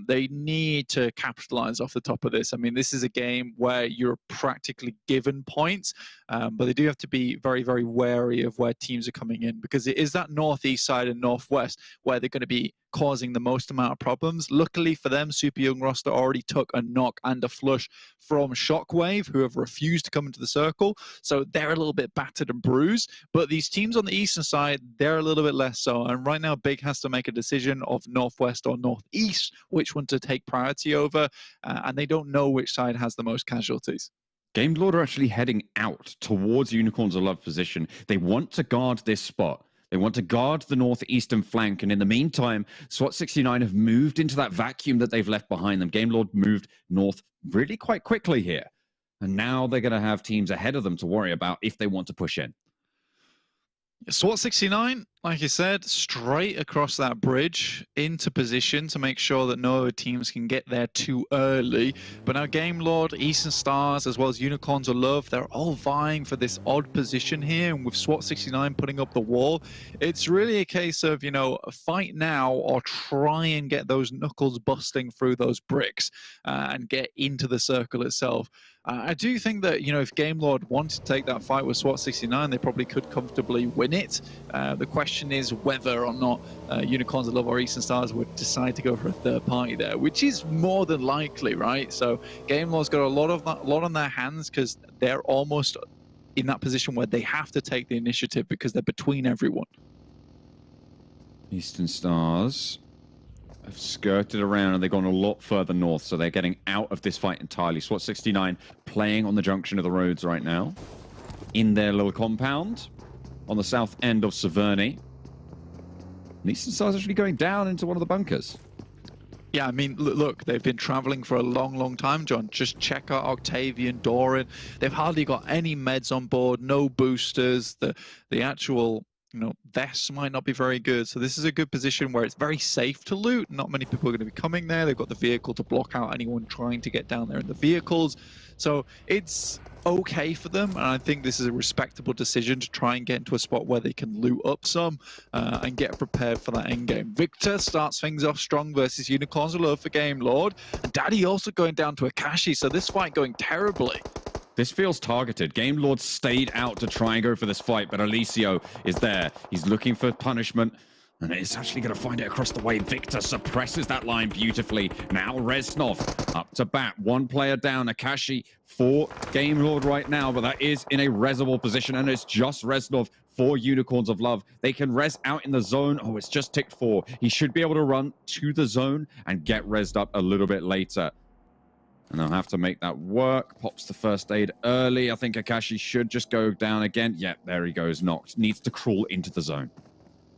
They need to capitalize off the top of this. I mean, this is a game where you're practically given points, but they do have to be very, very wary of where teams are coming in, because it is that northeast side and northwest where they're going to be causing the most amount of problems. Luckily for them, Super Young roster already took a knock and a flush from Shockwave, who have refused to come into the circle. So they're a little bit battered and bruised. But these teams on the eastern side, they're a little bit less so. And right now, Big has to make a decision of northwest or northeast, which one to take priority over. And they don't know which side has the most casualties. Game Lord are actually heading out towards Unicorns of Love position. They want to guard this spot. They want to guard the northeastern flank, and in the meantime, SWAT69 have moved into that vacuum that they've left behind them. Game Lord moved north really quite quickly here, and now they're going to have teams ahead of them to worry about if they want to push in. SWAT69, like you said, straight across that bridge into position to make sure that no other teams can get there too early. But now Game Lord, Eastern Stars, as well as Unicorns of Love, they're all vying for this odd position here. And with SWAT69 putting up the wall, it's really a case of, you know, fight now or try and get those knuckles busting through those bricks and get into the circle itself. I do think that, you know, if Game Lord wanted to take that fight with SWAT69, they probably could comfortably win it. The question is whether or not Unicorns of Love or Eastern Stars would decide to go for a third party there, which is more than likely, right? So Game Lord's got a lot on their hands, because they're almost in that position where they have to take the initiative because they're between everyone. Eastern Stars have skirted around and they've gone a lot further north, so they're getting out of this fight entirely. SWAT 69 playing on the junction of the roads right now, in their little compound on the south end of Severny. Eastern Star's actually going down into one of the bunkers. Yeah, I mean, look, they've been traveling for a long, long time, John. Just check out Octavian, Doran. They've hardly got any meds on board, no boosters. The actual, vests might not be very good. So this is a good position where it's very safe to loot. Not many people are going to be coming there. They've got the vehicle to block out anyone trying to get down there in the vehicles. So it's okay for them, and I think this is a respectable decision to try and get into a spot where they can loot up some and get prepared for that end game. Victor starts things off strong versus Unicorns of Love for Game Lord, and Daddy also going down to Akashi, so this fight going terribly. This feels targeted. Game Lord stayed out to try and go for this fight, but Alicio is there. He's looking for punishment, and it's actually going to find it across the way. Victor suppresses that line beautifully. Now Reznov up to bat. One player down. Akashi for Game Lord right now, but that is in a resable position, and it's just Reznov for Unicorns of Love. They can res out in the zone. Oh, it's just ticked 4. He should be able to run to the zone and get resed up a little bit later. And they'll have to make that work. Pops the first aid early. I think Akashi should just go down again. Yeah, there he goes, knocked. Needs to crawl into the zone.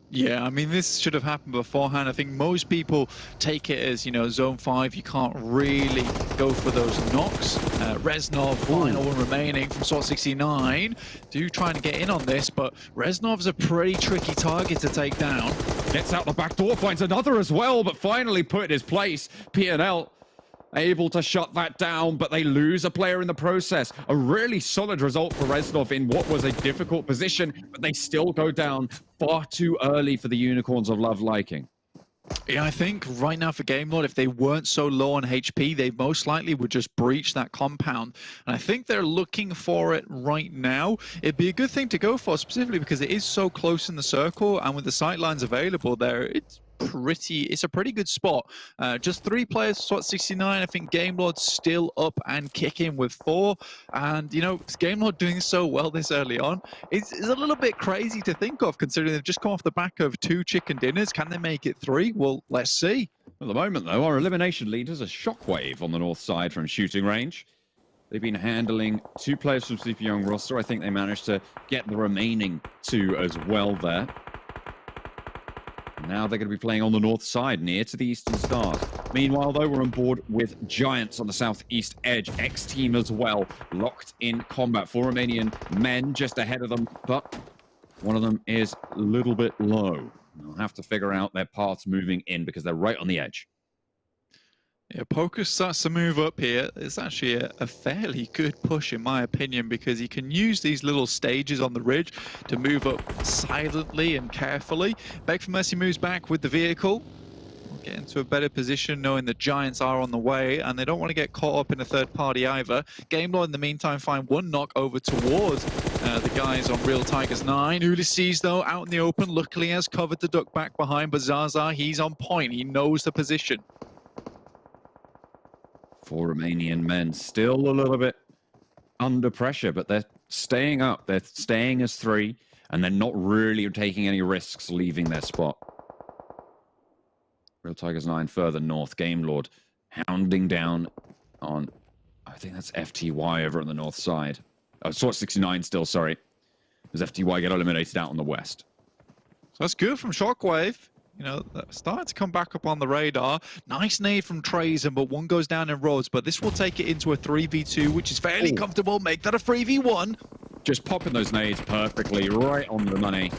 Yeah, I mean, this should have happened beforehand. I think most people take it as, zone 5, you can't really go for those knocks. Reznov, final one remaining from SWAT 69. Do trying to get in on this, but Reznov's a pretty tricky target to take down. Gets out the back door, finds another as well, but finally put in his place. PNL able to shut that down, but they lose a player in the process. A really solid result for Reznov in what was a difficult position, but they still go down far too early for the Unicorns of Love liking. Yeah, I think right now for Game Lord, if they weren't so low on HP, they most likely would just breach that compound. And I think they're looking for it right now. It'd be a good thing to go for, specifically because it is so close in the circle, and with the sight lines available there, it's a pretty good spot. Just 3 players, SWAT 69. I think Game Lord's still up and kicking with 4. And, Game Lord doing so well this early on is a little bit crazy to think of, considering they've just come off the back of 2 chicken dinners. Can they make it 3? Well, let's see. At the moment, though, our elimination leaders are Shockwave on the north side from shooting range. They've been handling 2 players from Super Young roster. I think they managed to get the remaining 2 as well there. Now they're going to be playing on the north side, near to the Eastern Stars. Meanwhile, though, we're on board with Giants on the southeast edge. XTEAM as well, locked in combat. 4 Romanian men just ahead of them, but one of them is a little bit low. They'll have to figure out their paths moving in because they're right on the edge. Yeah, Poker starts to move up here. It's actually a fairly good push, in my opinion, because he can use these little stages on the ridge to move up silently and carefully. Beg for Mercy moves back with the vehicle. We'll get into a better position, knowing the Giants are on the way, and they don't want to get caught up in a third party either. Game Lord, in the meantime, find 1 knock over towards the guys on Real Tigers 9. Ulysses, though, out in the open, luckily has covered the duck back behind, but Zaza, he's on point. He knows the position. 4 Romanian men still a little bit under pressure, but they're staying up. They're staying as 3, and they're not really taking any risks leaving their spot. Real Tigers 9 further north. Game Lord hounding down on, I think that's FTY over on the north side. Oh, SWAT 69 still, sorry. As FTY get eliminated out on the west. So that's good from Shockwave. Starting to come back up on the radar. Nice nade from Trazen, but 1 goes down in roads. But this will take it into a 3v2, which is fairly comfortable. Make that a 3v1. Just popping those nades perfectly, right on the money.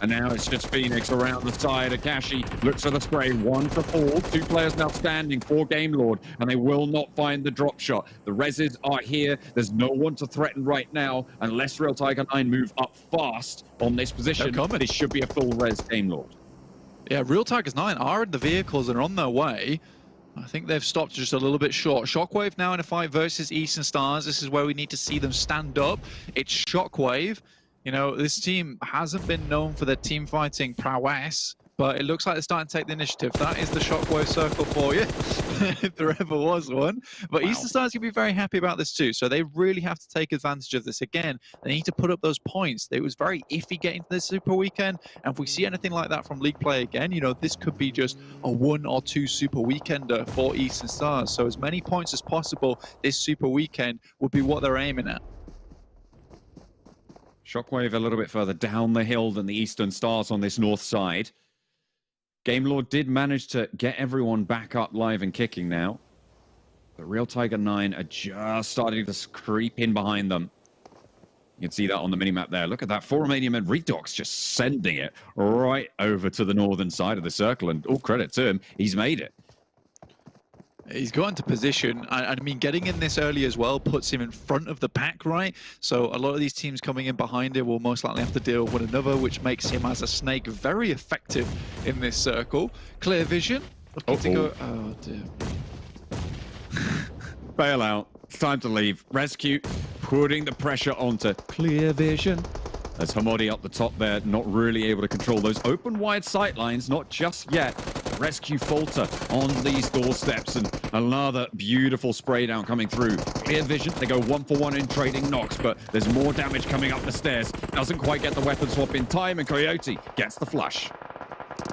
And now it's just Phoenix around the side. Akashi looks for the spray. 1 to fall. 2 players now standing for Game Lord, and they will not find the drop shot. The reses are here. There's no one to threaten right now, unless Real Tiger 9 move up fast on this position. This should be a full res Game Lord. Yeah, Real Tigers 9 are in the vehicles and are on their way. I think they've stopped just a little bit short. Shockwave now in a fight versus Eastern Stars. This is where we need to see them stand up. It's Shockwave. This team hasn't been known for their team fighting prowess. but it looks like they're starting to take the initiative. That is the Shockwave circle for you, if there ever was one. But Wow. Eastern Stars can be very happy about this too, so they really have to take advantage of this. Again, they need to put up those points. It was very iffy getting to this Super Weekend, and if we see anything like that from League play again, you know, this could be just a 1 or 2 Super Weekender for Eastern Stars. So as many points as possible this Super Weekend would be what they're aiming at. Shockwave a little bit further down the hill than the Eastern Stars on this north side. Game Lord did manage to get everyone back up live and kicking now. But Real Tiger 9 are just starting to creep in behind them. You can see that on the minimap there. Look at that. 4 Romanian Men. Redox just sending it right over to the northern side of the circle. And all credit to him, he's made it. He's got into position. I mean, getting in this early as well puts him in front of the pack, right? So a lot of these teams coming in behind him will most likely have to deal with one another, which makes him as a snake very effective in this circle. Clear vision. Looking to go... Oh, dear. Bail out. It's time to leave. Rescue putting the pressure onto Clear Vision. As Hamodi up the top there, not really able to control those open wide sight lines, not just yet. Rescue falter on these doorsteps, and another beautiful spray down coming through. Clear Vision, they go 1-for-1 in trading knocks, but there's more damage coming up the stairs. Doesn't quite get the weapon swap in time, and Coyote gets the flush.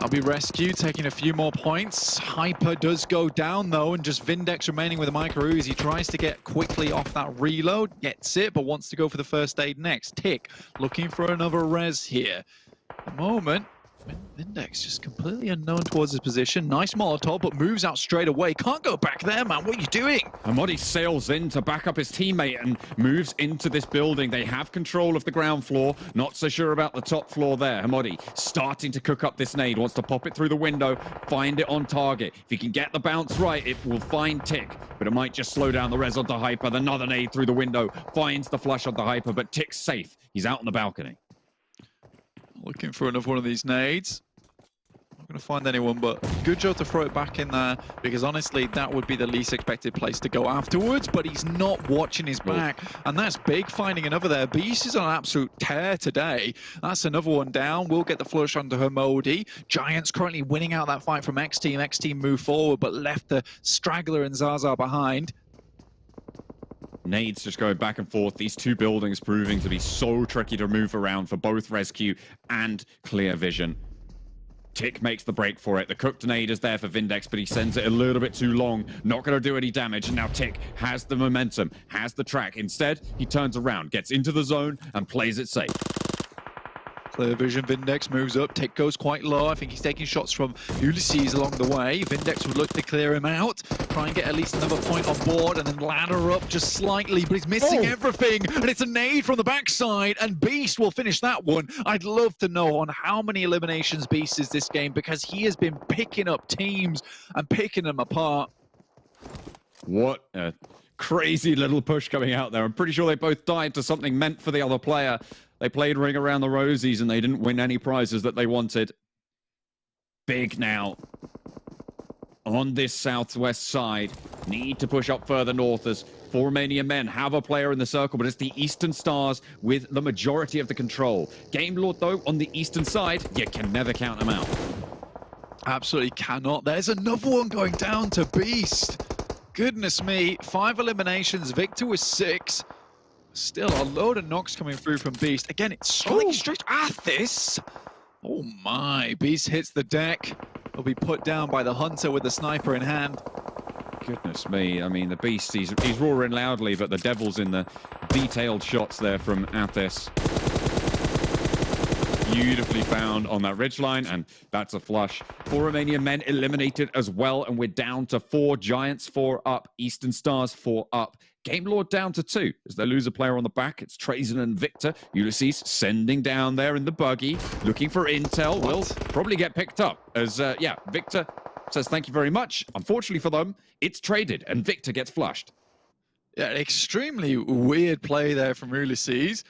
I'll be rescued, taking a few more points. Hyper does go down though, and just Vindex remaining with a micro Uzi. He tries to get quickly off that reload, gets it, but wants to go for the first aid next. Tick looking for another res here. At the moment, Vindex just completely unknown towards his position. Nice Molotov, but moves out straight away. Can't go back there, man. What are you doing? Hamodi sails in to back up his teammate and moves into this building. They have control of the ground floor. Not so sure about the top floor there. Hamodi starting to cook up this nade. Wants to pop it through the window, find it on target. If he can get the bounce right, it will find Tick, but it might just slow down the res onto Hyper. Another nade through the window, finds the flush onto Hyper, but Tick's safe. He's out on the balcony. Looking for another one of these nades. Not going to find anyone, but good job to throw it back in there, because honestly, that would be the least expected place to go afterwards, but he's not watching his back, and that's big, finding another there. Beast is on an absolute tear today. That's another one down. We'll get the flush onto Hamodi. Giants currently winning out that fight from XTEAM. XTEAM move forward, but left the Straggler and Zaza behind. Nades just going back and forth. These two buildings proving to be so tricky to move around for both Rescue and Clear Vision. Tick makes the break for it. The cooked nade is there for Vindex, but he sends it a little bit too long. Not going to do any damage. And now Tick has the momentum, has the track. Instead, he turns around, gets into the zone, and plays it safe. Clear vision, Vindex moves up, Tick goes quite low. I think he's taking shots from Ulysses along the way. Vindex would look to clear him out, try and get at least another point on board, and then ladder up just slightly, but he's missing everything, and it's a nade from the backside, and Beast will finish that one. I'd love to know on how many eliminations Beast is this game, because he has been picking up teams and picking them apart. What a crazy little push coming out there. I'm pretty sure they both died to something meant for the other player. They played Ring Around the Rosies and they didn't win any prizes that they wanted. Big now on this southwest side. Need to push up further north as 4 Romanian Men have a player in the circle, but it's the Eastern Stars with the majority of the control. Game Lord, though, on the eastern side, you can never count them out. Absolutely cannot. There's another one going down to Beast. Goodness me, 5 eliminations. Victor with 6. Still a load of knocks coming through from Beast. Again, it's striking straight at this. Oh my, Beast hits the deck. He'll be put down by the Hunter with the sniper in hand. Goodness me, I mean, the Beast, he's roaring loudly, but the devil's in the detailed shots there from Athis. Beautifully found on that ridgeline, and that's a flush. 4 Romanian Men eliminated as well, and we're down to 4 Giants, 4 up. Eastern Stars, 4 up. Game Lord down to 2 as they lose a player on the back. It's Trazen and Victor. Ulysses sending down there in the buggy, looking for intel. Will probably get picked up as, yeah, Victor says thank you very much. Unfortunately for them, it's traded, and Victor gets flushed. Yeah, extremely weird play there from Ulysses.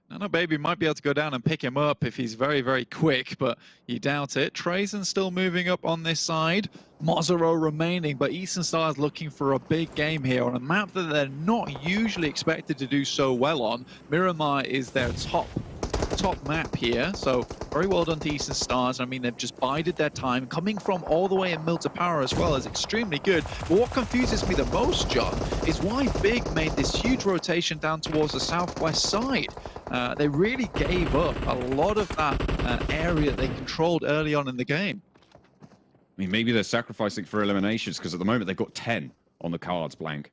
Nano Baby might be able to go down and pick him up if he's very, very quick, but you doubt it. Trazen still moving up on this side. Mozero remaining, but Eastern Stars looking for a big game here on a map that they're not usually expected to do so well on. Miramar is their top top map here, so very well done to Eastern Stars. I mean, they've just bided their time. Coming from all the way in Mill to Power as well is extremely good. But what confuses me the most, John, is why Big made this huge rotation down towards the southwest side. They really gave up a lot of that area they controlled early on in the game. I mean, maybe they're sacrificing for eliminations because at the moment they've got 10 on the cards blank.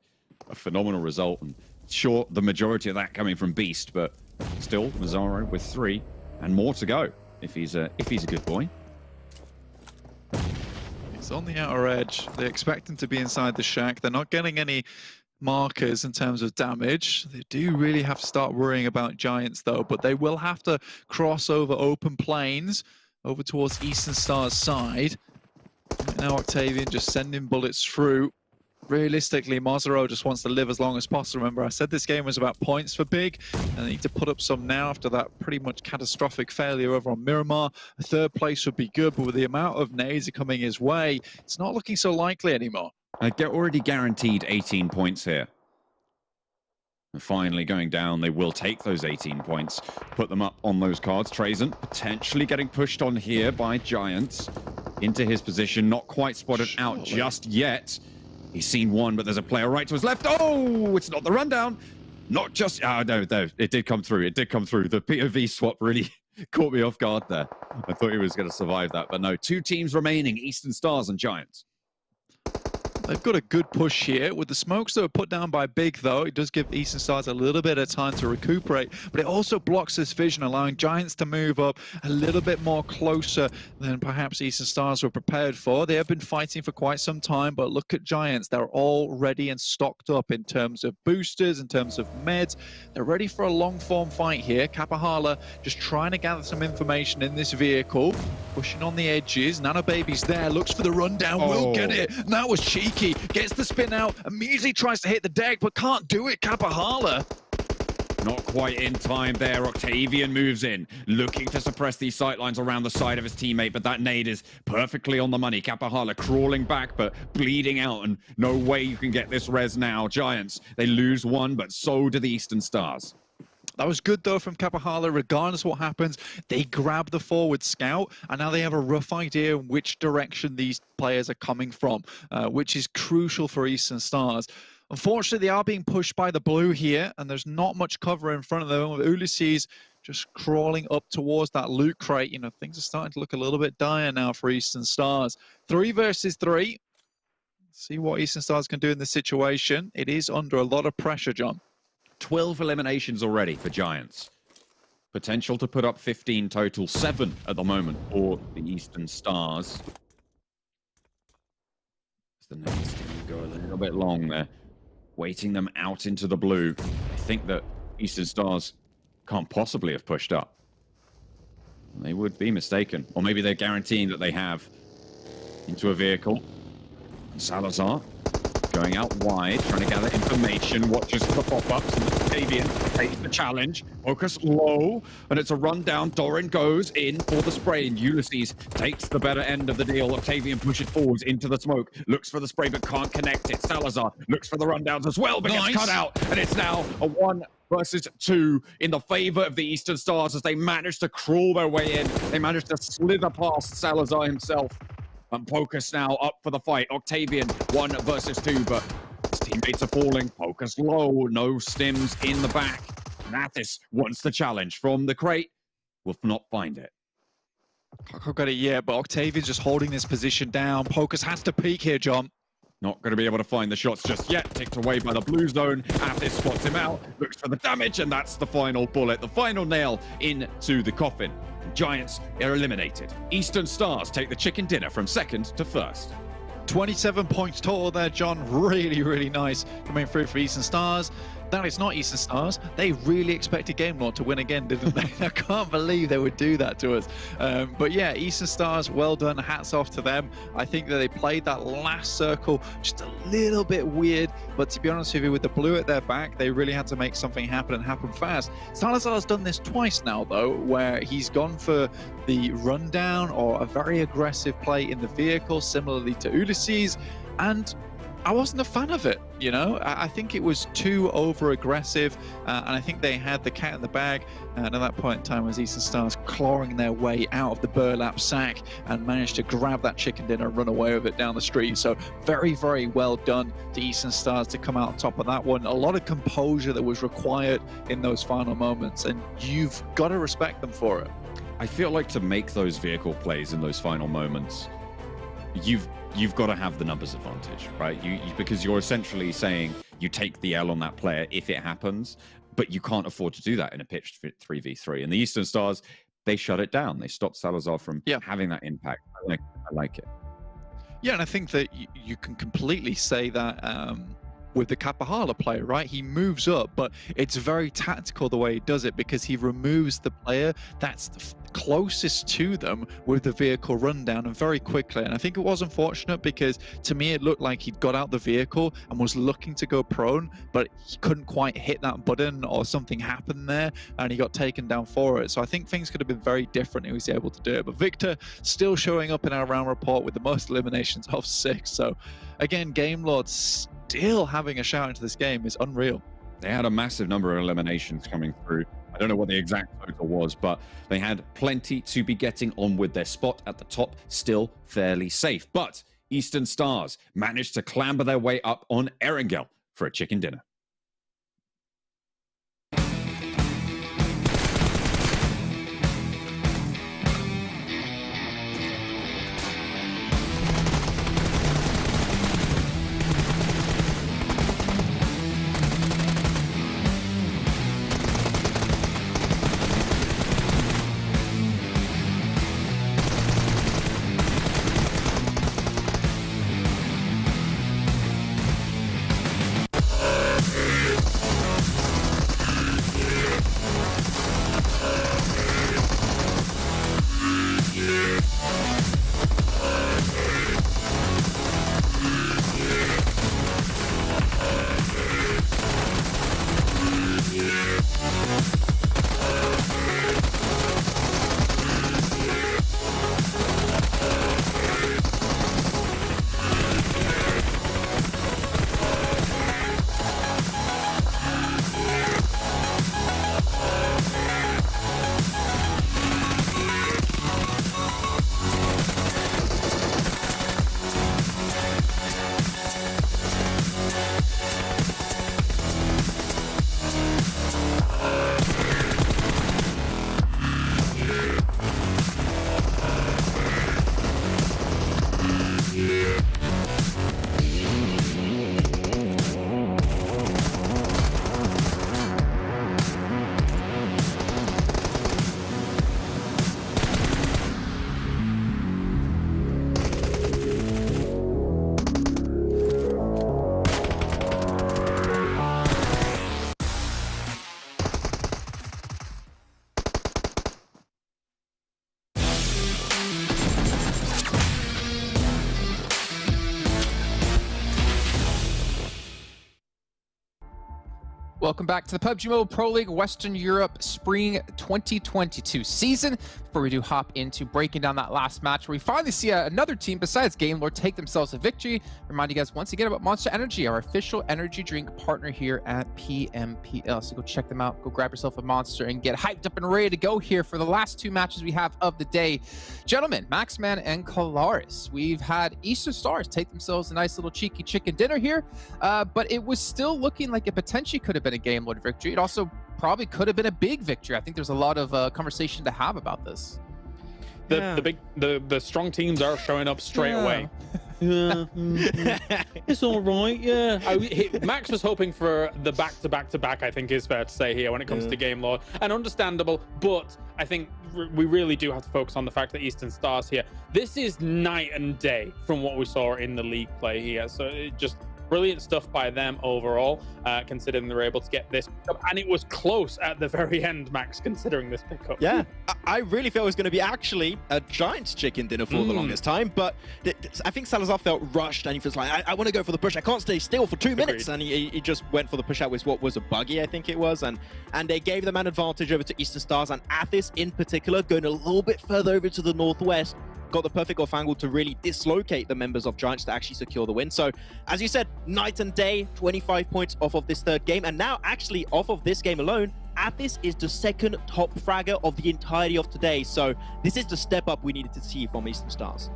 A phenomenal result. And sure, the majority of that coming from Beast, but still, Mazzaro with 3 and more to go if he's a good boy. He's on the outer edge. They expect him to be inside the shack. They're not getting any markers in terms of damage. They do really have to start worrying about Giants though, but they will have to cross over open plains over towards Eastern Star's side. Right now Octavian just sending bullets through. Realistically, Mazzaro just wants to live as long as possible. Remember, I said this game was about points for Big, and they need to put up some now after that pretty much catastrophic failure over on Miramar. A third place would be good, but with the amount of nades coming his way, it's not looking so likely anymore. They're already guaranteed 18 points here. And finally going down, they will take those 18 points, put them up on those cards. Trazen potentially getting pushed on here by Giants into his position, not quite spotted out just yet. He's seen one, but there's a player right to his left. Oh, it's not the rundown. Not just... Oh, no, it did come through. It did come through. The POV swap really caught me off guard there. I thought he was going to survive that, but no. 2 teams remaining, Eastern Stars and Giants. They've got a good push here. With the smokes that were put down by Big, though, it does give Eastern Stars a little bit of time to recuperate, but it also blocks this vision, allowing Giants to move up a little bit more closer than perhaps Eastern Stars were prepared for. They have been fighting for quite some time, but look at Giants. They're all ready and stocked up in terms of boosters, in terms of meds. They're ready for a long-form fight here. Kapahala just trying to gather some information in this vehicle, pushing on the edges. Nano Baby's there, looks for the rundown, will get it. And that was cheeky. Gets the spin out, immediately tries to hit the deck, but can't do it. Kapahala. Not quite in time there. Octavian moves in, looking to suppress these sightlines around the side of his teammate, but that nade is perfectly on the money. Kapahala crawling back, but bleeding out, and no way you can get this res now. Giants, they lose one, but so do the Eastern Stars. That was good, though, from Kapahala. Regardless of what happens, they grab the forward scout, and now they have a rough idea which direction these players are coming from, which is crucial for Eastern Stars. Unfortunately, they are being pushed by the blue here, and there's not much cover in front of them, with Ulysses just crawling up towards that loot crate. You know, things are starting to look a little bit dire now for Eastern Stars. 3 versus 3. See what Eastern Stars can do in this situation. It is under a lot of pressure, John. 12 eliminations already for Giants. Potential to put up 15 total, 7 at the moment for the Eastern Stars. The nades go a little bit long there, waiting them out into the blue. I think that Eastern Stars can't possibly have pushed up. They would be mistaken. Or maybe they're guaranteeing that they have into a vehicle. Salazar going out wide, trying to gather information, watches for the pop-ups, and Octavian takes the challenge. Focus low, and it's a rundown. Doran goes in for the spray, and Ulysses takes the better end of the deal. Octavian pushes forwards into the smoke, looks for the spray, but can't connect it. Salazar looks for the rundowns as well, but gets cut out, and it's now a 1 versus 2 in the favor of the Eastern Stars as they manage to crawl their way in. They manage to slither past Salazar himself. And Focus now up for the fight. Octavian 1 versus 2, but his teammates are falling. Focus low, no stims in the back. Mathis wants the challenge from the crate. Will not find it. I've got it yet, but Octavian's just holding this position down. Focus has to peek here, John. Not going to be able to find the shots just yet. Ticked away by the blue zone. Mathis spots him out, looks for the damage, and that's the final bullet, the final nail into the coffin. Giants are eliminated. Eastern Stars take the chicken dinner from second to first. 27 points total there, John. Really, really nice coming through for Eastern Stars. That is not Eastern Stars. They really expected Game Lord to win again, didn't they? I can't believe they would do that to us. But yeah, Eastern Stars, well done. Hats off to them. I think that they played that last circle just a little bit weird. But to be honest with you, with the blue at their back, they really had to make something happen and happen fast. Salazar's done this twice now, though, where he's gone for the rundown or a very aggressive play in the vehicle, similarly to Ulysses. And I wasn't a fan of it. You know, I think it was too over-aggressive, and I think they had the cat in the bag. And at that point in time, was Eastern Stars clawing their way out of the burlap sack and managed to grab that chicken dinner and run away with it down the street. So very, very well done to Eastern Stars to come out on top of that one. A lot of composure that was required in those final moments, and you've got to respect them for it. I feel like to make those vehicle plays in those final moments, you've got to have the numbers advantage, right? Because you're essentially saying you take the L on that player if it happens, but you can't afford to do that in a pitched 3v3. And the Eastern Stars, they shut it down. They stopped Salazar from having that impact. I like it. Yeah, and I think that you can completely say that with the Kapahala player, right? He moves up, but it's very tactical the way he does it, because he removes the player that's closest to them with the vehicle rundown, and very quickly. And I think it was unfortunate, because to me it looked like he'd got out the vehicle and was looking to go prone, but he couldn't quite hit that button, or something happened there and he got taken down for it. So I think things could have been very different if he was able to do it. But Victor still showing up in our round report with the most eliminations of 6. So again, Game Lord still having a shout into this game is unreal. They had a massive number of eliminations coming through. I don't know what the exact total was, but they had plenty to be getting on with. Their spot at the top still fairly safe. But Eastern Stars managed to clamber their way up on Erangel for a chicken dinner. Welcome back to the PUBG Mobile Pro League Western Europe Spring 2022 season. Before we do hop into breaking down that last match, where we finally see another team besides Game Lord take themselves a victory. Remind you guys once again about Monster Energy, our official energy drink partner here at PMPL. So go check them out, go grab yourself a Monster and get hyped up and ready to go here for the last two matches we have of the day. Gentlemen, Maxman and Kalaris, we've had Eastern Stars take themselves a nice little cheeky chicken dinner here, but it was still looking like it potentially could have been a Game Lord victory. It also probably could have been a big victory. I think there's a lot of conversation to have about this. The strong teams are showing up straight away. It's all right. Max was hoping for the back-to-back-to-back, I think is fair to say here when it comes to Game Lord, and understandable, but I think we really do have to focus on the fact that Eastern Stars here, this is night and day from what we saw in the league play here. So it just brilliant stuff by them overall, considering they were able to get this pickup. And it was close at the very end, Max, considering this pickup. Yeah, I really felt it was going to be actually a giant chicken dinner for the longest time, but I think Salazar felt rushed and he was like, I want to go for the push. I can't stay still for 2 minutes. And he just went for the push out with what was a buggy, I think it was. And they gave them an advantage over to Eastern Stars. And Athis in particular, going a little bit further over to the northwest, got the perfect off angle to really dislocate the members of Giants to actually secure the win. So, as you said, night and day, 25 points off of this third game. And now, actually, off of this game alone, Athis is the second top fragger of the entirety of today. So, this is the step up we needed to see from Eastern Stars.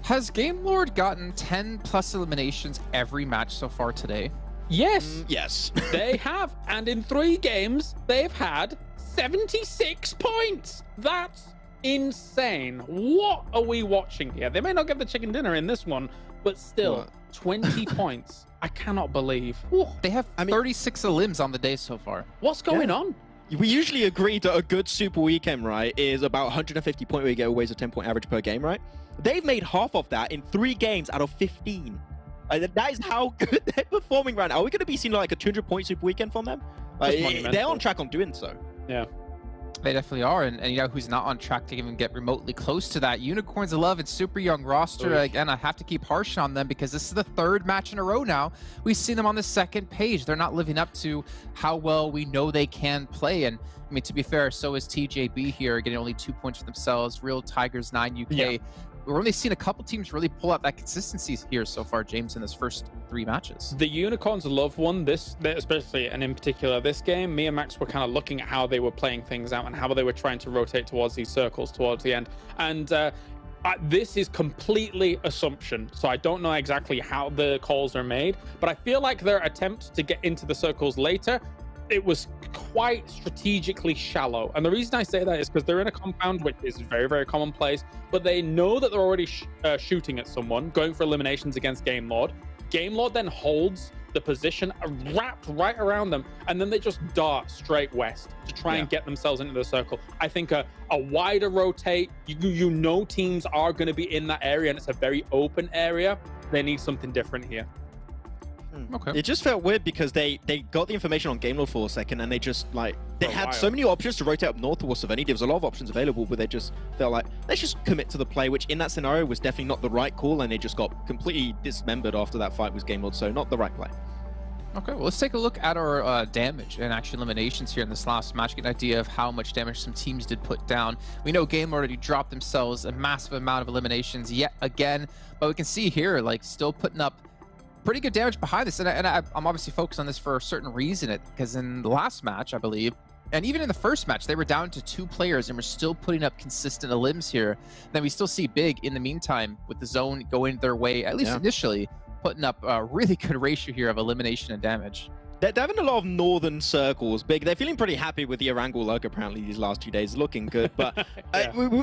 Has Game Lord gotten 10 plus eliminations every match so far today? Yes. Yes. They have. And in 3 games, they've had 76 points. That's insane. What are we watching here? They may not get the chicken dinner in this one, but still, 20 points. I cannot believe. Ooh. They have 36 elims on the day so far. What's going on? We usually agree that a good super weekend, right, is about 150 points where you get always a 10-point average per game, right? They've made half of that in 3 games out of 15. That is how good they're performing right now. Are we going to be seeing like a 200-point super weekend from them? They're on track on doing so. Yeah. They definitely are, and you know who's not on track to even get remotely close to that? Unicorns 11, super young roster. Again, I have to keep harsh on them because this is the 3rd match in a row now. We've seen them on the 2nd page. They're not living up to how well we know they can play. And I mean, to be fair, so is TJB here, getting only 2 points for themselves. Real Tigers 9 UK. Yeah. We're only seeing a couple teams really pull out that consistency here so far, James, in this first 3 matches. The Unicorns love one, especially, and in particular this game. Me and Max were kind of looking at how they were playing things out and how they were trying to rotate towards these circles towards the end. And this is completely assumption, so I don't know exactly how the calls are made, but I feel like their attempt to get into the circles later, it was quite strategically shallow. And the reason I say that is because they're in a compound, which is very, very commonplace, but they know that they're already shooting at someone, going for eliminations against Game Lord. Game Lord then holds the position wrapped right around them, and then they just dart straight west to try and get themselves into the circle. I think a wider rotate, you know teams are going to be in that area, and it's a very open area. They need something different here. Okay. It just felt weird because they got the information on Game Lord for a second, and they just had so many options to rotate up north towards Savannah. There was a lot of options available, but they just felt like, let's just commit to the play, which in that scenario was definitely not the right call, and they just got completely dismembered after that fight with Game Lord, so not the right play. Okay, well, let's take a look at our damage and actual eliminations here in this last match, get an idea of how much damage some teams did put down. We know Game already dropped themselves a massive amount of eliminations yet again, but we can see here, like, still putting up pretty good damage behind this, and I'm obviously focused on this for a certain reason, because in the last match, I believe, and even in the first match, they were down to 2 players and we're still putting up consistent elims here. Then we still see Big in the meantime with the zone going their way, at least initially, putting up a really good ratio here of elimination and damage. They're having a lot of northern circles. Big, they're feeling pretty happy with the Erangel luck apparently these last 2 days, looking good. But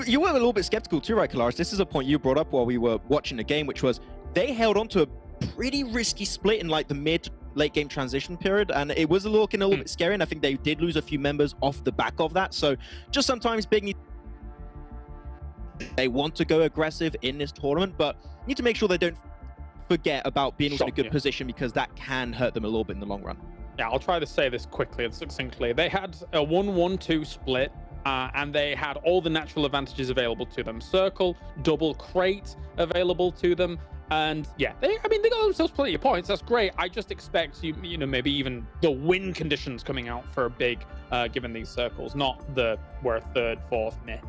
you were a little bit skeptical too, right, Kalaris? This is a point you brought up while we were watching the game, which was they held on to a pretty risky split in like the mid to late game transition period, and it was looking a little bit scary, and I think they did lose a few members off the back of that. So just sometimes Big they want to go aggressive in this tournament, but need to make sure they don't forget about being in a good position, because that can hurt them a little bit in the long run. Yeah, I'll try to say this quickly and succinctly. They had a 1-1-2 split, and they had all the natural advantages available to them. Circle, double crate available to them. And yeah, they got themselves plenty of points. That's great. I just expect you know, maybe even the win conditions coming out for a Big, given these circles, not we're 3rd, 4th, meh.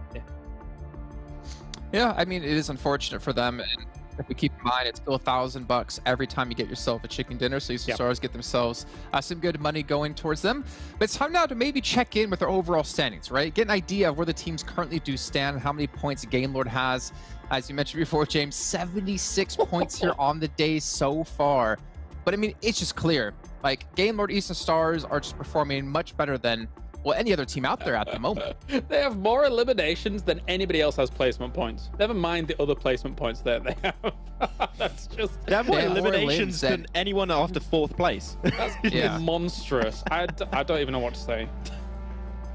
Yeah, I mean, it is unfortunate for them. And if we keep in mind, it's still $1,000 every time you get yourself a chicken dinner. So these stars get themselves some good money going towards them. But it's time now to maybe check in with their overall standings, right? Get an idea of where the teams currently do stand, how many points Game Lord has. As you mentioned before, James, 76 points here on the day so far. But I mean, it's just clear. Like, Game Lord Eastern Stars are just performing much better than, well, any other team out there at the moment. They have more eliminations than anybody else has placement points. Never mind the other placement points that they have. That's just... They have more eliminations than anyone after 4th place. That's monstrous. I don't even know what to say.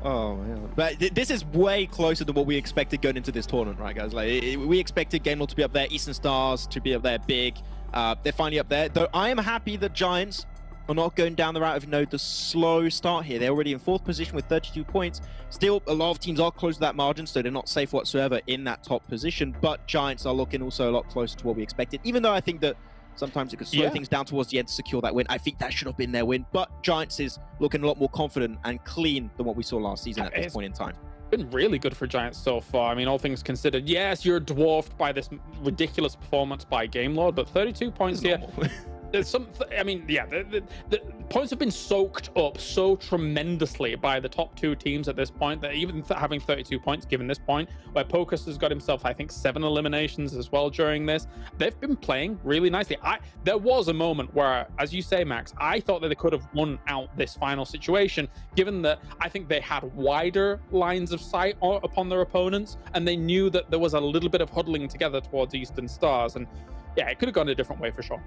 Oh, man. But this is way closer than what we expected going into this tournament, right, guys? Like, we expected Game Lord to be up there, Eastern Stars to be up there, Big. They're finally up there. Though I am happy that Giants are not going down the route of, the slow start here. They're already in 4th position with 32 points. Still, a lot of teams are close to that margin, so they're not safe whatsoever in that top position. But Giants are looking also a lot closer to what we expected, even though I think that sometimes it could slow things down towards the end to secure that win. I think that should have been their win, but Giants is looking a lot more confident and clean than what we saw last season at this point in time. been really good for Giants so far. I mean, all things considered, yes, you're dwarfed by this ridiculous performance by Game Lord, but 32 points here. There's some, I mean, yeah, the points have been soaked up so tremendously by the top two teams at this point that even having 32 points given this point, where Pocus has got himself, I think, 7 eliminations as well during this, they've been playing really nicely. There was a moment where, as you say, Max, I thought that they could have won out this final situation, given that I think they had wider lines of sight upon their opponents, and they knew that there was a little bit of huddling together towards Eastern Stars, and yeah, it could have gone a different way for sure.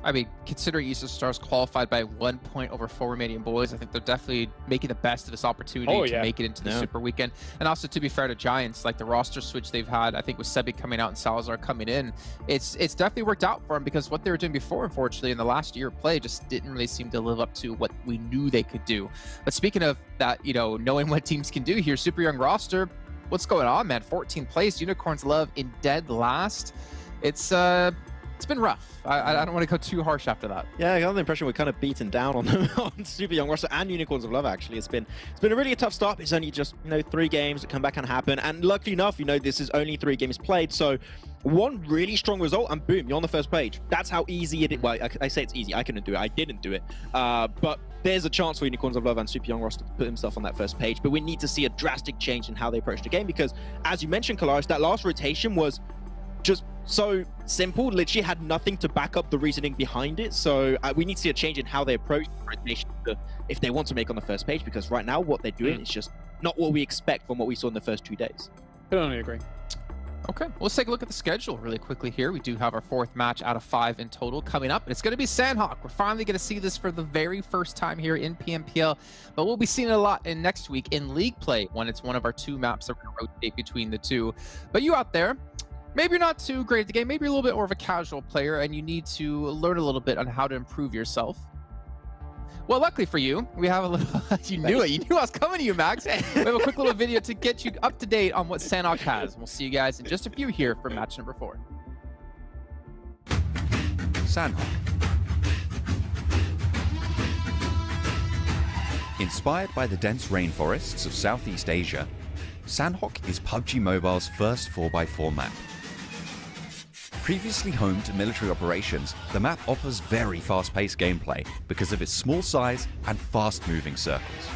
I mean, considering Eastern Stars qualified by 1 point over 4 Romanian boys, I think they're definitely making the best of this opportunity to make it into the Super Weekend. And also, to be fair to Giants, like the roster switch they've had, I think with Sebi coming out and Salazar coming in, it's definitely worked out for them, because what they were doing before, unfortunately, in the last year of play just didn't really seem to live up to what we knew they could do. But speaking of that, you know, knowing what teams can do here, super young roster, what's going on, man? 14th place, Unicorns Love in dead last. It's been rough. I don't want to go too harsh after that. Yeah, I got the impression we're kind of beaten down on them on Super Young roster and Unicorns of Love. Actually, it's been a really tough start. It's only just 3 games that come back and happen, and luckily enough, this is only 3 games played. So one really strong result, and boom, you're on the first page. That's how easy it is. Well, I say it's easy. I couldn't do it. I didn't do it. But there's a chance for Unicorns of Love and Super Young roster to put himself on that first page. But we need to see a drastic change in how they approach the game, because, as you mentioned, Kalaris, that last rotation was just so simple, literally had nothing to back up the reasoning behind it. So we need to see a change in how they approach the rotation if they want to make on the first page, because right now what they're doing is just not what we expect from what we saw in the first 2 days. I only agree. Okay, let's take a look at the schedule really quickly here. We do have our 4th match out of 5 in total coming up, and it's going to be Sanhok. We're finally going to see this for the very first time here in PMPL, but we'll be seeing it a lot in next week in League Play when it's one of our 2 maps that we're going to rotate between the 2. But you out there, maybe you're not too great at the game, maybe you're a little bit more of a casual player and you need to learn a little bit on how to improve yourself. Well, luckily for you, we have a little, you knew it, you knew I was coming to you, Max. We have a quick little video to get you up to date on what Sanhok has. We'll see you guys in just a few here for match number 4. Sanhok. Inspired by the dense rainforests of Southeast Asia, Sanhok is PUBG Mobile's first 4x4 map. Previously home to military operations, the map offers very fast-paced gameplay because of its small size and fast-moving circles.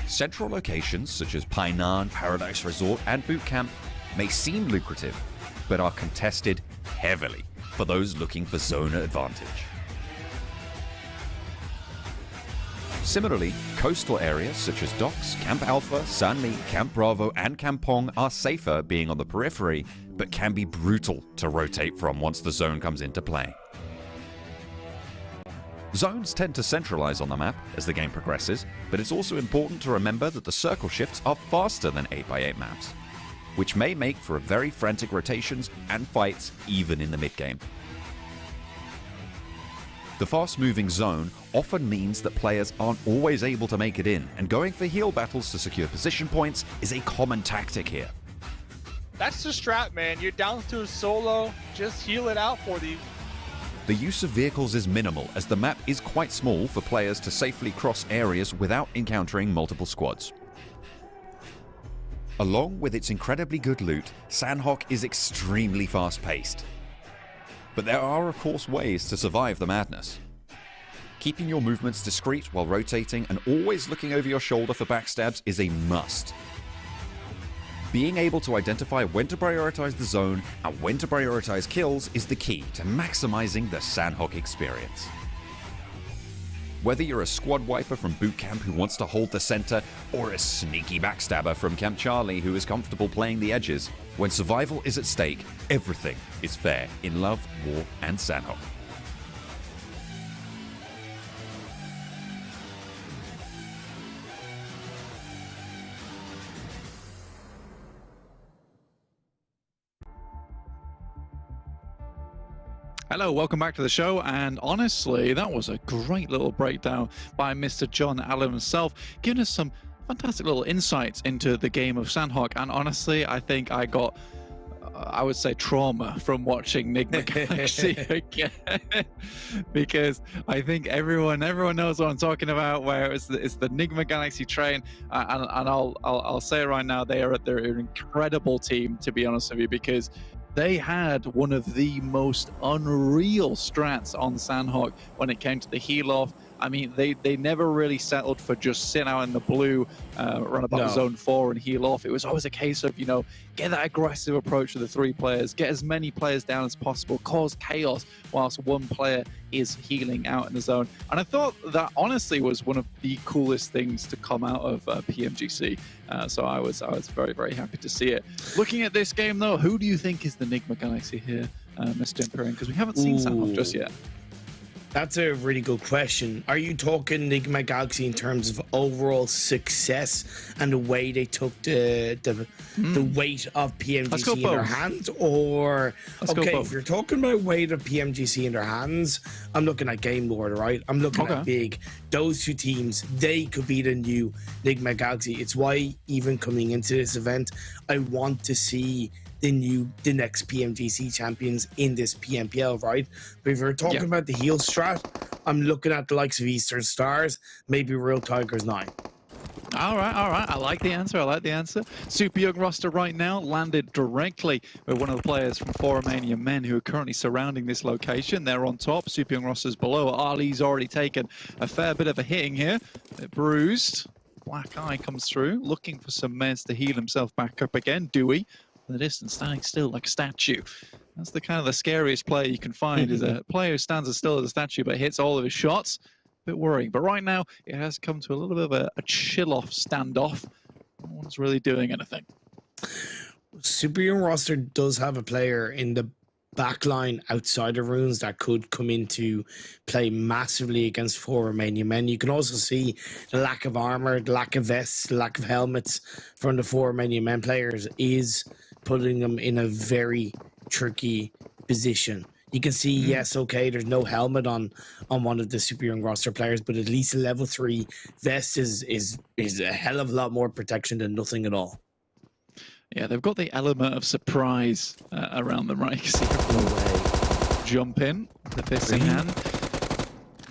Central locations such as Painan, Paradise Resort and Boot Camp may seem lucrative, but are contested heavily for those looking for zone advantage. Similarly, coastal areas such as Docks, Camp Alpha, Sanli, Camp Bravo and Kampong are safer being on the periphery, but can be brutal to rotate from once the zone comes into play. Zones tend to centralize on the map as the game progresses, but it's also important to remember that the circle shifts are faster than 8x8 maps, which may make for very frantic rotations and fights even in the mid-game. The fast-moving zone often means that players aren't always able to make it in, and going for heal battles to secure position points is a common tactic here. That's the strat, man. You're down to a solo, just heal it out for these. The use of vehicles is minimal, as the map is quite small for players to safely cross areas without encountering multiple squads. Along with its incredibly good loot, Sanhok is extremely fast-paced. But there are of course ways to survive the madness. Keeping your movements discreet while rotating and always looking over your shoulder for backstabs is a must. Being able to identify when to prioritize the zone and when to prioritize kills is the key to maximizing the Sanhok experience. Whether you're a squad wiper from Boot Camp who wants to hold the center, or a sneaky backstabber from Camp Charlie who is comfortable playing the edges, when survival is at stake, everything is fair in Love, War, and Sanhok. Hello, welcome back to the show, and honestly, that was a great little breakdown by Mr. John Allen himself, giving us some fantastic little insights into the game of Sanhok, and honestly, I think I got I would say, trauma from watching Nigma Galaxy again, because I think everyone knows what I'm talking about. Where it's the Nigma Galaxy train, and I'll say it right now, they're an incredible team, to be honest with you, because they had one of the most unreal strats on Sanhok when it came to the heal off. I mean, they never really settled for just sit out in the blue, run about zone 4 and heal off. It was always a case of, get that aggressive approach to the 3 players, get as many players down as possible, cause chaos whilst one player is healing out in the zone. And I thought that honestly was one of the coolest things to come out of PMGC. So I was very, very happy to see it. Looking at this game though, who do you think is the Nigma Galaxy here, Mr. Imperium? Because we haven't seen Sanhok just yet. That's a really good question. Are you talking Nigma Galaxy in terms of overall success and the way they took the weight of PMGC in their hands? Or if you're talking about weight of PMGC in their hands, I'm looking at Game Lord, right? I'm looking at Big. Those 2 teams, they could be the new Nigma Galaxy. It's why even coming into this event, I want to see the next PMGC champions in this PMPL, right? But if you're talking about the heal strat, I'm looking at the likes of Eastern Stars, maybe Real Tigers 9. All right. I like the answer. Super Young roster right now landed directly with one of the players from Romanian Men who are currently surrounding this location. They're on top. Super Young roster's below. Ali's already taken a fair bit of a hitting here. They're bruised. Black Eye comes through, looking for some meds to heal himself back up again. Dewey, in the distance, standing still like a statue. That's the kind of the scariest player you can find, is a player who stands as still as a statue but hits all of his shots. Bit worrying, but right now it has come to a little bit of a chill-off standoff. No one's really doing anything. Super Young roster does have a player in the backline outside of runes that could come into play massively against 4 Romanian Men. You can also see the lack of armor, the lack of vests, the lack of helmets from the 4 Romanian Men players is putting them in a very tricky position. You can see, yes, okay, there's no helmet on one of the Super Young roster players, but at least a level 3 vest is a hell of a lot more protection than nothing at all. Yeah, they've got the element of surprise around them, right? You can see jump in, the fist in hand.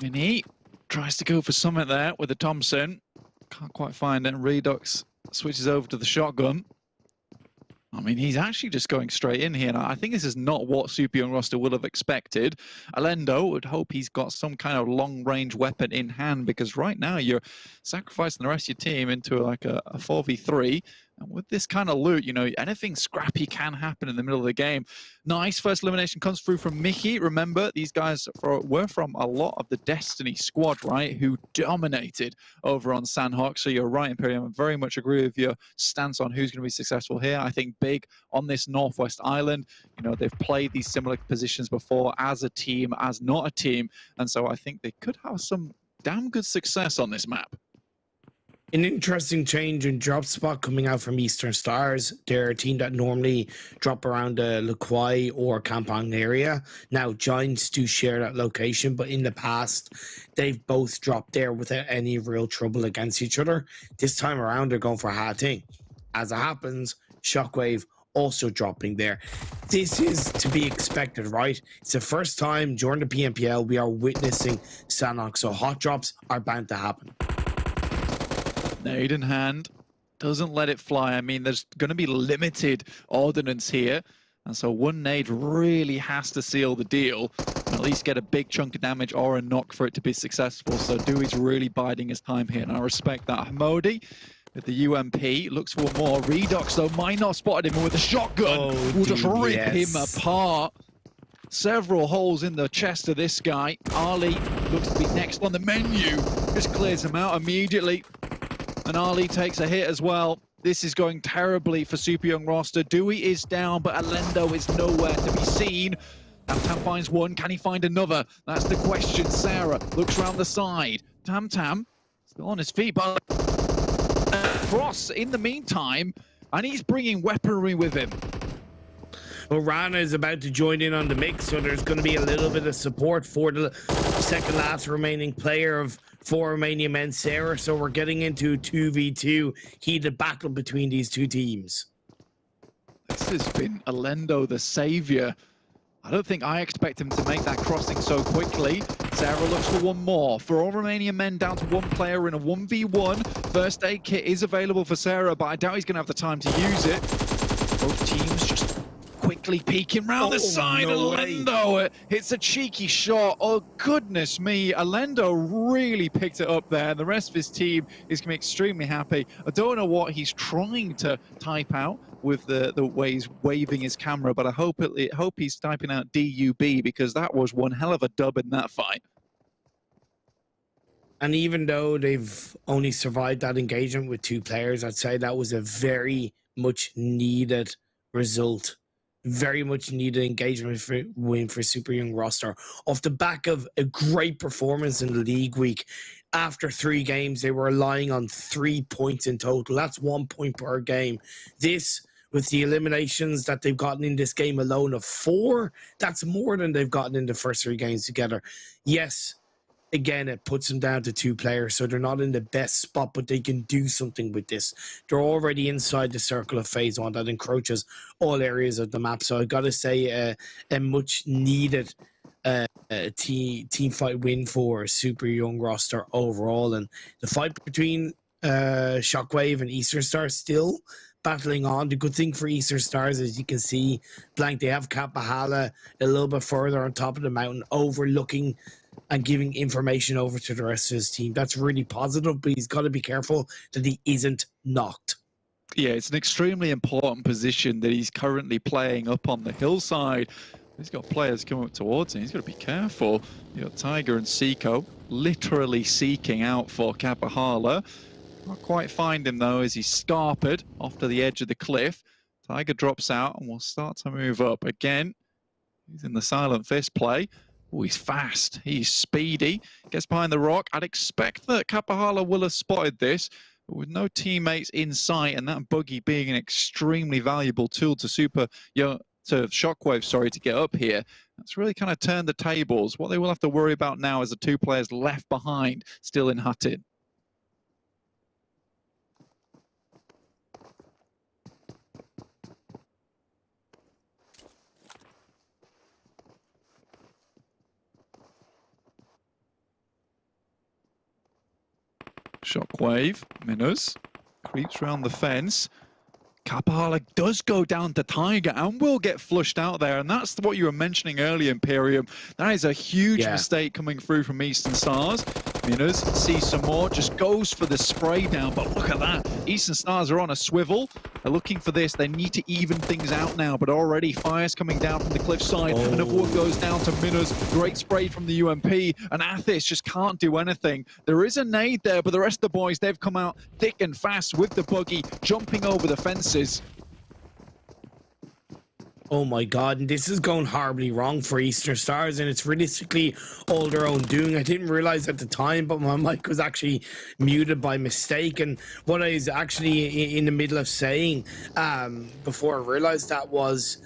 Mini tries to go for something there with the Thompson. Can't quite find it. Redux switches over to the shotgun. I mean, he's actually just going straight in here. And I think this is not what Super Young roster would have expected. Alendo would hope he's got some kind of long-range weapon in hand, because right now you're sacrificing the rest of your team into like a 4v3. And with this kind of loot, anything scrappy can happen in the middle of the game. Nice first elimination comes through from Mickey. Remember, these guys were from a lot of the Destiny squad, right, who dominated over on Sanhok. So you're right, Imperium. I very much agree with your stance on who's going to be successful here. I think Big on this Northwest Island, they've played these similar positions before as a team, as not a team. And so I think they could have some damn good success on this map. An interesting change in drop spot coming out from Eastern Stars. They're a team that normally drop around the Le Quai or Kampong area. Now, Giants do share that location, but in the past, they've both dropped there without any real trouble against each other. This time around, they're going for Ha Ting. As it happens, Shockwave also dropping there. This is to be expected, right? It's the first time during the PMPL we are witnessing Sanhok, so hot drops are bound to happen. Nade in hand, doesn't let it fly. I mean, there's going to be limited ordnance here, and so one nade really has to seal the deal, and at least get a big chunk of damage or a knock for it to be successful. So Dewey's really biding his time here, and I respect that. Hamodi with the UMP looks for more. Redux though might not spotted him with a shotgun. Will just rip him apart. Several holes in the chest of this guy. Ali looks to be next on the menu. Just clears him out immediately. And Ali takes a hit as well. This is going terribly for Super Young roster. Dewey is down, but Alendo is nowhere to be seen. Tam finds one. Can he find another? That's the question. Sarah looks around the side. Tam still on his feet, but Cross in the meantime, and he's bringing weaponry with him. Well, Rana is about to join in on the mix, so there's going to be a little bit of support for the second last remaining player of 4 Romanian Men, Sarah. So we're getting into 2v2 heated battle between these two teams. This has been Alendo, the savior. I don't think I expect him to make that crossing so quickly. Sarah looks for one more. For all Romanian men down to one player in a 1v1. First aid kit is available for Sarah, but I doubt he's going to have the time to use it. Both teams just quickly peeking round the side. No way. Alendo hits a cheeky shot. Oh, goodness me. Alendo really picked it up there. The rest of his team is going to be extremely happy. I don't know what he's trying to type out with the way he's waving his camera, but I hope he's typing out DUB, because that was one hell of a dub in that fight. And even though they've only survived that engagement with 2 players, I'd say that was a very much needed result. Very much needed engagement win for Super Young roster. Off the back of a great performance in the league week, after 3 games, they were relying on 3 points in total. That's 1 point per game. This, with the eliminations that they've gotten in this game alone of 4, that's more than they've gotten in the first 3 games together. Yes, again, it puts them down to 2 players, so they're not in the best spot, but they can do something with this. They're already inside the circle of phase 1 that encroaches all areas of the map. So I got to say, a much needed team fight win for Super Young roster overall. And the fight between Shockwave and Eastern Stars still battling on. The good thing for Eastern Stars, as you can see, Blank, they have Kapahala a little bit further on top of the mountain, overlooking and giving information over to the rest of his team. That's really positive, but he's got to be careful that he isn't knocked. Yeah, it's an extremely important position that he's currently playing up on the hillside. He's got players coming up towards him. He's got to be careful. You got Tiger and Seiko literally seeking out for Kapahala. Not quite find him though, as he's scarpered off to the edge of the cliff. Tiger drops out and will start to move up again. He's in the silent fist play. Oh, he's fast. He's speedy. Gets behind the rock. I'd expect that Kapahala will have spotted this, but with no teammates in sight and that buggy being an extremely valuable tool to Shockwave, sorry, to get up here, that's really kind of turned the tables. What they will have to worry about now is the 2 players left behind, still in Hutton. Shockwave, Minus, creeps around the fence. Kapahala does go down to Tiger and will get flushed out there. And that's what you were mentioning earlier, Imperium. That is a huge mistake coming through from Eastern Stars. Minus sees some more, just goes for the spray down. But look at that. Eastern Stars are on a swivel. They're looking for this. They need to even things out now. But already fire's coming down from the cliffside. Another one goes down to Minus. Great spray from the UMP. And Athis just can't do anything. There is a nade there, but the rest of the boys, they've come out thick and fast with the buggy, jumping over the fences. Oh my God, and this is going horribly wrong for Eastern Stars, and it's realistically all their own doing. I didn't realize at the time, but my mic was actually muted by mistake, and what I was actually in the middle of saying before I realized that was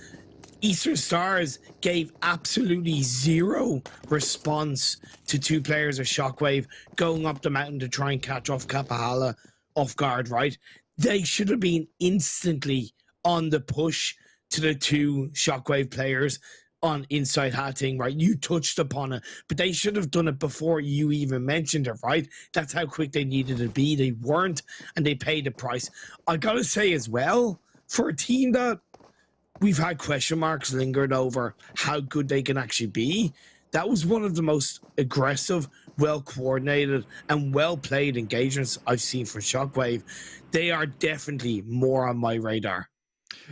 Eastern Stars gave absolutely zero response to 2 players of Shockwave going up the mountain to try and catch off Kapahala off guard, right? They should have been instantly on the push to the 2 Shockwave players on inside hatting, right? You touched upon it, but they should have done it before you even mentioned it, right? That's how quick they needed to be. They weren't, and they paid the price. I gotta say as well, for a team that we've had question marks lingered over how good they can actually be, that was one of the most aggressive, well-coordinated, and well-played engagements I've seen for Shockwave. They are definitely more on my radar.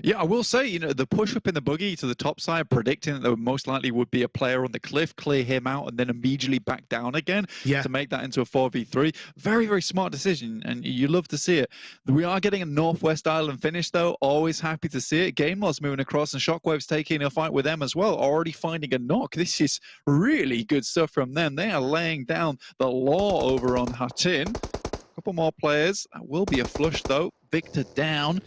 Yeah, I will say, you know, the push up in the buggy to the top side, predicting that there most likely would be a player on the cliff, clear him out, and then immediately back down again to make that into a 4v3. Very, very smart decision, and you love to see it. We are getting a Northwest Island finish, though. Always happy to see it. Game Loss moving across, and Shockwave's taking a fight with them as well, already finding a knock. This is really good stuff from them. They are laying down the law over on Hutton. A couple more players. That will be a flush, though. Victor down.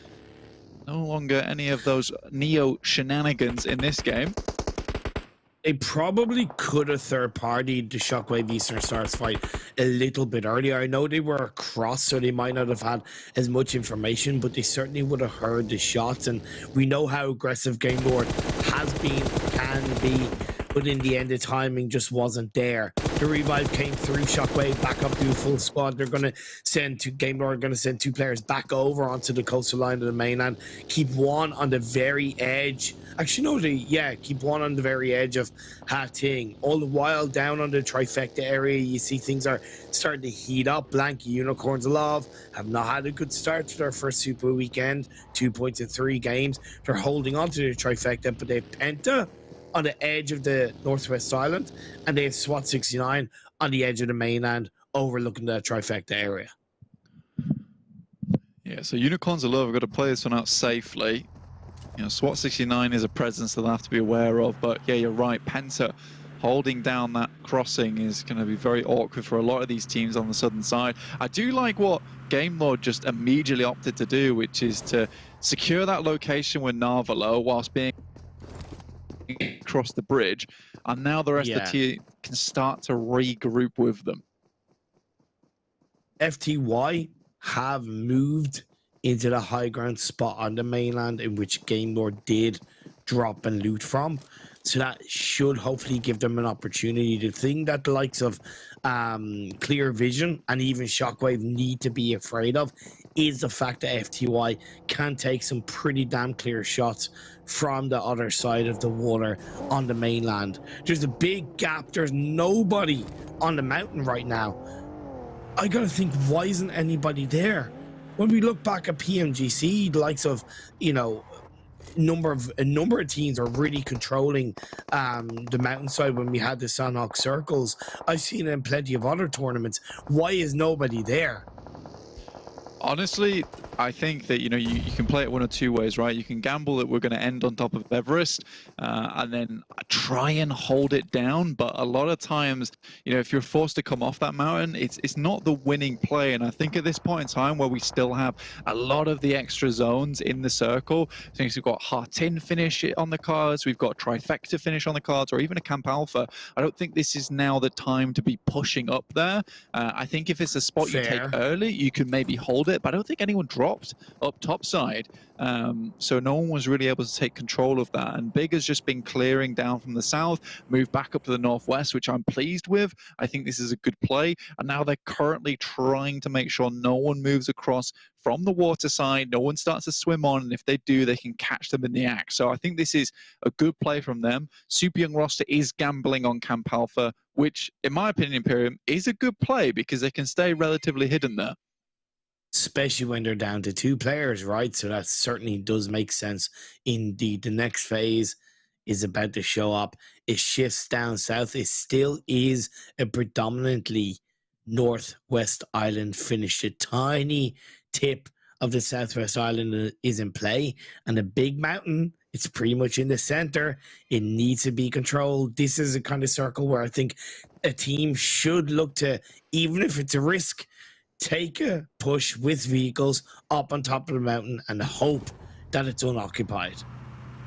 No longer any of those Neo shenanigans in this game. They probably could have third-partied the Shockwave Eastern Stars fight a little bit earlier. I know they were across, so they might not have had as much information, but they certainly would have heard the shots. And we know how aggressive Game Lord has been, can be, but in the end, the timing just wasn't there. The revive came through, Shockwave back up to a full squad. They're going to send Game Lord, going to send 2 players back over onto the coastal line of the mainland. Keep one on the very edge. Actually, no, keep one on the very edge of Ha Ting. All the while down on the trifecta area, you see things are starting to heat up. Blank Unicorns of Love have not had a good start to their first Super Weekend. 2 points in 3 games. They're holding on to the trifecta, but they have Penta on the edge of the Northwest Island, and they have SWAT 69 on the edge of the mainland, overlooking the trifecta area. Yeah, so Unicorns of Love have got to play this one out safely. You know, SWAT 69 is a presence they'll have to be aware of, but yeah, you're right. Penta holding down that crossing is going to be very awkward for a lot of these teams on the southern side. I do like what Game Lord just immediately opted to do, which is to secure that location with Narvalo whilst being across the bridge, and now the rest of the team can start to regroup with them. FTY have moved into the high ground spot on the mainland in which Game Lord did drop and loot from. So that should hopefully give them an opportunity. The thing that the likes of Clear Vision and even Shockwave need to be afraid of is the fact that FTY can take some pretty damn clear shots from the other side of the water on the mainland. There's a big gap. There's nobody on the mountain right now. I gotta think, why isn't anybody there? When we look back at PMGC, the likes of, you know, a number of teams are really controlling the mountainside when we had the Sanhok circles. I've seen it in plenty of other tournaments. Why is nobody there? Honestly, I think that, you know, you can play it one of 2 ways, right? You can gamble that we're going to end on top of Everest and then try and hold it down. But a lot of times, you know, if you're forced to come off that mountain, it's not the winning play. And I think at this point in time where we still have a lot of the extra zones in the circle, I think we've got Hartin finish on the cards, we've got Trifecta finish on the cards, or even a Camp Alpha. I don't think this is now the time to be pushing up there. I think if it's a spot you take early, you can maybe hold it. But I don't think anyone dropped up topside, so no one was really able to take control of that. And Big has just been clearing down from the south, moved back up to the northwest, which I'm pleased with. I think this is a good play, and now they're currently trying to make sure no one moves across from the water side, no one starts to swim on, and if they do, they can catch them in the act. So I think this is a good play from them. Super Young roster is gambling on Camp Alpha, which in my opinion, Imperium, is a good play because they can stay relatively hidden there. Especially when they're down to 2 players, right? So that certainly does make sense. Indeed, the next phase is about to show up. It shifts down south. It still is a predominantly Northwest Island finish. The tiny tip of the Southwest Island is in play, and the big mountain, it's pretty much in the center. It needs to be controlled. This is a kind of circle where I think a team should look to, even if it's a risk, take a push with vehicles up on top of the mountain and hope that it's unoccupied.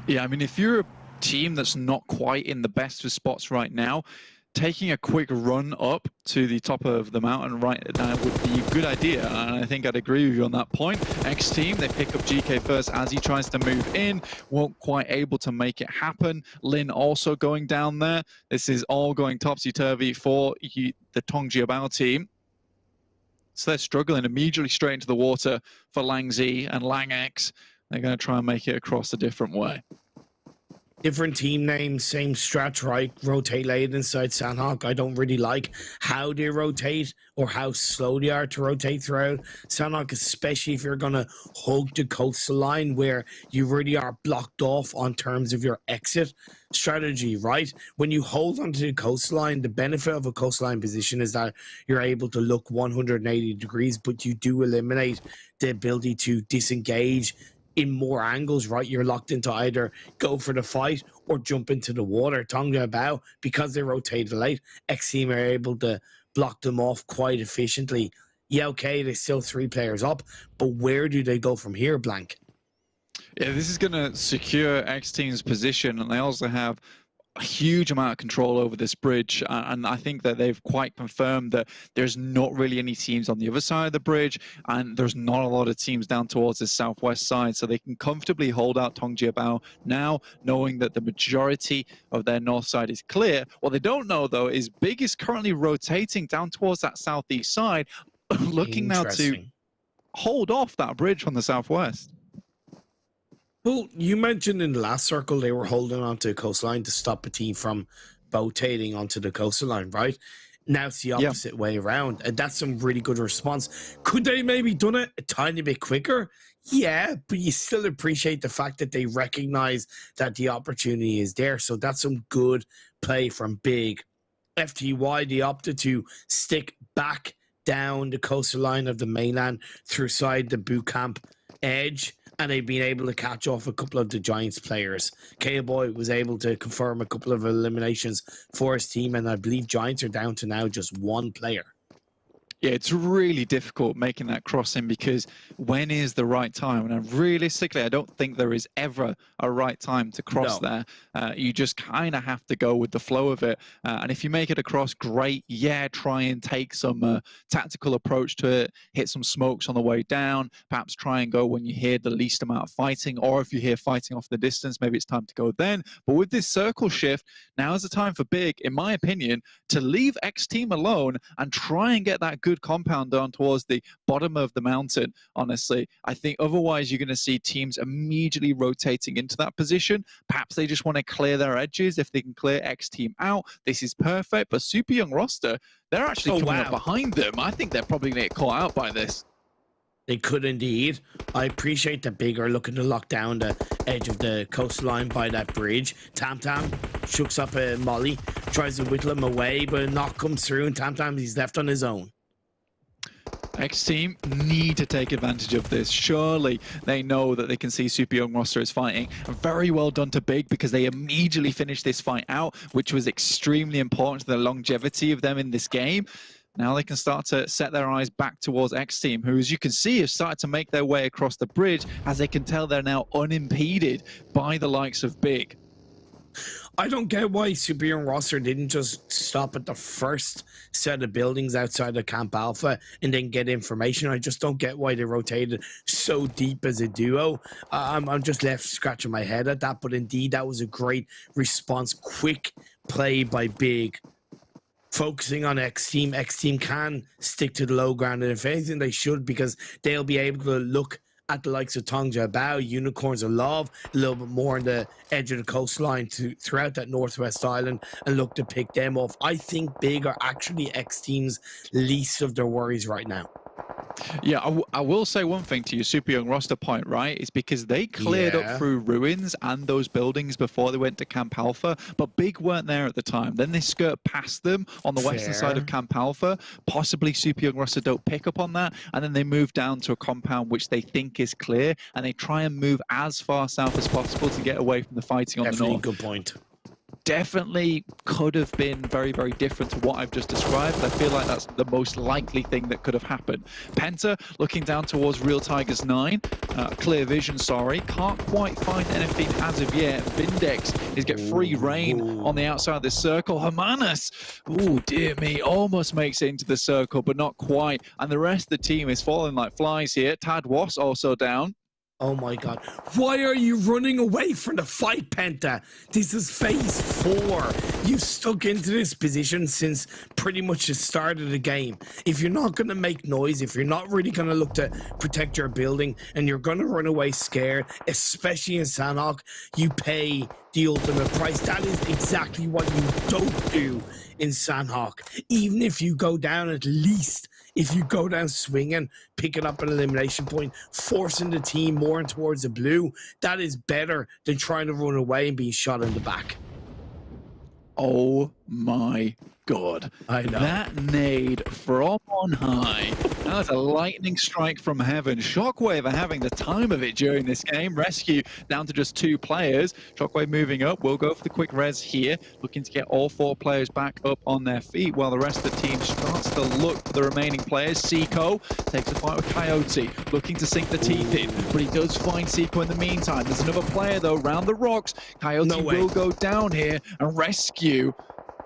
Yeah, I mean, if you're a team that's not quite in the best of spots right now, taking a quick run up to the top of the mountain right now would be a good idea, and I think I'd agree with you on that point. XTEAM, they pick up GK first as he tries to move in, won't quite able to make it happen. Lin also going down there. This is all going topsy-turvy for the Tongjiabao team. So they're struggling immediately straight into the water for Lang Z and Lang X. They're going to try and make it across a different way. Different team names, same strat, right? Rotate late inside Sanhok. I don't really like how they rotate or how slow they are to rotate throughout Sanhok, especially if you're going to hug the coastal line where you really are blocked off on terms of your exit strategy, right? When you hold onto the coastline, the benefit of a coastline position is that you're able to look 180 degrees, but you do eliminate the ability to disengage in more angles, right? You're locked into either go for the fight or jump into the water. Tongjiabao, because they rotated late, XTEAM are able to block them off quite efficiently. Yeah, okay, there's still 3 players up, but where do they go from here, Blank? Yeah, this is going to secure XTEAM's position, and they also have a huge amount of control over this bridge, and I think that they've quite confirmed that there's not really any teams on the other side of the bridge, and there's not a lot of teams down towards the southwest side, so they can comfortably hold out Tongjiabao now, knowing that the majority of their north side is clear. What they don't know, though, is Big is currently rotating down towards that southeast side, looking now to hold off that bridge from the southwest. Well, you mentioned in the last circle they were holding onto the coastline to stop a team from rotating onto the coastline, right? Now it's the opposite way around, and that's some really good response. Could they maybe done it a tiny bit quicker? Yeah, but you still appreciate the fact that they recognize that the opportunity is there. So that's some good play from Big. FTY, they opted to stick back down the coastal line of the mainland through side the boot camp edge, and they've been able to catch off a couple of the Giants players. K-Boy was able to confirm a couple of eliminations for his team, and I believe Giants are down to now just one player. Yeah, it's really difficult making that crossing, because when is the right time? And realistically, I don't think there is ever a right time to cross there. You just kind of have to go with the flow of it. And if you make it across, great. Yeah, try and take some tactical approach to it, hit some smokes on the way down, perhaps try and go when you hear the least amount of fighting, or if you hear fighting off the distance, maybe it's time to go then. But with this circle shift, now is the time for Big, in my opinion, to leave XTEAM alone and try and get that good compound down towards the bottom of the mountain. Honestly, I think otherwise you're going to see teams immediately rotating into that position. Perhaps they just want to clear their edges. If they can clear XTEAM out, this is perfect. But Super Young roster, they're actually coming up behind them. I think they're probably going to get caught out by this. They could indeed. I appreciate that Big are looking to lock down the edge of the coastline by that bridge. Tam shooks up a molly, tries to whittle him away, but a knock comes through, and Tam he's left on his own. XTEAM need to take advantage of this. Surely they know that they can see Super Young roster is fighting. Very well done to Big, because they immediately finished this fight out, which was extremely important to the longevity of them in this game. Now they can start to set their eyes back towards XTEAM, who, as you can see, have started to make their way across the bridge, as they can tell they're now unimpeded by the likes of Big. I don't get why Super Young roster didn't just stop at the first set of buildings outside of Camp Alpha and then get information. I just don't get why they rotated so deep as a duo. I'm just left scratching my head at that, but indeed that was a great response. Quick play by Big, focusing on XTEAM. XTEAM can stick to the low ground, and if anything they should, because they'll be able to look at the likes of Tongjiabao, Unicorns of Love, a little bit more on the edge of the coastline throughout that northwest island, and look to pick them off. I think Big are actually XTEAM's least of their worries right now. Yeah, I will say one thing to your Super Young roster point, right? Is because they cleared up through ruins and those buildings before they went to Camp Alpha, but Big weren't there at the time. Then they skirt past them on the western side of Camp Alpha. Possibly Super Young roster don't pick up on that, and then they move down to a compound which they think is clear, and they try and move as far south as possible to get away from the fighting on the north. Good point. Definitely could have been very, very different to what I've just described. I feel like that's the most likely thing that could have happened. Penta looking down towards Real Tigers 9. Clear vision, sorry. Can't quite find anything as of yet. Vindex is get free reign on the outside of the circle. Hermanas, oh dear me, almost makes it into the circle, but not quite. And the rest of the team is falling like flies here. Tad Was also down. Oh my god. Why are you running away from the fight, Penta? This is phase 4. You've stuck into this position since pretty much the start of the game. If you're not going to make noise, if you're not really going to look to protect your building, and you're going to run away scared, especially in Sanhok, you pay the ultimate price. That is exactly what you don't do in Sanhok. Even if you go down, at least if you go down swinging, picking up an elimination point, forcing the team more towards the blue, that is better than trying to run away and being shot in the back. Oh my god. I know. That nade from on high. That was a lightning strike from heaven. Shockwave are having the time of it during this game. RESQ down to just 2 players. Shockwave moving up. We'll go for the quick res here. Looking to get all 4 players back up on their feet while the rest of the team start starts to look for the remaining players. Seiko takes a fight with Coyote, looking to sink the teeth in, but he does find Seiko in the meantime. There's another player though round the rocks. Coyote will go down here and rescue.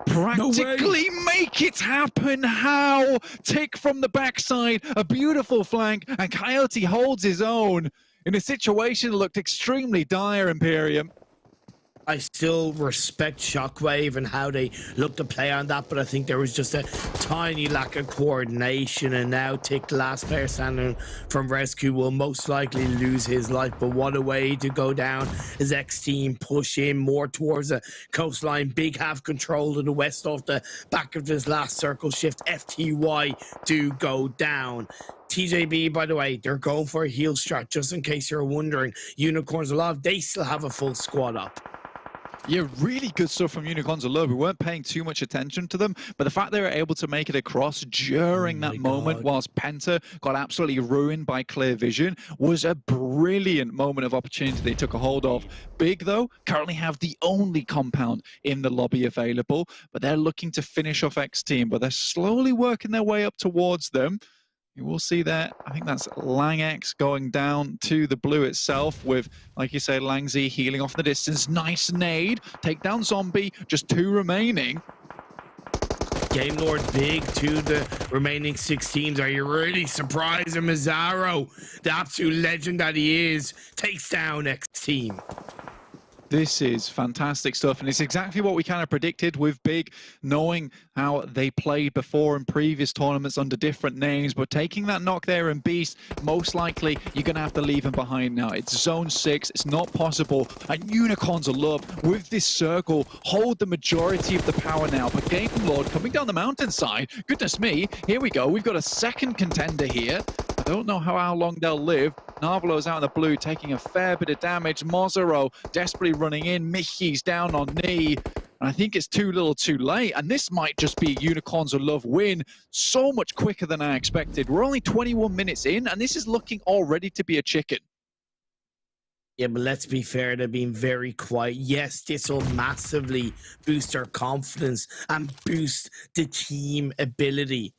Practically make it happen. How? Tick from the backside, a beautiful flank, and Coyote holds his own in a situation that looked extremely dire, Imperium. I still respect Shockwave and how they look to play on that, but I think there was just a tiny lack of coordination, and now Tick, the last player standing from RESQ, will most likely lose his life. But what a way to go down as XTEAM push in more towards the coastline. Big have control to the west off the back of this last circle shift. FTY do go down. TJB, by the way, they're going for a heal strat, just in case you're wondering. Unicorns Alive, they still have a full squad up. Yeah, really good stuff from Unicorns of Love. We weren't paying too much attention to them, but the fact they were able to make it across during that moment whilst Penta got absolutely ruined by clear vision was a brilliant moment of opportunity they took a hold of. Big, though, currently have the only compound in the lobby available, but they're looking to finish off XTEAM, but they're slowly working their way up towards them. You will see there, I think that's LangX going down to the blue itself with, like you say, Langz healing off the distance. Nice nade. Take down Zombie. Just 2 remaining. Game Lord Big to the remaining 6 teams. Are you really surprised? And Mazzaro, the absolute legend that he is, takes down XTEAM. This is fantastic stuff, and it's exactly what we kind of predicted with Big, knowing how they played before in previous tournaments under different names, but taking that knock there in Beast, most likely you're going to have to leave him behind now. It's Zone 6, it's not possible, and Unicorns of Love, with this circle, hold the majority of the power now, but Game Lord coming down the mountainside, goodness me, here we go, we've got a second contender here. I don't know how long they'll live. Narvalo's out in the blue, taking a fair bit of damage. Mozaro desperately running in. Mickey's down on knee. And I think it's too little too late. And this might just be Unicorns of Love win so much quicker than I expected. We're only 21 minutes in, and this is looking already to be a chicken. Yeah, but let's be fair, they're being very quiet. Yes, this will massively boost their confidence and boost the team ability.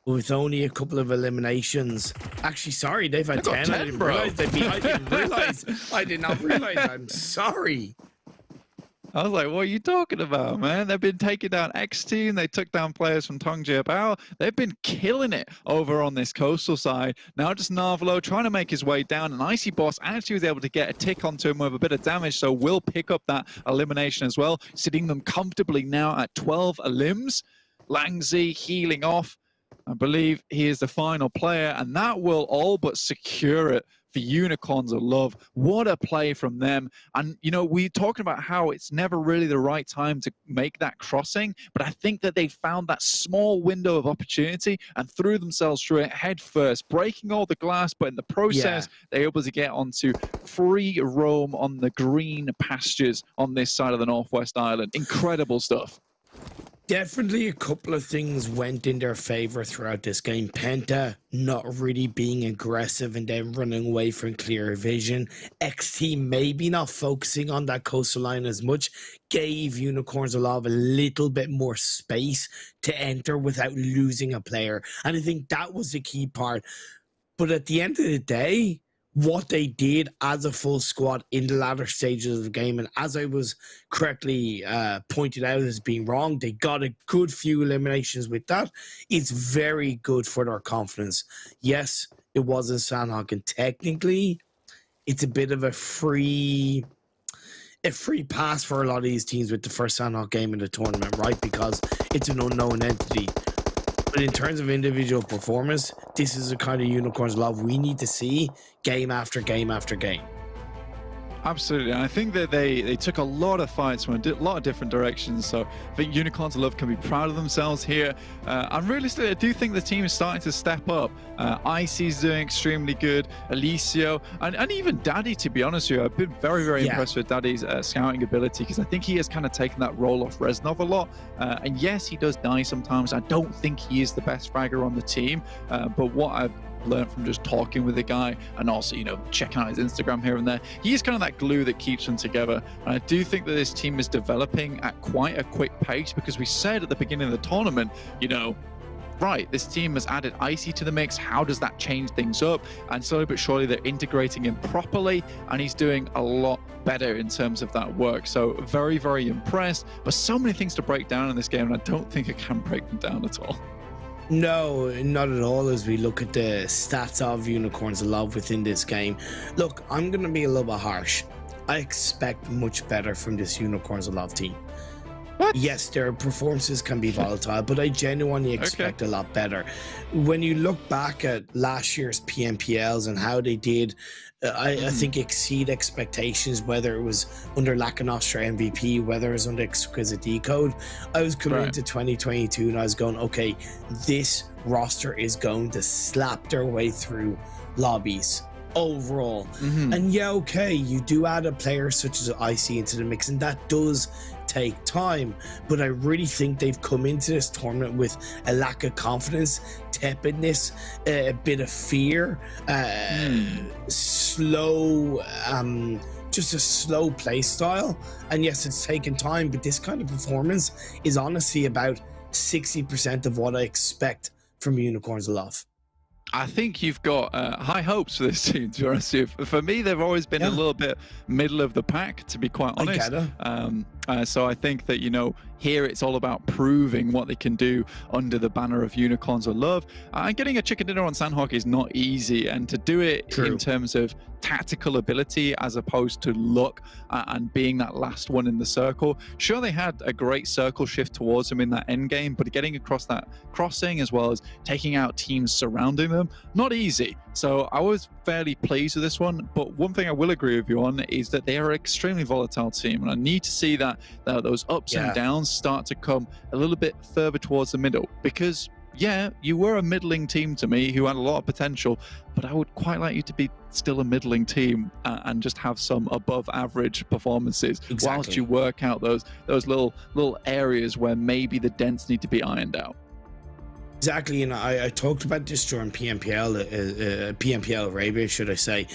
With only a couple of eliminations. Actually, sorry, they've had 10. I didn't realize they'd be. I didn't realize. I did not realize. I'm sorry. I was like, what are you talking about, man? They've been taking down XTEAM. They took down players from Tongji Bao. They've been killing it over on this coastal side. Now just Narvalo trying to make his way down. And Icy Boss actually was able to get a tick onto him with a bit of damage, so will pick up that elimination as well, sitting them comfortably now at 12 elims. Langz healing off. I believe he is the final player, and that will all but secure it for Unicorns of Love. What a play from them. And, you know, we're talking about how it's never really the right time to make that crossing, but I think that they found that small window of opportunity and threw themselves through it head first, breaking all the glass, but in the process, they're able to get onto free roam on the green pastures on this side of the Northwest Island. Incredible stuff. Definitely a couple of things went in their favor throughout this game. Penta not really being aggressive and then running away from clear vision. XTEAM maybe not focusing on that coastal line as much, gave Unicorns of Love a little bit more space to enter without losing a player. And I think that was the key part. But at the end of the day, what they did as a full squad in the latter stages of the game, and as I was correctly pointed out as being wrong, they got a good few eliminations with that. It's very good for their confidence. Yes, it was in Sanhok, and technically it's a bit of a free pass for a lot of these teams with the first Sanhok game in the tournament, right? Because it's an unknown entity. But in terms of individual performance, this is the kind of Unicorns Love we need to see game after game after game. Absolutely, and I think that they took a lot of fights from a lot of different directions, so I think Unicorns of Love can be proud of themselves here. And realistically, I do think the team is starting to step up. Icy's doing extremely good, Alicio, and even Daddy, to be honest with you. I've been very, very impressed with Daddy's scouting ability, because I think he has kind of taken that role off Reznov a lot. And yes, he does die sometimes. I don't think he is the best fragger on the team, but what I've learned from just talking with the guy and also, you know, checking out his Instagram here and there, he's kind of that glue that keeps them together. And I do think that this team is developing at quite a quick pace, because we said at the beginning of the tournament, you know, right, this team has added Icy to the mix. How does that change things up? And slowly but surely they're integrating him properly, and he's doing a lot better in terms of that work. So very, very impressed. But so many things to break down in this game, and I don't think I can break them down at all. No, not at all. As we look at the stats of Unicorns of Love within this game, look, I'm going to be a little bit harsh. I expect much better from this Unicorns of Love team. What? Yes, their performances can be volatile, but I genuinely expect a lot better. When you look back at last year's PMPLs and how they did, I think exceed expectations, whether it was under Lacanostra MVP, whether it was under Exquisite Decode. I was coming into 2022 and I was going, okay, this roster is going to slap their way through lobbies overall. And yeah, okay, you do add a player such as IC into the mix, and that does take time, but I really think they've come into this tournament with a lack of confidence, tepidness, a bit of fear, slow, just a slow play style. And yes, it's taken time, but this kind of performance is honestly about 60% of what I expect from Unicorns of Love. I think you've got high hopes for this team, to be honest with you. For me, they've always been a little bit middle of the pack, to be quite honest. So I think that, you know, here it's all about proving what they can do under the banner of Unicorns of Love. And getting a chicken dinner on Sanhok is not easy, and to do it in terms of tactical ability as opposed to luck and being that last one in the circle. Sure, they had a great circle shift towards them in that end game, but getting across that crossing as well as taking out teams surrounding them, not easy. So I was fairly pleased with this one, but one thing I will agree with you on is that they are an extremely volatile team, and I need to see that those ups and downs start to come a little bit further towards the middle, because yeah, you were a middling team to me who had a lot of potential, but I would quite like you to be still a middling team and just have some above average performances whilst you work out those little areas where maybe the dents need to be ironed out. Exactly, and I talked about this during PMPL Arabia, should I say.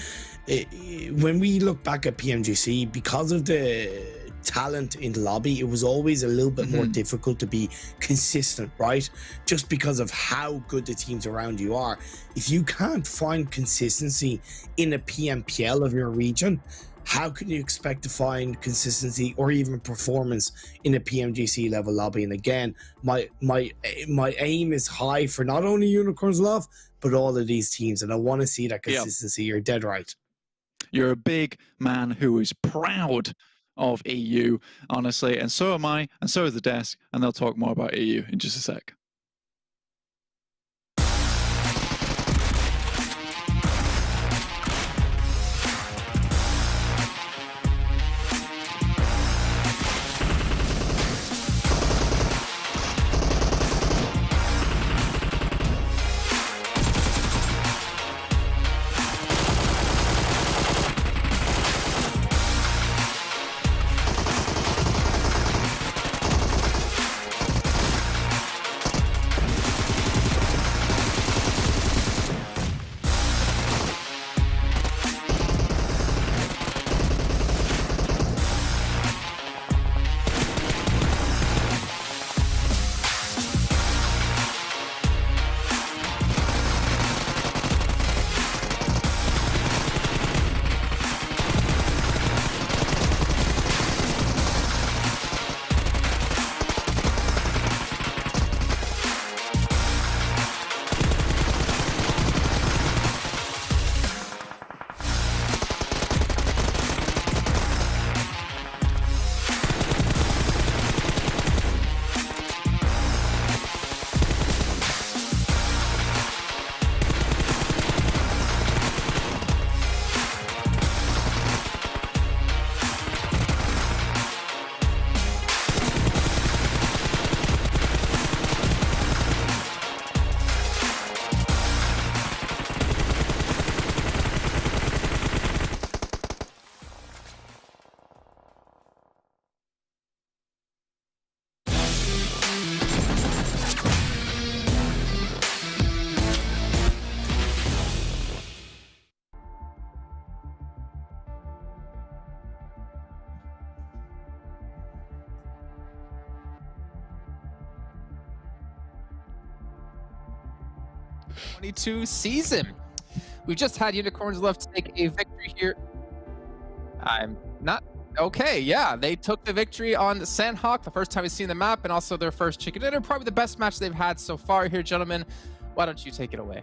When we look back at PMGC, because of the talent in the lobby, it was always a little bit more difficult to be consistent, right? Just because of how good the teams around you are. If you can't find consistency in a PMPL of your region, how can you expect to find consistency or even performance in a PMGC level lobby? And again, my aim is high for not only Unicorns Love, but all of these teams, and I want to see that consistency. You're dead right. You're a big man who is proud of EU, honestly, and so am I, and so is the desk, and they'll talk more about EU in just a sec. 22 season. We've just had Unicorns Love take a victory here. I'm not okay. Yeah, they took the victory on Sanhok, the first time we've seen the map, and also their first chicken dinner. Probably the best match they've had so far here, gentlemen. Why don't you take it away?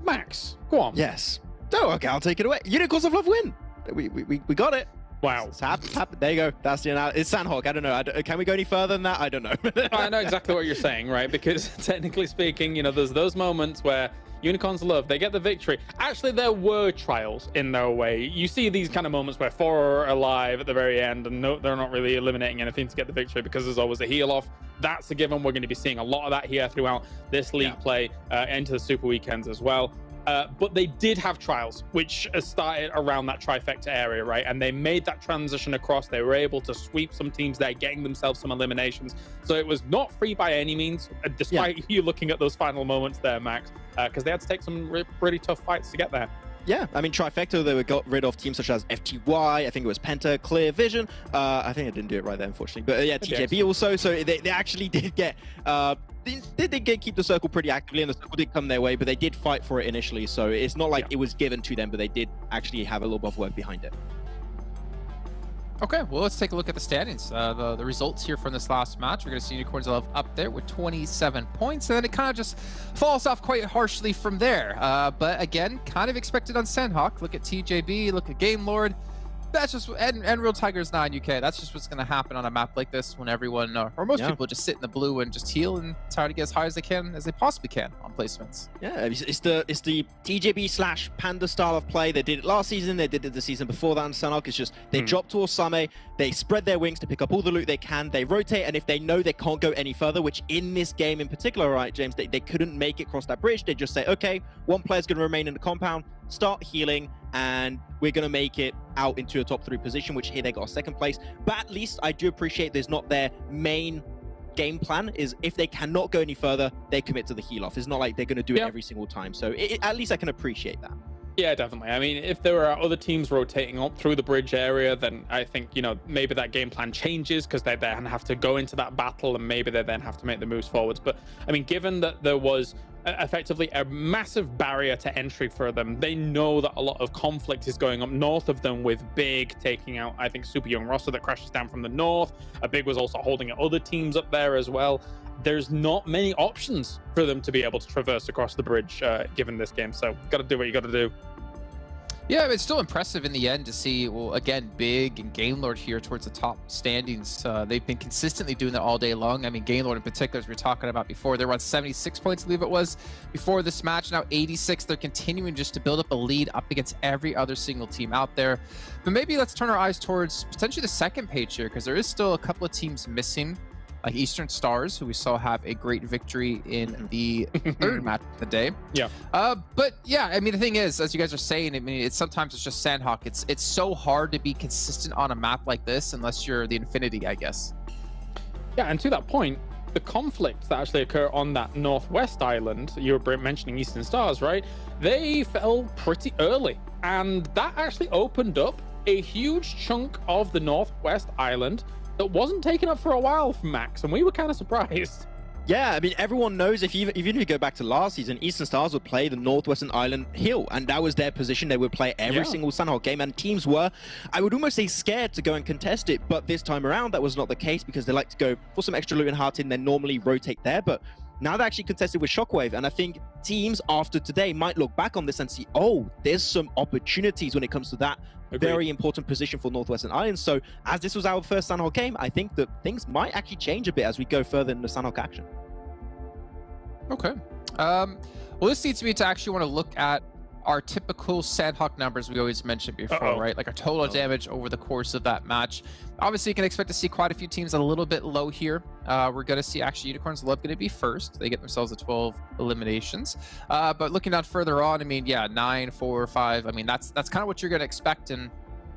Max, go on. Yes. Oh, okay, I'll take it away. Unicorns of Love win. We got it. Wow. It's happened. There you go. That's the analysis. It's Sanhok. I don't know. Can we go any further than that? I don't know. I know exactly what you're saying, right? Because technically speaking, you know, there's those moments where Unicorns Love, they get the victory. Actually, there were trials in their way. You see these kind of moments where 4 are alive at the very end, and no, they're not really eliminating anything to get the victory because there's always a heal off. That's a given. We're going to be seeing a lot of that here throughout this league play into the Super Weekends as well. But they did have trials, which started around that trifecta area, right? And they made that transition across. They were able to sweep some teams there, getting themselves some eliminations. So it was not free by any means, despite you looking at those final moments there, Max, because they had to take some pretty tough fights to get there. Yeah, I mean, trifecta, they got rid of teams such as FTY, I think it was PENTA, Clear Vision. I think I didn't do it right there, unfortunately. But yeah, TJB also. So they actually did get... They did keep the circle pretty actively, and the circle did come their way, but they did fight for it initially. So it's not like it was given to them, but they did actually have a little bit of work behind it. Okay, well, let's take a look at the standings. The results here from this last match. We're going to see Unicorns Love up there with 27 points, and then it kind of just falls off quite harshly from there. But again, kind of expected on Sanhok. Look at TJB, look at Game Lord. That's just, and Real Tigers 9 UK, that's just what's going to happen on a map like this when everyone, or most people just sit in the blue and just heal and try to get as high as they can, as they possibly can on placements. Yeah, it's the TJB / Panda style of play. They did it last season, they did it the season before that on Sanhok. It's just, they drop towards Same, they spread their wings to pick up all the loot they can, they rotate, and if they know they can't go any further, which in this game in particular, right, James, they couldn't make it across that bridge, they just say, okay, one player's going to remain in the compound, start healing, and we're going to make it out into a top 3 position, which here they got a 2nd place. But at least I do appreciate there's not their main game plan, is if they cannot go any further, they commit to the heal off. It's not like they're going to do it every single time. So at least I can appreciate that. Yeah, definitely. I mean, if there are other teams rotating up through the bridge area, then I think, you know, maybe that game plan changes because they then have to go into that battle and maybe they then have to make the moves forwards. But I mean, given that there was effectively a massive barrier to entry for them, they know that a lot of conflict is going up north of them, with Big taking out, I think, Super Young Roster that crashes down from the north. A Big was also holding other teams up there as well. There's not many options for them to be able to traverse across the bridge given this game. So got to do what you got to do. Yeah, it's still impressive in the end to see, well, again, Big and Game Lord here towards the top standings. They've been consistently doing that all day long. I mean, Game Lord in particular, as we were talking about before, they were on 76 points, I believe it was, before this match. Now 86. They're continuing just to build up a lead up against every other single team out there. But maybe let's turn our eyes towards potentially the second page here, because there is still a couple of teams missing, like Eastern Stars, who we saw have a great victory in the 3rd match of the day. Yeah. But yeah, I mean, the thing is, as you guys are saying, I mean, sometimes it's just Sanhok. It's so hard to be consistent on a map like this unless you're the Infinity, I guess. Yeah, and to that point, the conflicts that actually occur on that northwest island, you were mentioning Eastern Stars, right? They fell pretty early, and that actually opened up a huge chunk of the northwest island that wasn't taken up for a while from Max, and we were kind of surprised. Yeah, I mean, everyone knows even if you go back to last season, Eastern Stars would play the Northwestern Island Hill, and that was their position. They would play every single Sanhok game, and teams were, I would almost say, scared to go and contest it. But this time around, that was not the case, because they like to go for some extra loot and heart in, then normally rotate there. But now they're actually contested with Shockwave, and I think teams after today might look back on this and see, oh, there's some opportunities when it comes to that very important position for Northwestern Islands. So as this was our first Sanhok game, I think that things might actually change a bit as we go further in the Sanhok action. Okay. Well, this leads me to actually want to look at our typical Sanhok numbers we always mentioned before, right? Like our total damage over the course of that match. Obviously, you can expect to see quite a few teams a little bit low here. We're going to see actually Unicorns Love going to be first. They get themselves a 12 eliminations. But looking down further on, I mean, yeah, 9, 4, 5. I mean, that's kind of what you're going to expect. And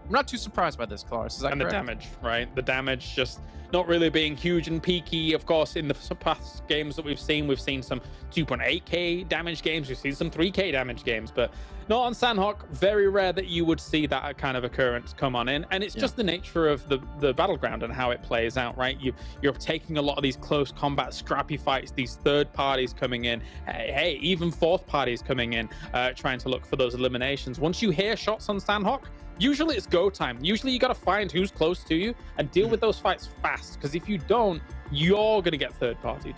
I'm not too surprised by this, Klaus. Is that correct? The damage, right? The damage just not really being huge and peaky. Of course, in the past games that we've seen some 2.8k damage games, we've seen some 3k damage games, but not on Sanhok. Very rare that you would see that kind of occurrence come on in, and it's just the nature of the battleground and how it plays out, right? You're taking a lot of these close combat, scrappy fights, these third parties coming in, hey, even fourth parties coming in, trying to look for those eliminations. Once you hear shots on Sanhok, usually it's go time. Usually you got to find who's close to you and deal with those fights fast, because if you don't, you're gonna get third partied.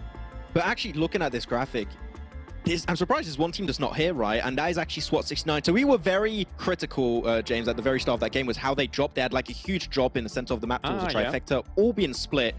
But actually, looking at this graphic, I'm surprised there's one team that's not here, right? And that is actually SWAT69. So we were very critical, James, at the very start of that game, was how they dropped. They had like a huge drop in the center of the map towards the trifecta, all being split.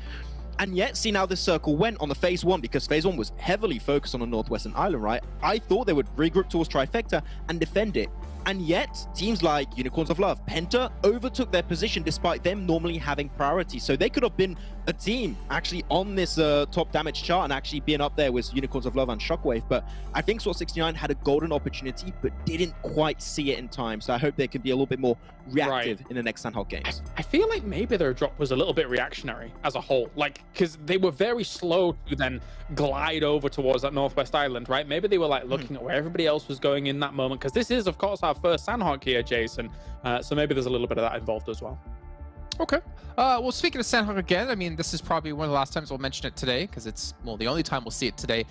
And yet, see, now this circle went on the phase one, because phase one was heavily focused on the northwestern island, right? I thought they would regroup towards trifecta and defend it. And yet, teams like Unicorns of Love, PENTA, overtook their position despite them normally having priority. So they could have been a team actually on this top damage chart and actually being up there with Unicorns of Love and Shockwave. But I think SWAT69 had a golden opportunity, but didn't quite see it in time. So I hope they can be a little bit more reactive in the next Sanhok games. I feel like maybe their drop was a little bit reactionary as a whole, like, because they were very slow to then glide over towards that northwest island, right? Maybe they were like looking at where everybody else was going in that moment, because this is, of course, our first Sanhok here, Jason. So maybe there's a little bit of that involved as well. Okay. Well, speaking of Sanhok again, I mean, this is probably one of the last times we'll mention it today, because it's, well, the only time we'll see it today.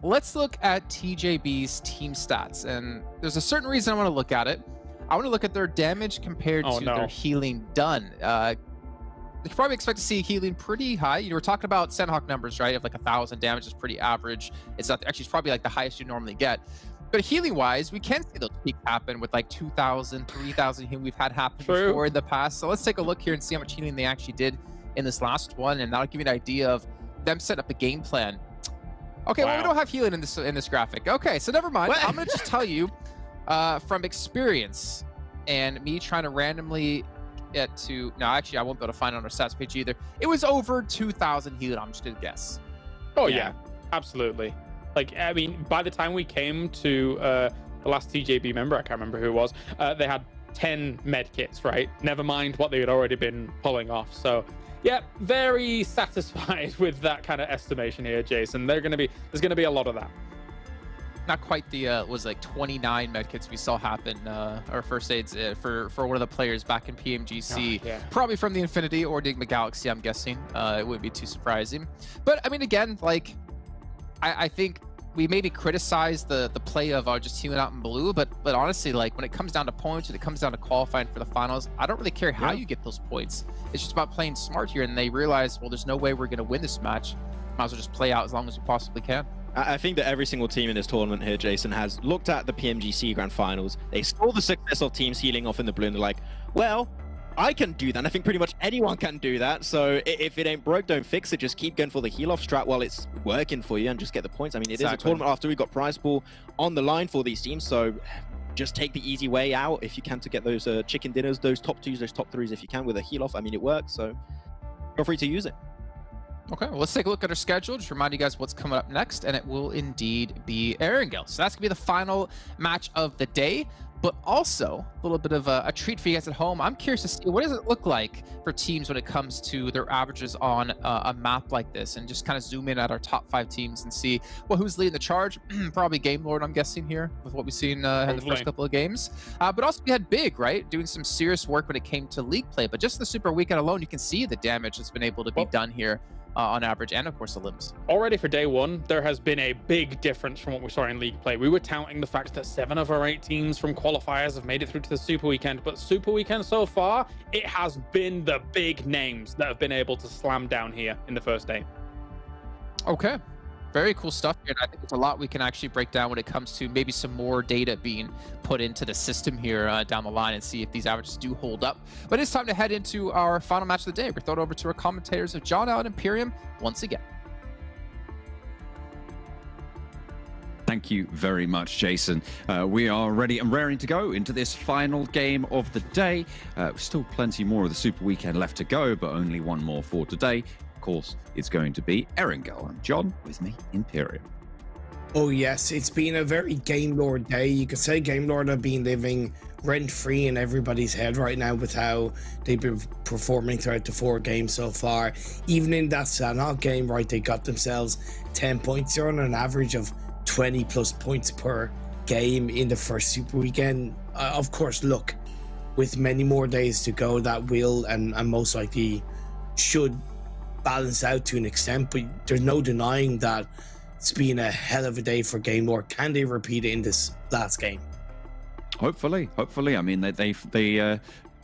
Let's look at TJB's team stats, and there's a certain reason I want to look at it. I want to look at their damage compared to their healing done. You can probably expect to see healing pretty high. You were talking about Sanhok numbers, right? Of like 1,000 damage is pretty average. It's not, actually, it's probably like the highest you normally get. But healing wise, we can see those peaks happen with like 2,000, 3,000 healing we've had happen before in the past. So let's take a look here and see how much healing they actually did in this last one, and that'll give you an idea of them setting up a game plan. Okay, well, we don't have healing in this graphic. Okay, so never mind. I'm gonna just tell you from experience and me trying to randomly get to, no, actually I won't be able to find it on our stats page either. It was over 2,000 healing. I'm just gonna guess. Oh yeah, absolutely. Like, I mean, by the time we came to the last TJB member, I can't remember who it was, they had 10 med kits, right? Never mind what they had already been pulling off. So yeah, very satisfied with that kind of estimation here, Jason. There's gonna be a lot of that. Not quite the was like 29 medkits we saw happen or first aids for one of the players back in PMGC, probably from the Infinity or Enigma Galaxy, I'm guessing. It wouldn't be too surprising. But I mean, again, like, I think we maybe criticize the play of just healing out in blue, but honestly, like, when it comes down to points and it comes down to qualifying for the finals, I don't really care how you get those points. It's just about playing smart here, and they realize, well, there's no way we're going to win this match. Might as well just play out as long as we possibly can. I think that every single team in this tournament here, Jason, has looked at the PMGC Grand Finals. They saw the success of teams healing off in the blue, and they're like, well, I can do that. And I think pretty much anyone can do that. So if it ain't broke, don't fix it. Just keep going for the heal off strat while it's working for you and just get the points. I mean, it is a tournament after we got prize pool on the line for these teams. So just take the easy way out if you can to get those chicken dinners, those top twos, those top threes if you can with a heal off. I mean, it works. So feel free to use it. Okay, well, let's take a look at our schedule. Just remind you guys what's coming up next, and it will indeed be Erangel. So that's going to be the final match of the day, but also a little bit of a treat for you guys at home. I'm curious to see, what does it look like for teams when it comes to their averages on a map like this, and just kind of zoom in at our top 5 teams and see, well, who's leading the charge? Probably Game Lord, I'm guessing, here, with what we've seen in the first couple of games. But also we had Big, right, doing some serious work when it came to league play. But just the Super Weekend alone, you can see the damage that's been able to be done here. On average, and of course the limbs. Already for day one, there has been a big difference from what we saw in league play. We were touting the fact that 7 of our 8 teams from qualifiers have made it through to the Super Weekend, but Super Weekend so far, it has been the big names that have been able to slam down here in the first day. Okay, very cool stuff here, and I think there's a lot we can actually break down when it comes to maybe some more data being put into the system here down the line, and see if these averages do hold up. But it's time to head into our final match of the day. We're throwing over to our commentators of John Allen Imperium once again. Thank you very much, Jason. We are ready and raring to go into this final game of the day. Still plenty more of the Super Weekend left to go, but only one more for today. Of course, it's going to be Erangel. I'm John, with me, Imperium. Oh yes, it's been a very Game Lord day. You could say Game Lord have been living rent-free in everybody's head right now with how they've been performing throughout the 4 games so far. Even in that Sanhok game, right, they got themselves 10 points. They're on an average of 20 plus points per game in the first Super Weekend. Of course, look, with many more days to go, that will and most likely should balance out to an extent, but there's no denying that it's been a hell of a day for Game Lord. Can they repeat it in this last game? Hopefully. I mean, they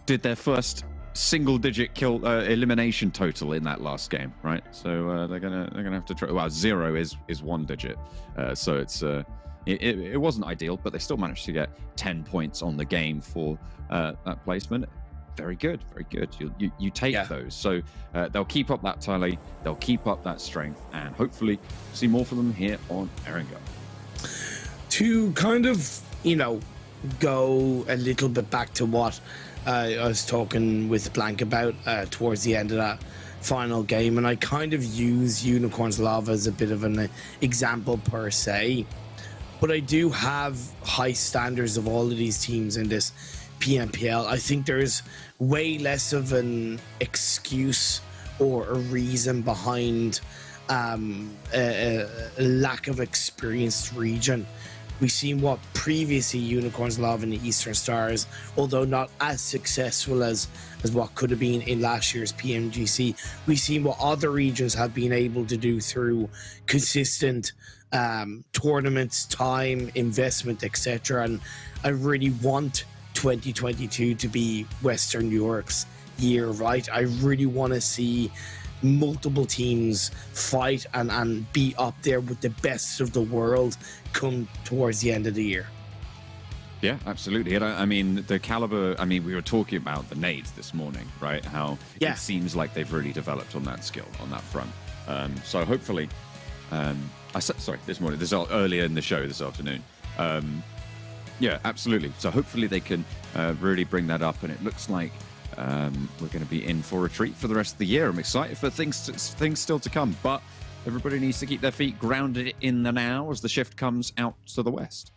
did their first single-digit kill elimination total in that last game, right? So they're gonna have to try. Well, 0 is 1 digit, so it's it wasn't ideal, but they still managed to get 10 points on the game for that placement. Very good, very good. You take those. So they'll keep up that tally, they'll keep up that strength, and hopefully see more from them here on Erangel. To kind of, go a little bit back to what I was talking with Blank about towards the end of that final game, and I kind of use Unicorns Lava as a bit of an example per se, but I do have high standards of all of these teams in this PMPL. I think there's way less of an excuse or a reason behind a lack of experienced region. We've seen what previously Unicorns Lava and the Eastern Stars, although not as successful as what could have been in last year's PMGC, we've seen what other regions have been able to do through consistent tournaments, time, investment, etc. And I really want 2022 to be Western Europe's year, right? I really want to see multiple teams fight and be up there with the best of the world come towards the end of the year. Yeah, absolutely. And I mean, the caliber, we were talking about the nades this morning, right? How it seems like they've really developed on that skill, on that front. So hopefully, this morning, earlier in the show this afternoon. Yeah, absolutely. So hopefully they can really bring that up, and it looks like we're going to be in for a treat for the rest of the year. I'm excited for things still to come, but everybody needs to keep their feet grounded in the now as the shift comes out to the west.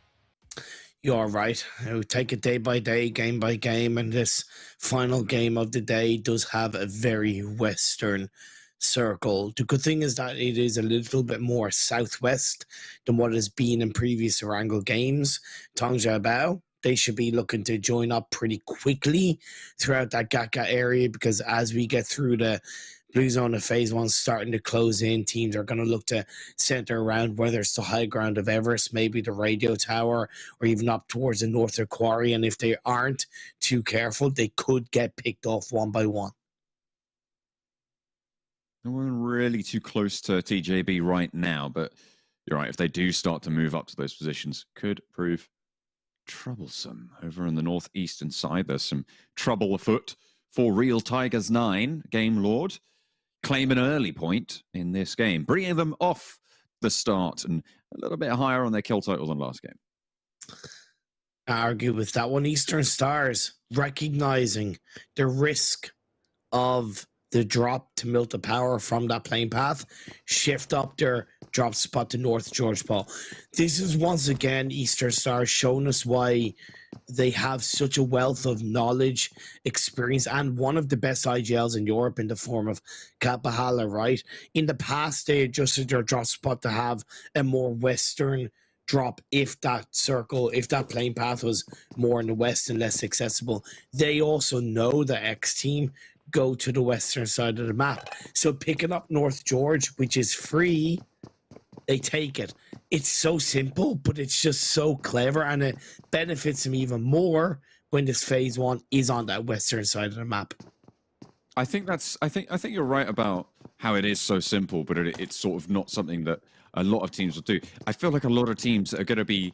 You're right. We take it day by day, game by game, and this final game of the day does have a very Western circle. The good thing is that it is a little bit more southwest than what has been in previous Erangel games. Tongjiabao, they should be looking to join up pretty quickly throughout that Gaka area, because as we get through the Blue Zone of Phase 1 starting to close in, teams are going to look to center around, whether it's the high ground of Everest, maybe the radio tower, or even up towards the north of Quarry. And if they aren't too careful, they could get picked off one by one. No one really too close to TJB right now, but you're right. If they do start to move up to those positions, could prove troublesome. Over on the northeastern side, there's some trouble afoot for Real Tigers 9. Game Lord claim an early point in this game, bringing them off the start and a little bit higher on their kill totals than last game. I argue with that one. Eastern Stars recognizing the risk of the drop to Milta Power from that plane path, shift up their drop spot to North George Paul. This is once again Eastern Stars showing us why they have such a wealth of knowledge, experience, and one of the best IGLs in Europe in the form of Kapahala, right? In the past, they adjusted their drop spot to have a more Western drop if that plane path was more in the west and less accessible. They also know the X team go to the western side of the map. So picking up North George, which is free, they take it. It's so simple, but it's just so clever, and it benefits them even more when this phase 1 is on that western side of the map. I think you're right about how it is so simple, but it's sort of not something that a lot of teams will do. I feel like a lot of teams are going to be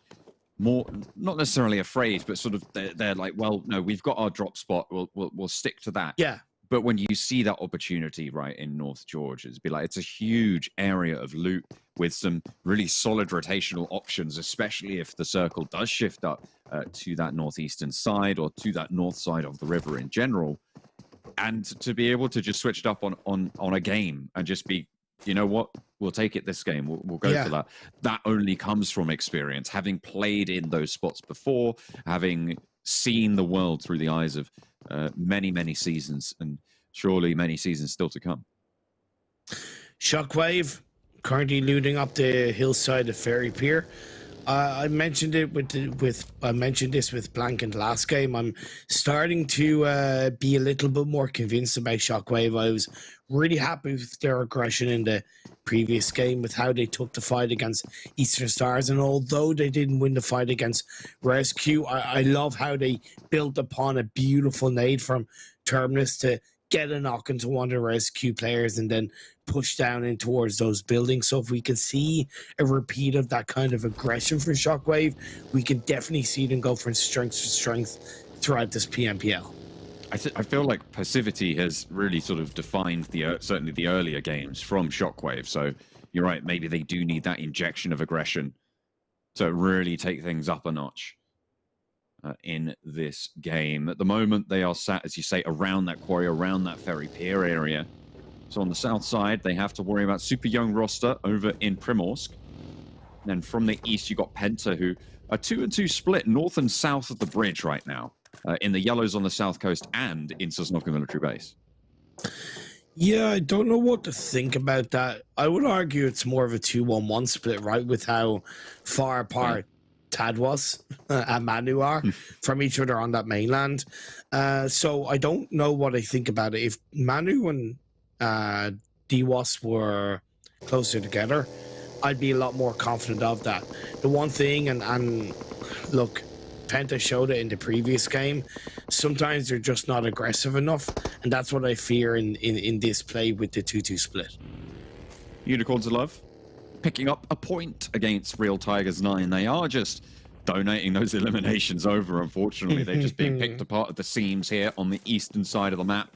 more, not necessarily afraid, but sort of they're like, well, no, we've got our drop spot. We'll stick to that. Yeah. But when you see that opportunity right in North George, it's a huge area of loot with some really solid rotational options, especially if the circle does shift up to that northeastern side or to that north side of the river in general. And to be able to just switch it up on a game and just be, you know what, we'll take it this game. We'll go for that. That only comes from experience, having played in those spots before, having seen the world through the eyes of many, many seasons, and surely many seasons still to come. Shockwave currently looting up the hillside of Ferry Pier. I mentioned it I mentioned this with Blank last game. I'm starting to be a little bit more convinced about Shockwave. I was really happy with their aggression in the previous game, with how they took the fight against Eastern Stars, and although they didn't win the fight against RESQ, I love how they built upon a beautiful nade from Terminus to get a knock into one of the RESQ players and then push down in towards those buildings. So if we can see a repeat of that kind of aggression for Shockwave, we can definitely see them go from strength to strength throughout this PMPL. I feel like passivity has really sort of defined certainly the earlier games from Shockwave. So you're right, maybe they do need that injection of aggression to really take things up a notch in this game. At the moment, they are sat, as you say, around that quarry, around that Ferry Pier area. So on the south side, they have to worry about super young roster over in Primorsk. And then from the east, you got PENTA, who are 2-2 split north and south of the bridge right now, in the yellows on the south coast and in Sanhok military base. Yeah, I don't know what to think about that. I would argue it's more of a 2-1-1 split, right, with how far apart Tadwas and Manu are from each other on that mainland. So I don't know what I think about it. If Manu and DWAS were closer together, I'd be a lot more confident of that. The one thing, and look, PENTA showed it in the previous game, sometimes they're just not aggressive enough, and that's what I fear in this play with the 2-2 split. Unicorns of Love picking up a point against Real Tigers 9. They are just donating those eliminations over, unfortunately. They're just being picked apart at the seams here on the eastern side of the map.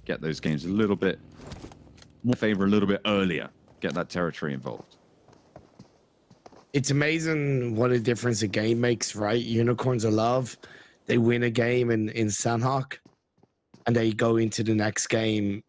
Get those games a little bit more favor a little bit earlier. Get that territory involved. It's amazing what a difference a game makes, right? Unicorns of Love, they win a game in Sanhok, and they go into the next game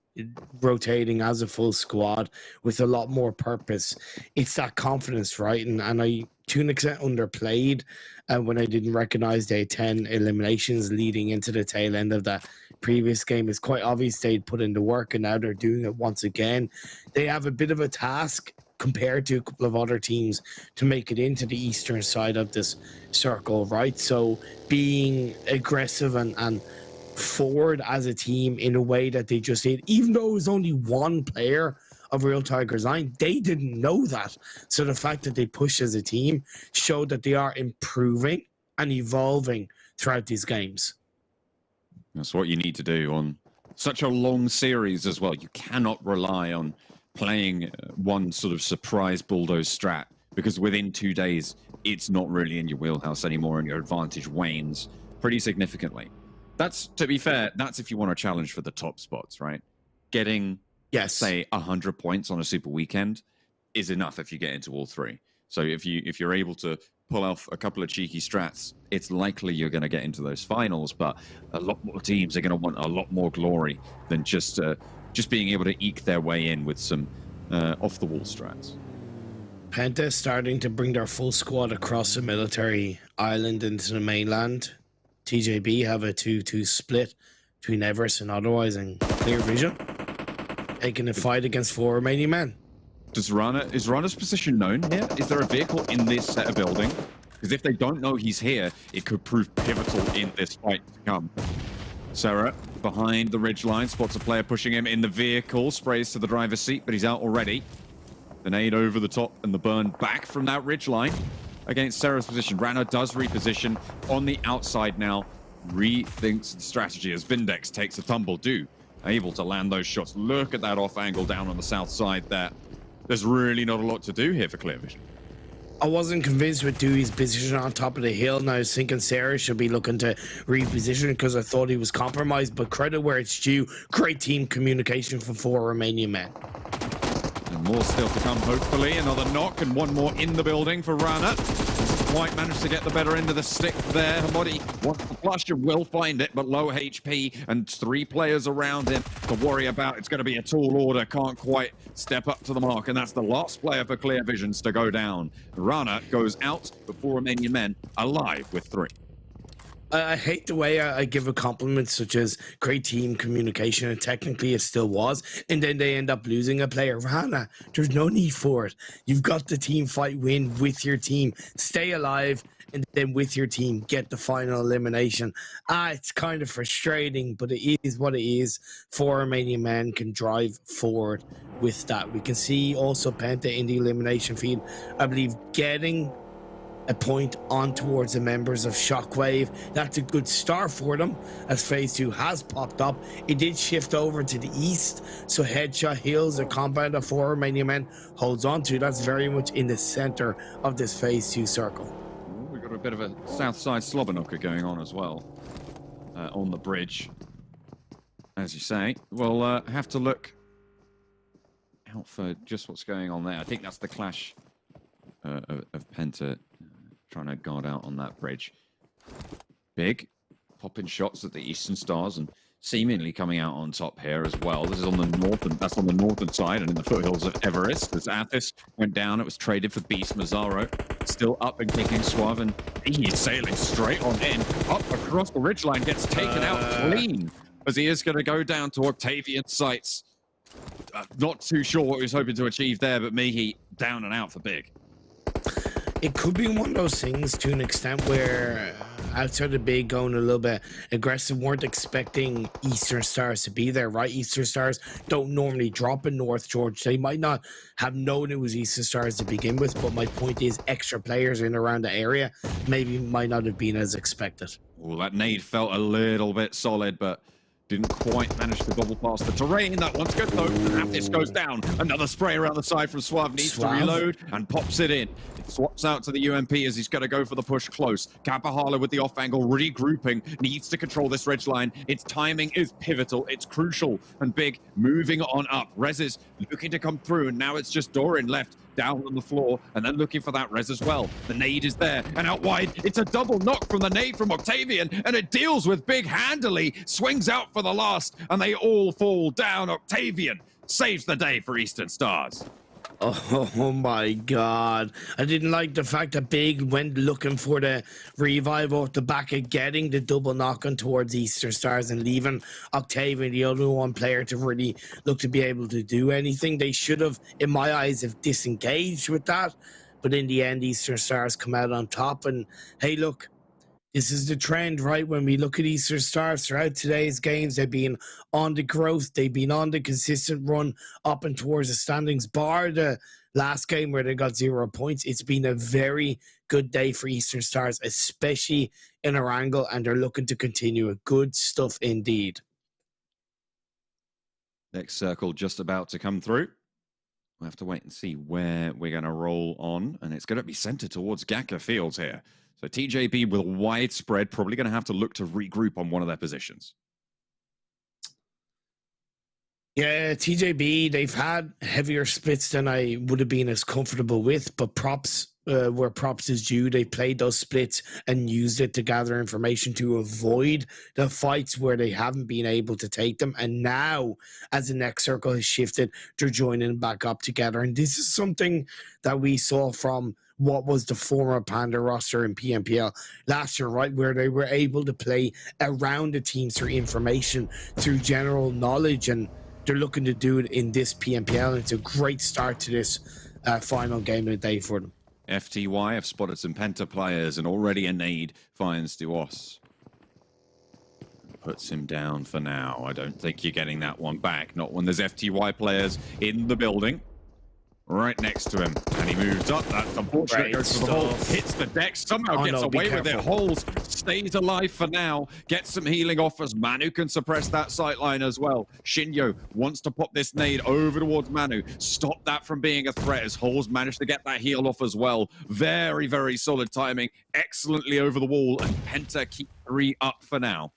rotating as a full squad with a lot more purpose. It's that confidence, right? And I, to an extent, underplayed when I didn't recognize they had 10 eliminations leading into the tail end of that previous game. It's quite obvious they'd put in the work, and now they're doing it once again. They have a bit of a task compared to a couple of other teams to make it into the eastern side of this circle, right? So being aggressive and forward as a team in a way that they just did, even though it was only one player of Real Tigers 9, they didn't know that. So the fact that they pushed as a team showed that they are improving and evolving throughout these games. That's what you need to do on such a long series as well. You cannot rely on playing one sort of surprise bulldoze strat, because within 2 days, it's not really in your wheelhouse anymore and your advantage wanes pretty significantly. That's, to be fair, that's if you want to challenge for the top spots, right? Getting, say, 100 points on a super weekend is enough if you get into all three. So if you're able to pull off a couple of cheeky strats, it's likely you're going to get into those finals, but a lot more teams are going to want a lot more glory than just being able to eke their way in with some off-the-wall strats. PENTA starting to bring their full squad across the military island into the mainland. TJB have a 2-2 split between Everest and Otherwise and Clear Vision, taking the fight against 4 Romanian Men. Is Rana's position known here? Is there a vehicle in this set of building? Because if they don't know he's here, it could prove pivotal in this fight to come. Sarah, behind the ridgeline, spots a player pushing him in the vehicle, sprays to the driver's seat, but he's out already. The nade over the top and the burn back from that ridgeline against Sarah's position. Rana does reposition on the outside now, rethinks the strategy as Vindex takes a tumble. Able to land those shots. Look at that off angle down on the south side there. There's really not a lot to do here for Clear Vision. I wasn't convinced with Dewey's position on top of the hill, and I was thinking Sarah should be looking to reposition because I thought he was compromised, but credit where it's due. Great team communication from 4 Romanian Men. And more still to come, hopefully. Another knock and one more in the building for Rana. White managed to get the better end of the stick there. Hamodi wants the flush and will find it, but low HP and 3 players around him to worry about. It's going to be a tall order. Can't quite step up to the mark, and that's the last player for Clear Visions to go down. Rana goes out before Romanian Men alive with 3. I hate the way I give a compliment such as great team communication, and technically it still was, and then they end up losing a player. Rana, there's no need for it. You've got the team fight win with your team. Stay alive, and then with your team, get the final elimination. It's kind of frustrating, but it is what it is. 4 Romanian Men can drive forward with that. We can see also PENTA in the elimination feed, I believe, getting a point on towards the members of Shockwave. That's a good start for them as phase 2 has popped up. It did shift over to the east, so Headshot Hills, a compound of 4 Romanian Men holds on to. That's very much in the center of this phase 2 circle. We've got a bit of a south side slobberknocker going on as well on the bridge. As you say, we'll have to look out for just what's going on there. I think that's the clash of PENTA trying to guard out on that bridge. Big popping shots at the Eastern Stars and seemingly coming out on top here as well. This is on the northern, that's on the northern side and in the foothills of Everest. As Athis went down, it was traded for Beast Mazzaro. Still up and kicking Suave, and he's sailing straight on in, up across the ridgeline, gets taken out clean as he is going to go down to Octavian's sights. Not too sure what he was hoping to achieve there, but Mihi down and out for Big. It could be one of those things to an extent where outside of Big going a little bit aggressive, weren't expecting Eastern Stars to be there, right? Eastern Stars don't normally drop in North George. They might not have known it was Eastern Stars to begin with, but my point is extra players in around the area maybe might not have been as expected. Well, that nade felt a little bit solid, but didn't quite manage to bubble past the terrain. That one's good though. Athis goes down. Another spray around the side from Suave. Needs to reload and pops it in. It swaps out to the UMP as he's going to go for the push close. Kapahala with the off angle, regrouping. Needs to control this ridge line. Its timing is pivotal. It's crucial. And Big moving on up. Rez is looking to come through, and now it's just Doran left down on the floor, and then looking for that res as well. The nade is there, and out wide, it's a double knock from the nade from Octavian, and it deals with Big handily, swings out for the last, and they all fall down. Octavian saves the day for Eastern Stars. Oh my god. I didn't like the fact that Big went looking for the revive off the back of getting the double knock on towards Eastern Stars and leaving Octavian, the only one player, to really look to be able to do anything. They should have, in my eyes, have disengaged with that. But in the end, Eastern Stars come out on top. And hey, look, this is the trend, right? When we look at Eastern Stars throughout today's games, they've been on the growth. They've been on the consistent run up and towards the standings, bar the last game where they got 0 points. It's been a very good day for Eastern Stars, especially in Erangel, and they're looking to continue. Good stuff indeed. Next circle just about to come through. We'll have to wait and see where we're going to roll on, and it's going to be centered towards Gaka Fields here. So TJB with a wide spread, probably going to have to look to regroup on one of their positions. Yeah, TJB, they've had heavier splits than I would have been as comfortable with, but props where props is due. They played those splits and used it to gather information to avoid the fights where they haven't been able to take them. And now, as the next circle has shifted, they're joining back up together. And this is something that we saw from what was the former Panda roster in PMPL last year, right? Where they were able to play around the teams through information, through general knowledge, and they're looking to do it in this PMPL. And it's a great start to this final game of the day for them. FTY have spotted some Penta players, and already a nade finds Duos. Puts him down for now. I don't think you're getting that one back. Not when there's FTY players in the building. Right next to him, and he moves up. That's unfortunate. Goes for the hole, hits the deck, somehow gets away with it. Holds, stays alive for now. Gets some healing off as Manu can suppress that sightline as well. Shinyo wants to pop this nade over towards Manu. Stop that from being a threat as Holes managed to get that heal off as well. Very, very solid timing. Excellently over the wall, and Penta keep 3 up for now.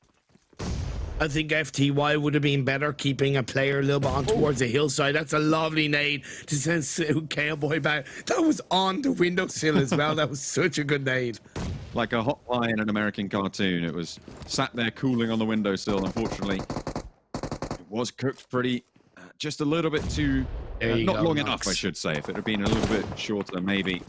I think FTY would have been better keeping a player a little bit on towards the hillside. That's a lovely nade to send Cowboy back. That was on the windowsill as well. That was such a good nade. Like a hot pie in an American cartoon. It was sat there cooling on the windowsill. Unfortunately, it was cooked pretty, just a little bit too, not long enough, I should say. If it had been a little bit shorter, maybe.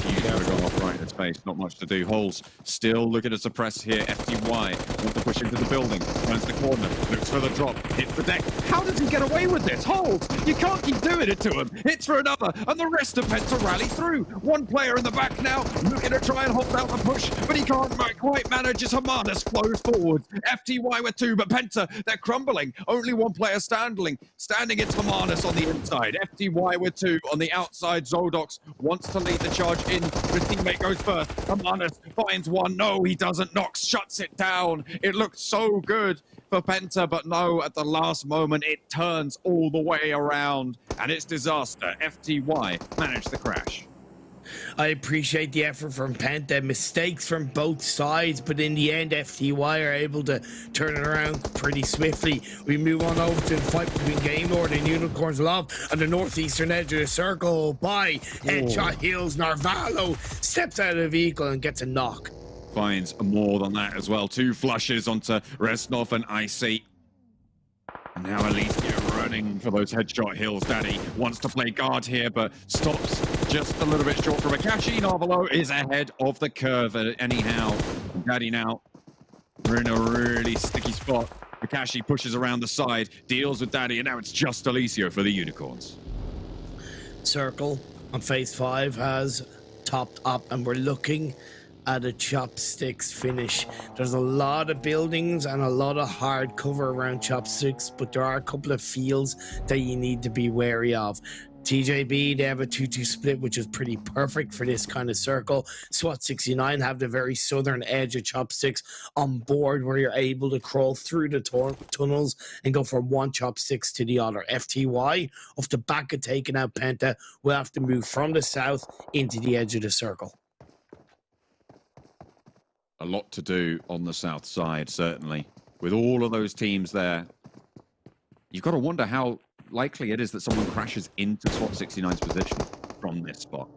Would have gone off right in his face. Not much to do. Holes still looking to suppress here. FTY wants to push into the building. Turns the corner. Looks for the drop. Hits the deck. How does he get away with this? Holes! You can't keep doing it to him. Hits for another. And the rest of PENTA rally through. One player in the back now. Looking to try and hold out the push. But he can't quite manage as Hermanus flows forward. FTY with 2. But PENTA, they're crumbling. Only one player standing. Standing it's Hermanus on the inside. FTY with 2 on the outside. Zodox wants to lead the charge in. His teammate goes first. Hermanus finds one. No, he doesn't. Nox shuts it down. It looked so good for PENTA, but no, at the last moment, it turns all the way around, and it's disaster. FTY managed the crash. I appreciate the effort from PENTA, mistakes from both sides, but in the end, FTY are able to turn it around pretty swiftly. We move on over to the fight between Game Lord and Unicorns Love on the northeastern edge of the circle. By headshot heals, Narvalo steps out of the vehicle and gets a knock. Finds more than that as well. 2 flushes onto Resnov and Icy. Now Alicia running for those headshot hills. Daddy wants to play guard here, but stops just a little bit short from Akashi. Narvalo is ahead of the curve anyhow. Daddy now, we're in a really sticky spot. Akashi pushes around the side, deals with Daddy, and now it's just Alicia for the Unicorns. Circle on phase 5 has topped up, and we're looking at a chopsticks finish. There's a lot of buildings and a lot of hard cover around chopsticks, but there are a couple of fields that you need to be wary of. TJB, they have a 2-2 split, which is pretty perfect for this kind of circle. SWAT 69 have the very southern edge of chopsticks on board, where you're able to crawl through the tunnels and go from one chopsticks to the other. FTY, off the back of taking out PENTA, will have to move from the south into the edge of the circle. A lot to do on the south side, certainly. With all of those teams there, you've got to wonder how likely it is that someone crashes into SWAT 69's position from this spot.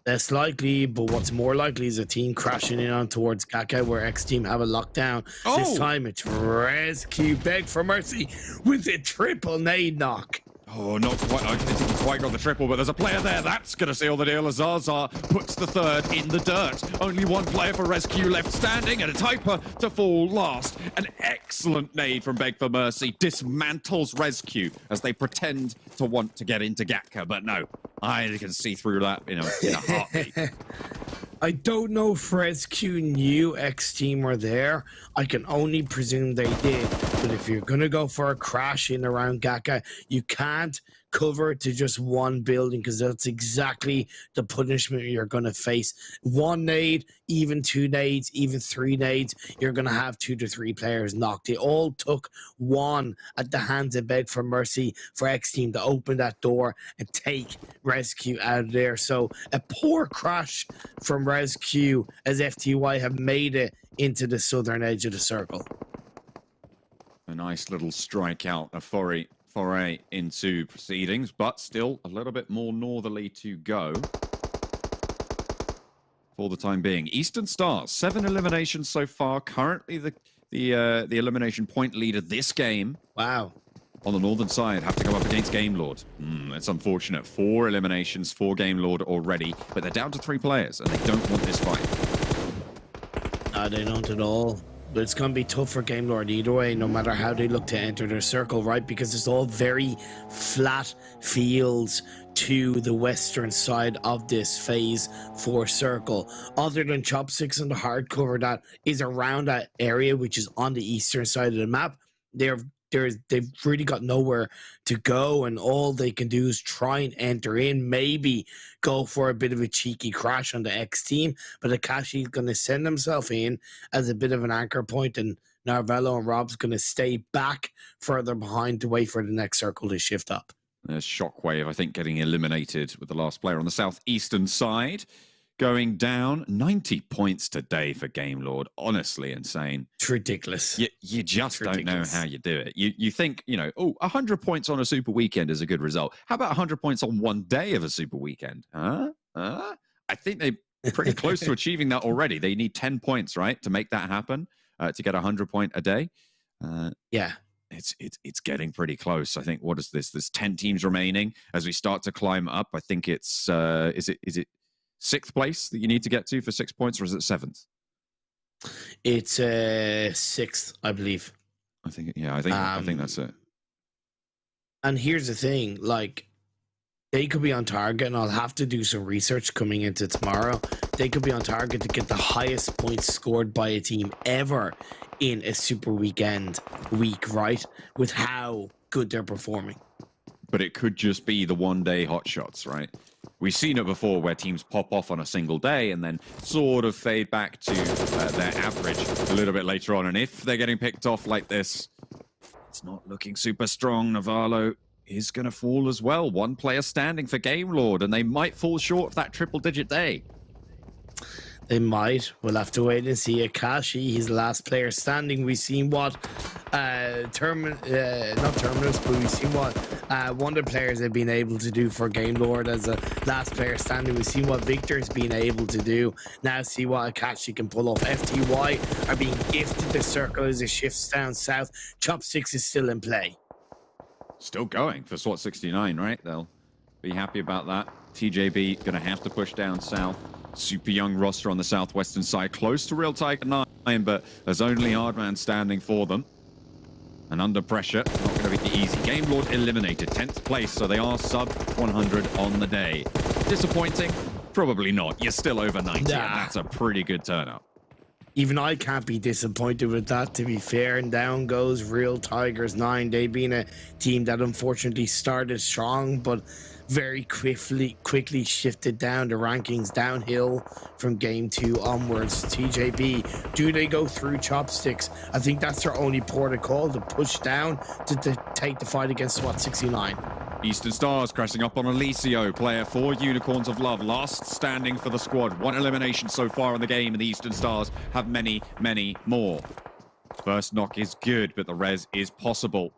Less likely, but what's more likely is a team crashing in on towards Kaka, where XTEAM have a lockdown. This time it's RESQ Beg for Mercy with a triple nade knock. Oh, not quite. I didn't think he quite got the triple, but there's a player there. That's going to seal the deal. Zaza puts the 3rd in the dirt. Only one player for RESQ left standing, and it's Hyper to fall last. An excellent nade from Beg for Mercy dismantles RESQ as they pretend to want to get into Gatka, but no. I can see through that in a heartbeat. I don't know if RESQ knew XTEAM were there. I can only presume they did. But if you're going to go for a crash in around Gaka, you can't cover it to just one building, because that's exactly the punishment you're going to face. 1 nade, even 2 nades, even 3 nades, you're going to have 2 to 3 players knocked. They all took 1 at the hands of Beg for Mercy for XTEAM to open that door and take RESQ out of there. So a poor crash from RESQ as FTY have made it into the southern edge of the circle. A nice little strikeout, a foray into proceedings, but still a little bit more northerly to go for the time being. Eastern Stars, 7 eliminations so far. Currently the elimination point leader this game. Wow. On the northern side, have to go up against Game Lord. It's unfortunate. 4 eliminations for Game Lord already, but they're down to 3 players, and they don't want this fight. No, they don't at all. But it's going to be tough for Game Lord either way, no matter how they look to enter their circle, right? Because it's all very flat fields to the western side of this phase 4 circle. Other than chopsticks and the hard cover that is around that area, which is on the eastern side of the map, they've really got nowhere to go, and all they can do is try and enter in, maybe go for a bit of a cheeky crash on the X team, but Akashi is going to send himself in as a bit of an anchor point, and Narvello and Rob's going to stay back further behind to wait for the next circle to shift up. There's Shockwave, I think, getting eliminated with the last player on the southeastern side. going down. 90 points today for Game Lord. Honestly insane. It's ridiculous. You just don't know how you do it. You think, 100 points on a super weekend is a good result. How about 100 points on one day of a super weekend? I think they're pretty close to achieving that already. They need 10 points, right, to make that happen, to get 100 point a day. Yeah. It's getting pretty close. I think, what is this? There's 10 teams remaining as we start to climb up. I think it's, is it 6th place that you need to get to for 6 points, or is it 7th? It's 6th, I believe. I think that's it. And here's the thing, like, they could be on target, and I'll have to do some research coming into tomorrow. They could be on target to get the highest points scored by a team ever in a super weekend week, right? With how good they're performing. But it could just be the one-day hot shots, right? We've seen it before where teams pop off on a single day and then sort of fade back to their average a little bit later on. And if they're getting picked off like this, it's not looking super strong. Navarro is going to fall as well. One player standing for Game Lord, and they might fall short of that triple-digit day. They might. We'll have to wait and see. Akashi, he's the last player standing. We've seen what not Terminus, but we've seen what one of the players have been able to do for Game Lord as a last player standing. We've seen what Victor's been able to do. Now see what Akashi can pull off. FTY are being gifted the circle as it shifts down south. Chopsticks is still in play. Still going for SWAT 69, right? They'll be happy about that. TJB going to have to push down south. Super young roster on the southwestern side, close to Real Tiger 9, but there's only Hardman standing for them. And under pressure, not going to be easy. Game Lord eliminated, 10th place, so they are sub 100 on the day. Disappointing? Probably not. You're still over 90, and that's a pretty good turnout. Even I can't be disappointed with that, to be fair. And down goes Real Tigers 9. They've been a team that unfortunately started strong, but very quickly shifted down the rankings downhill from game 2 onwards. TJB, do they go through Chopsticks? I think that's their only port of call, to push down to take the fight against SWAT 69. Eastern Stars crashing up on Alicio, player for Unicorns of Love, last standing for the squad. One elimination so far in the game, and the Eastern Stars have many, many more. First knock is good, but the res is possible.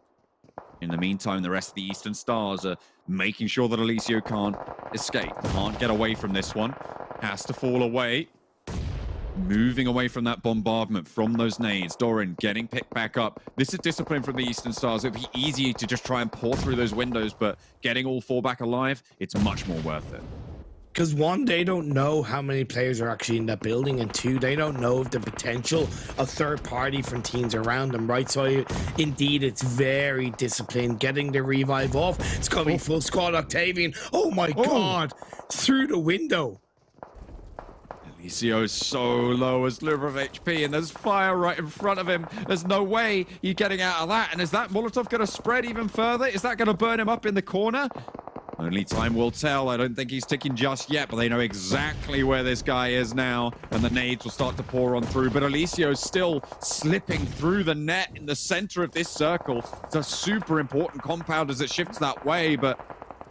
In the meantime, the rest of the Eastern Stars are making sure that Alicio can't escape, can't get away from this one, has to fall away. Moving away from that bombardment, from those nades. Doran getting picked back up. This is discipline from the Eastern Stars. It'd be easy to just try and pour through those windows, but getting all 4 back alive, it's much more worth it. Because 1, they don't know how many players are actually in that building, and 2, they don't know the potential of third party from teams around them, right? So indeed, it's very disciplined. Getting the revive off. It's going to be full squad. Octavian, oh my God, through the window. Alicio's so low, a sliver of HP, and there's fire right in front of him. There's no way you're getting out of that. And is that Molotov going to spread even further? Is that going to burn him up in the corner? Only time will tell. I don't think he's ticking just yet, but they know exactly where this guy is now, and the nades will start to pour on through. But Alicio's still slipping through the net in the center of this circle. It's a super important compound as it shifts that way, but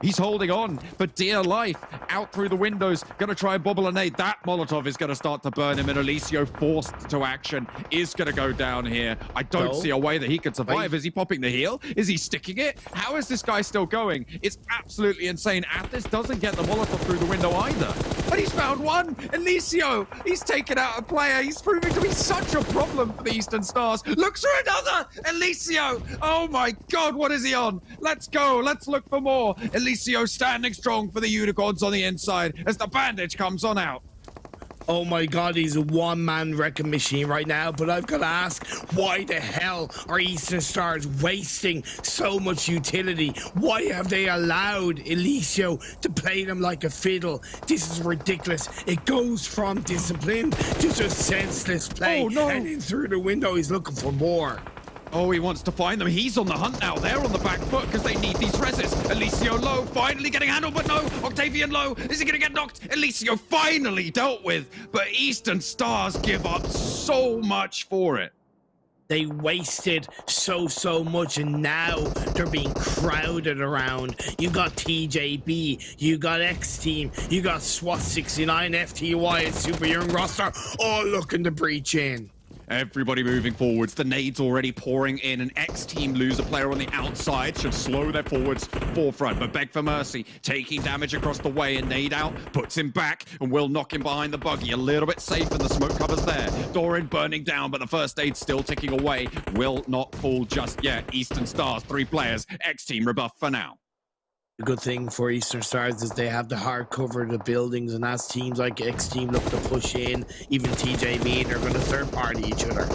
he's holding on for dear life. Out through the windows, going to try and bobble a nade. That Molotov is going to start to burn him, and Alicio, forced to action, is going to go down here. I don't see a way that he could survive. Is he popping the heal? Is he sticking it? How is this guy still going? It's absolutely insane. Athis doesn't get the Molotov through the window either. But he's found one. Alicio, he's taken out a player. He's proving to be such a problem for the Eastern Stars. Looks for another. Alicio. Oh my God, what is he on? Let's go. Let's look for more. Alicio standing strong for the Unicorns on the inside as the bandage comes on out. Oh my God, he's a one-man wrecking machine right now, but I've got to ask, why the hell are Eastern Stars wasting so much utility? Why have they allowed Alicio to play them like a fiddle? This is ridiculous. It goes from discipline to just senseless play. Oh, no. And then through the window, he's looking for more. Oh, he wants to find them. He's on the hunt now. They're on the back foot because they need these reses. Alicio low, finally getting handled, but no. Octavian low. Is he going to get knocked? Alicio finally dealt with, but Eastern Stars give up so much for it. They wasted so much, and now they're being crowded around. You got TJB, you got XTEAM, you got SWAT69, FTY, and Super Young roster all looking to breach in. Everybody moving forwards. The nades already pouring in. An X-Team lose a player on the outside should slow their forwards forefront. But Beg for Mercy taking damage across the way. And nade out puts him back and will knock him behind the buggy. A little bit safe and the smoke cover's there. Doran burning down, but the first aid still ticking away. Will not fall just yet. Eastern Stars, 3 players. X-Team rebuff for now. The good thing for Eastern Stars is they have the hard cover of the buildings, and as teams like XTEAM look to push in, even TJB, they're going to third party each other.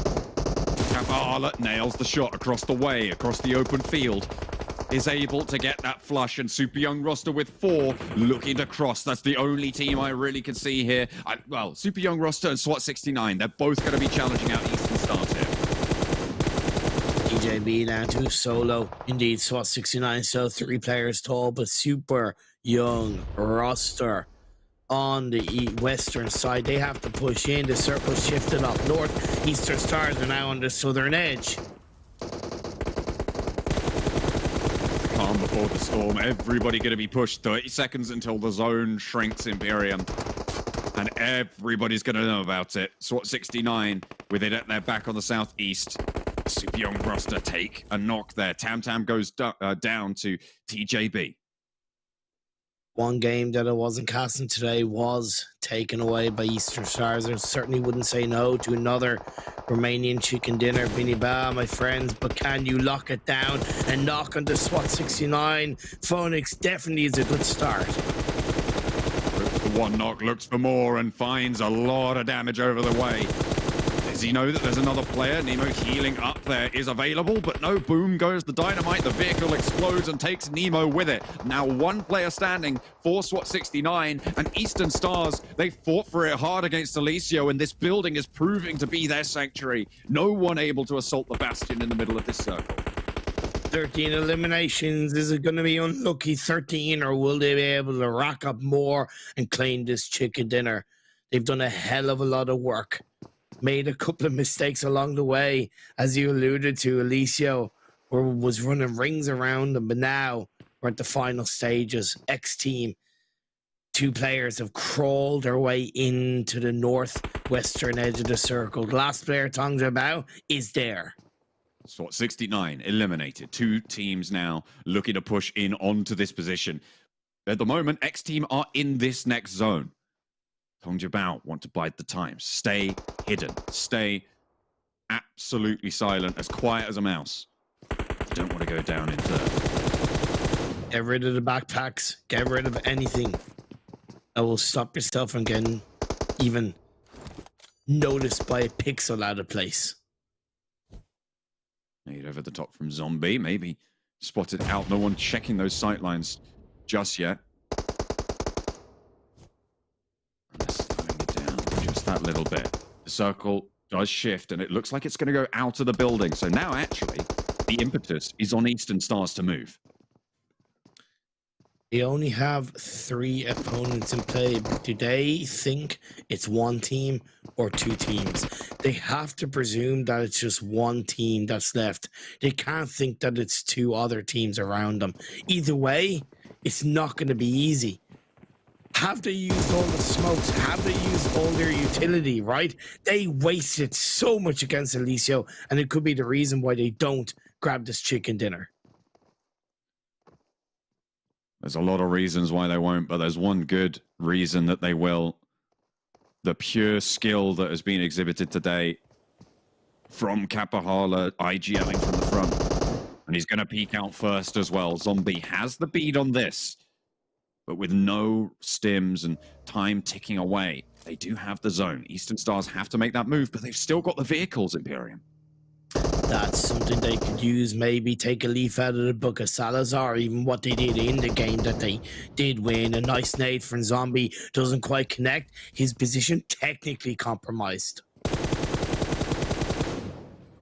Kappa nails the shot across the way, across the open field. Is able to get that flush, and Super Young roster with 4 looking to cross. That's the only team I really can see here. Well, Super Young roster and SWAT69, they're both going to be challenging out Eastern Stars here. TJB down to solo. Indeed, SWAT69 still 3 players tall, but Super Young roster on the western side. They have to push in. The circle shifted up north. Eastern Stars are now on the southern edge. Calm before the storm. Everybody going to be pushed. 30 seconds until the zone shrinks, Imperium. And everybody's going to know about it. SWAT69 with it at their back on the southeast. Super Young roster take a knock there. Tam Tam goes down to TJB. One game that I wasn't casting today was taken away by Eastern Stars. I certainly wouldn't say no to another Romanian chicken dinner. Bini Ba, my friends, but can you lock it down and knock on the SWAT69? Phoenix definitely is a good start. The one knock looks for more and finds a lot of damage over the way. Does he know that there's another player? Nemo healing up there is available, but no, boom goes the dynamite. The vehicle explodes and takes Nemo with it. Now 1 player standing for SWAT69, and Eastern Stars, they fought for it hard against Alicio, and this building is proving to be their sanctuary. No one able to assault the Bastion in the middle of this circle. 13 eliminations. Is it going to be unlucky 13, or will they be able to rack up more and claim this chicken dinner? They've done a hell of a lot of work. Made a couple of mistakes along the way, as you alluded to. Alicio was running rings around them, but now we're at the final stages. XTEAM, 2 players have crawled their way into the northwestern edge of the circle. The last player, Tong Bao, is there. SWAT69 eliminated. 2 teams now looking to push in onto this position. At the moment, XTEAM are in this next zone. Tong Bao want to bide the time. Stay hidden. Stay absolutely silent, as quiet as a mouse. Don't want to go down into... Get rid of the backpacks. Get rid of anything that will stop yourself from getting even noticed by a pixel out of place. Made over the top from Zombie. Maybe spotted out. No one checking those sight lines just yet. That little bit. The circle does shift, and it looks like it's going to go out of the building. So now, actually, the impetus is on Eastern Stars to move. They only have 3 opponents in play, but do they think it's 1 team or 2 teams? They have to presume that it's just 1 team that's left. They can't think that it's 2 other teams around them. Either way, it's not going to be easy. Have they used all the smokes? Have they used all their utility, right? They wasted so much against Alicio, and it could be the reason why they don't grab this chicken dinner. There's a lot of reasons why they won't, but there's one good reason that they will. The pure skill that has been exhibited today from Kapahala, IGLing from the front. And he's going to peek out first as well. Zombie has the bead on this. But with no stims and time ticking away, they do have the zone. Eastern Stars have to make that move, but they've still got the vehicles, Imperium. That's something they could use. Maybe take a leaf out of the book of Salazar, even what they did in the game that they did win. A nice nade from Zombie doesn't quite connect. His position technically compromised.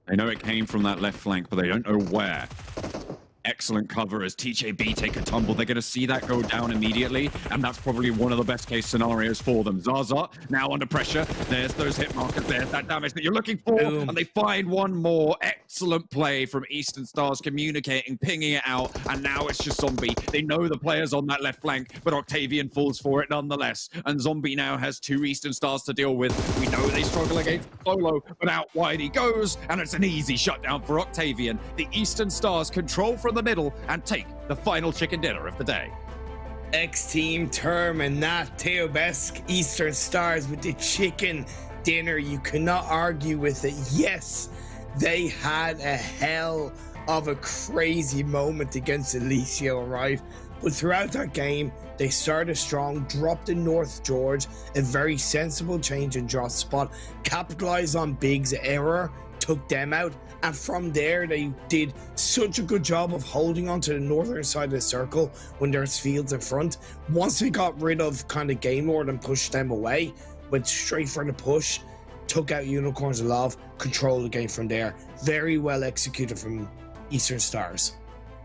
They know it came from that left flank, but they don't know where. Excellent cover as TJB take a tumble. They're going to see that go down immediately, and that's probably one of the best case scenarios for them. Zaza now under pressure. There's those hit markers. There's that damage that you're looking for, Boom. and they find one more. Excellent play from Eastern Stars, communicating, pinging it out, and now it's just Zombie. They know the players on that left flank, but Octavian falls for it nonetheless, and Zombie now has 2 Eastern Stars to deal with. We know they struggle against Solo, but out wide he goes, and it's an easy shutdown for Octavian. The Eastern Stars control from the middle and take the final chicken dinner of the day. XTEAM term and that Teobesk Eastern Stars with the chicken dinner. You cannot argue with it. Yes, they had a hell of a crazy moment against Alicio, right? But throughout that game, they started strong, dropped in North George, a very sensible change in draw spot, capitalized on Big's error, took them out, and from there they did such a good job of holding on to the northern side of the circle when there's fields in front. Once we got rid of kind of Game Lord and pushed them away, went straight for the push, took out Unicorns of Love, controlled the game from there. Very well executed from Eastern Stars.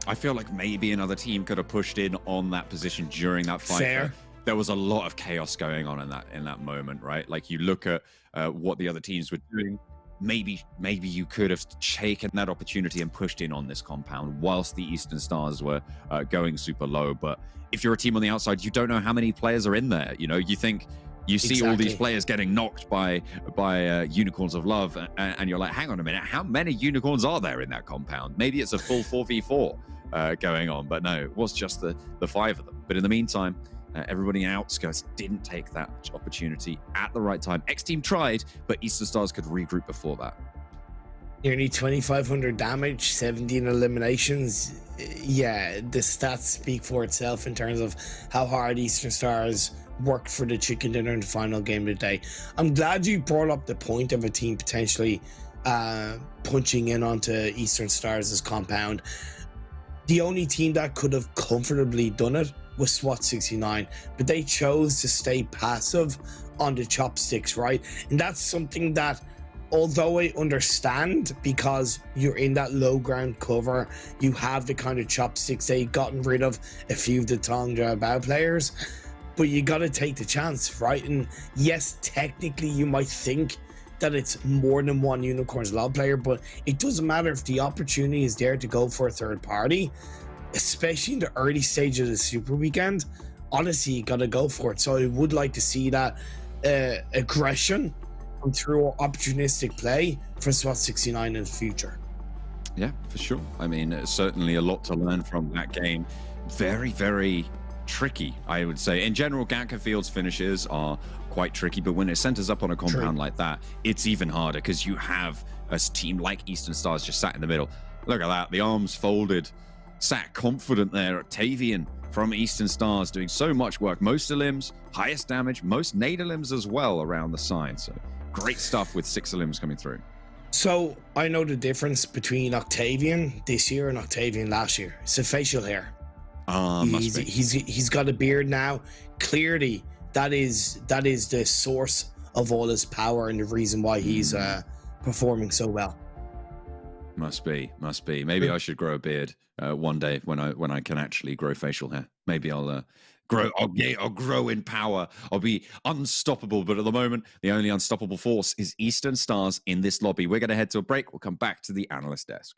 I feel like maybe another team could have pushed in on that position during that fight. Fair. There was a lot of chaos going on in that moment, right? Like you look at what the other teams were doing. Maybe you could have taken that opportunity and pushed in on this compound whilst the Eastern Stars were going super low. But if you're a team on the outside, you don't know how many players are in there. You know, you think you see all these players getting knocked by Unicorns of Love, and you're like, hang on a minute, how many unicorns are there in that compound? Maybe it's a full 4v4 going on, but no, it was just the 5 of them. But in the meantime, everybody in outskirts didn't take that opportunity at the right time. XTEAM tried, but Eastern Stars could regroup before that. Nearly 2,500 damage, 17 eliminations. Yeah, the stats speak for itself in terms of how hard Eastern Stars worked for the chicken dinner in the final game of the day. I'm glad you brought up the point of a team potentially punching in onto Eastern Stars' compound. The only team that could have comfortably done it was SWAT 69, but they chose to stay passive on the chopsticks, right? And that's something that, although I understand, because you're in that low ground cover, you have the kind of chopsticks, they've gotten rid of a few of the Tonga Bao players, but you got to take the chance, right? And yes, technically you might think that it's more than one Unicorns Love player, but it doesn't matter if the opportunity is there to go for a third party, especially in the early stage of the Super Weekend. Honestly, you got to go for it. So I would like to see that aggression come through opportunistic play for SWAT 69 in the future. Yeah, for sure. I mean, certainly a lot to learn from that game. Very, very tricky, I would say. In general, Ganka Field's finishes are quite tricky, but when it centers up on a compound like that, it's even harder because you have a team like Eastern Stars just sat in the middle. Look at that, the arms folded, sat confident there. Octavian from Eastern Stars doing so much work. Most elims, highest damage, most nade elims as well around the side. So great stuff with 6 elims coming through. So I know the difference between Octavian this year and Octavian last year. It's the facial hair. He's got a beard now. Clearly, that is the source of all his power and the reason why he's performing so well. Must be. Maybe I should grow a beard one day when I can actually grow facial hair. Maybe I'll grow. I'll grow in power. I'll be unstoppable. But at the moment, the only unstoppable force is Eastern Stars in this lobby. We're going to head to a break. We'll come back to the analyst desk.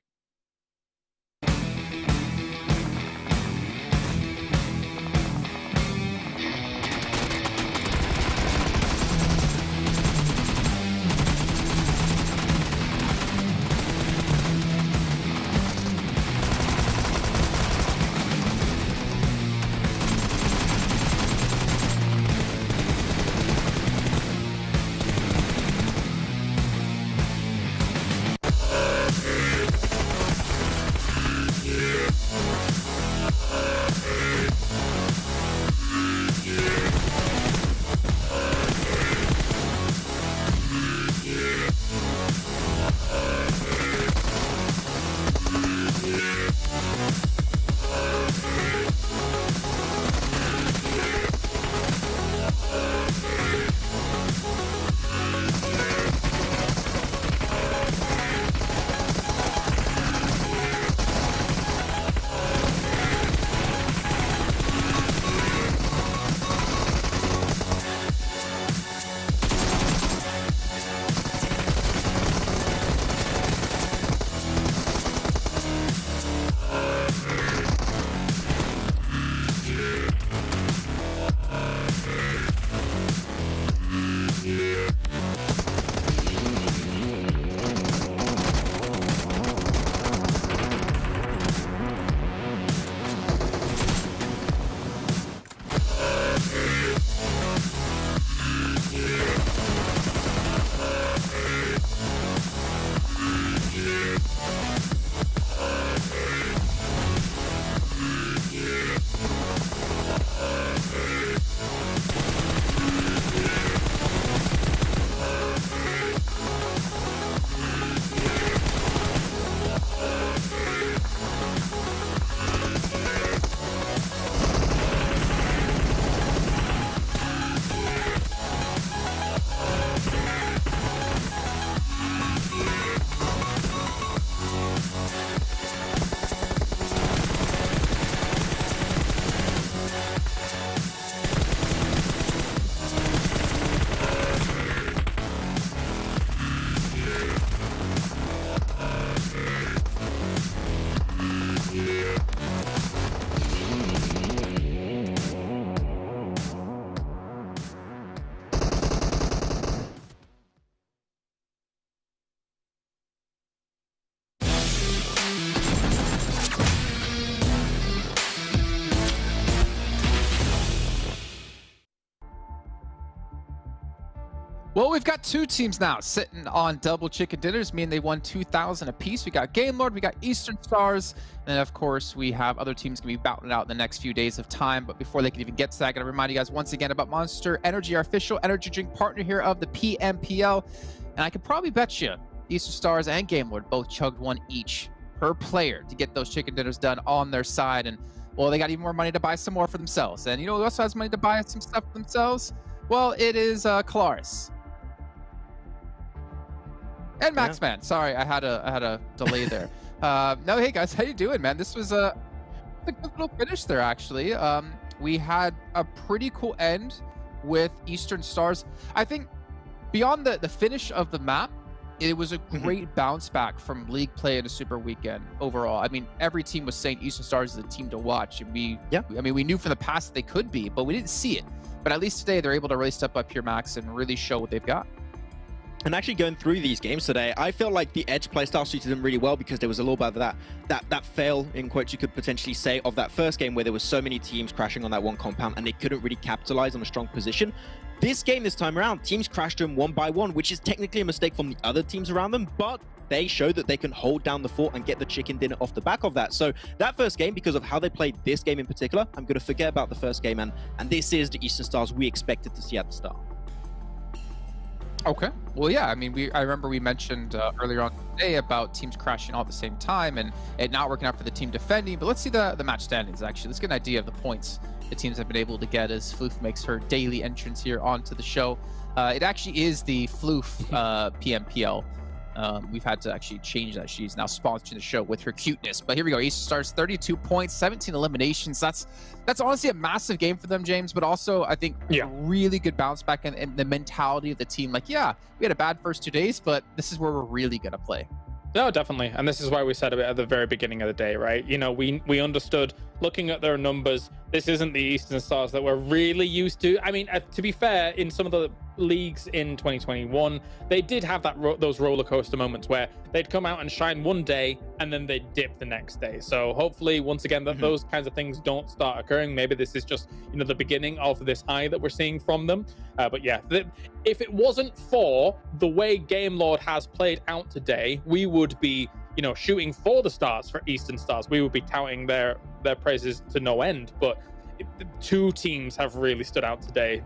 Well, we've got two teams now sitting on double chicken dinners, meaning they won 2,000 apiece. We got Game Lord, we got Eastern Stars, and then of course we have other teams going to be battling out in the next few days of time. But before they can even get to that, I got to remind you guys once again about Monster Energy, our official energy drink partner here of the PMPL. And I could probably bet you Eastern Stars and Game Lord both chugged one each per player to get those chicken dinners done on their side. And well, they got even more money to buy some more for themselves. And you know who also has money to buy some stuff for themselves? Well, it is Kalaris. And Max Man. Sorry, I had a delay there. No, hey guys, how you doing, man? This was a good little finish there, actually. We had a pretty cool end with Eastern Stars. I think beyond the finish of the map, it was a great bounce back from league play and a super weekend overall. I mean, every team was saying Eastern Stars is a team to watch, and we knew from the past that they could be, but we didn't see it. But at least today, they're able to really step up here, Max, and really show what they've got. And actually going through these games today, I feel like the Edge playstyle suited them really well because there was a little bit of that fail, in quotes you could potentially say, of that first game where there was so many teams crashing on that one compound and they couldn't really capitalize on a strong position. This game this time around, teams crashed them one by one, which is technically a mistake from the other teams around them, but they showed that they can hold down the fort and get the chicken dinner off the back of that. So that first game, because of how they played this game in particular, I'm going to forget about the first game, and this is the Eastern Stars we expected to see at the start. Okay. Well, yeah. I mean, I remember we mentioned earlier on today about teams crashing all at the same time and it not working out for the team defending. But let's see the match standings, actually. Let's get an idea of the points the teams have been able to get as Floof makes her daily entrance here onto the show. It actually is the Floof PMPL. We've had to actually change that. She's now sponsoring the show with her cuteness. But here we go. Eastern Stars, 32 points, 17 eliminations. That's honestly a massive game for them, James, but also I think a really good bounce back and the mentality of the team. Like, yeah, we had a bad first 2 days, but this is where we're really going to play. No, definitely. And this is why we said it at the very beginning of the day, right? You know, we understood, looking at their numbers, this isn't the Eastern Stars that we're really used to. I mean, to be fair, in some of the leagues in 2021, they did have those roller coaster moments where they'd come out and shine one day and then they'd dip the next day. So hopefully, once again, that those kinds of things don't start occurring. Maybe this is just, you know, the beginning of this high that we're seeing from them. But yeah, if it wasn't for the way Game Lord has played out today, we would be, you know, shooting for the stars for Eastern Stars. We would be touting their praises to no end. But two teams have really stood out today,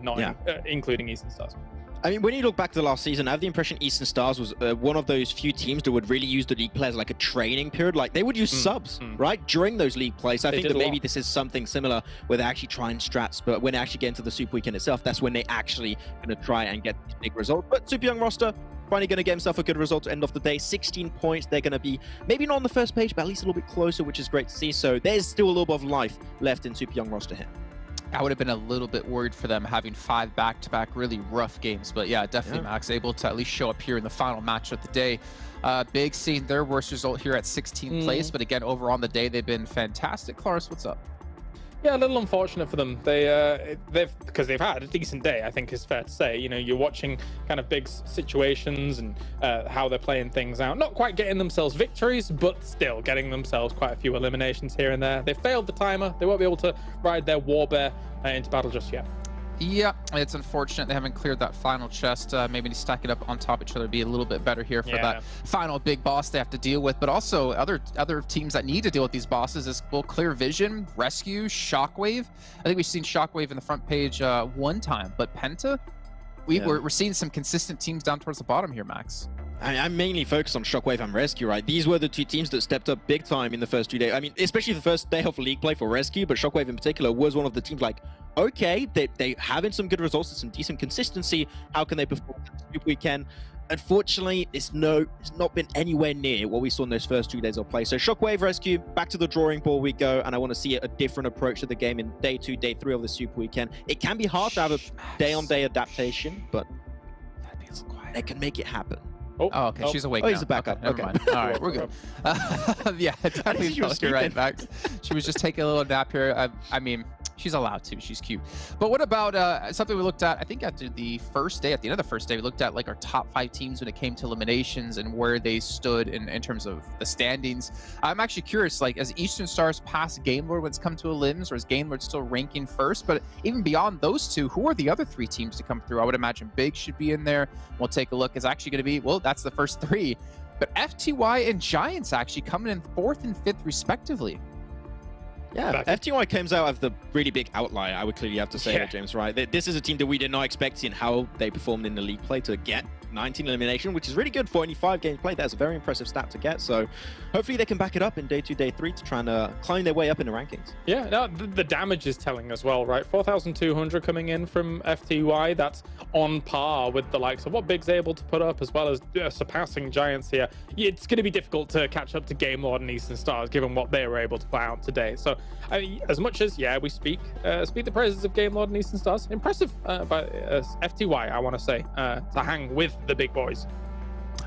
including Eastern Stars. I mean, when you look back to the last season, I have the impression Eastern Stars was one of those few teams that would really use the league players like a training period. Like, they would use subs, right, during those league plays. So I think that maybe this is something similar where they're actually trying strats, but when they actually get into the Super Weekend itself, that's when they actually going to try and get the big result. But Super Young roster, finally going to get himself a good result to end off the day. 16 points. They're going to be maybe not on the first page, but at least a little bit closer, which is great to see. So there's still a little bit of life left in Super Young roster here. I would have been a little bit worried for them having 5 back-to-back really rough games. But yeah, definitely Max able to at least show up here in the final match of the day. Big seeing their worst result here at 16th place. But again, over on the day, they've been fantastic. Claris, what's up? Yeah, a little unfortunate for them. Because they've had a decent day, I think is fair to say. You know, you're watching kind of big situations and how they're playing things out. Not quite getting themselves victories, but still getting themselves quite a few eliminations here and there. They failed the timer. They won't be able to ride their war bear into battle just yet. Yeah, it's unfortunate they haven't cleared that final chest. Maybe to stack it up on top of each other, be a little bit better here for that final big boss they have to deal with. But also other teams that need to deal with these bosses is Clear Vision, RESQ, Shockwave. I think we've seen Shockwave in the front page one time, but PENTA, we're seeing some consistent teams down towards the bottom here, Max. I'm mainly focused on Shockwave and RESQ, right? These were the two teams that stepped up big time in the first 2 days. I mean, especially the first day of league play for RESQ, but Shockwave in particular was one of the teams like, okay, they having some good results and some decent consistency. How can they perform this weekend? Unfortunately, it's not been anywhere near what we saw in those first 2 days of play. So Shockwave, RESQ, back to the drawing board we go, and I want to see a different approach to the game in day 2, day 3 of the Super Weekend. It can be hard to have a day-on-day adaptation, but they can make it happen. Oh, okay. She's awake. Oh, now. he's a backup. Okay, never mind. All right, we're good. Yeah, definitely. You're right, Max. She was just taking a little nap here. I mean, She's allowed to. She's cute. But what about something we looked at, I think after the first day, at the end of the first day, we looked at like our top 5 teams when it came to eliminations and where they stood in terms of the standings. I'm actually curious, like, as Eastern Stars pass Game Lord when it's come to elims, or is Game Lord still ranking first? But even beyond those two, who are the other 3 teams to come through? I would imagine Big should be in there. We'll take a look. It's actually going to be, well, that's the first 3. But FTY and Giants actually coming in 4th and 5th respectively. Yeah, FTY comes out as the really big outlier, I would clearly have to say, James, right? This is a team that we did not expect, seeing how they performed in the league play, to get 19 elimination, which is really good for only 5 games played. That's a very impressive stat to get. So hopefully they can back it up in day 2, day 3 to try and climb their way up in the rankings. Yeah, no, the damage is telling as well, right? 4,200 coming in from FTY. That's on par with the likes of what Big's able to put up, as well as surpassing Giants here. It's going to be difficult to catch up to Game Lord and Eastern Stars, given what they were able to put out today. So as much as, we speak the praises of Game Lord and Eastern Stars, impressive by FTY, I want to say, to hang with the big boys.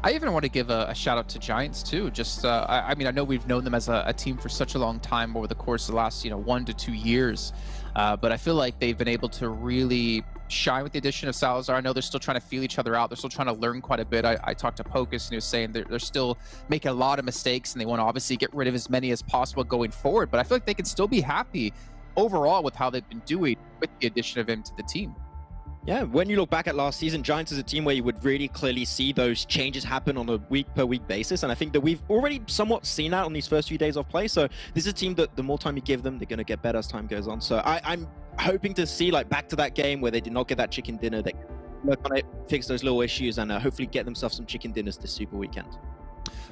I even want to give a shout out to Giants too. Just, I mean, I know we've known them as a team for such a long time over the course of the last, 1 to 2 years. But I feel like they've been able to really shine with the addition of Salazar. I know they're still trying to feel each other out. They're still trying to learn quite a bit. I talked to Pocus and he was saying they're still making a lot of mistakes and they want to obviously get rid of as many as possible going forward. But I feel like they can still be happy overall with how they've been doing with the addition of him to the team. Yeah, when you look back at last season, Giants is a team where you would really clearly see those changes happen on a week-per-week basis, and I think that we've already somewhat seen that on these first few days of play. So this is a team that the more time you give them, they're going to get better as time goes on. So I'm hoping to see, like, back to that game where they did not get that chicken dinner, they can work on it, fix those little issues, and hopefully get themselves some chicken dinners this Super Weekend.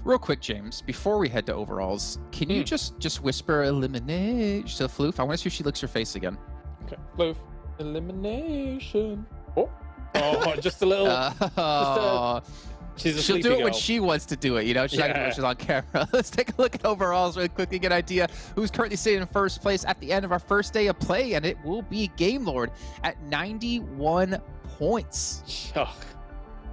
Real quick, James, before we head to overalls, can you just whisper eliminate to Floof? I want to see if she licks her face again. Okay, Floof. Elimination. Oh, just a little. She'll do it when she wants to do it. She's not gonna do it when she's on camera. Let's take a look at overalls really quickly, get an idea who's currently sitting in first place at the end of our first day of play, and it will be Game Lord at 91 points.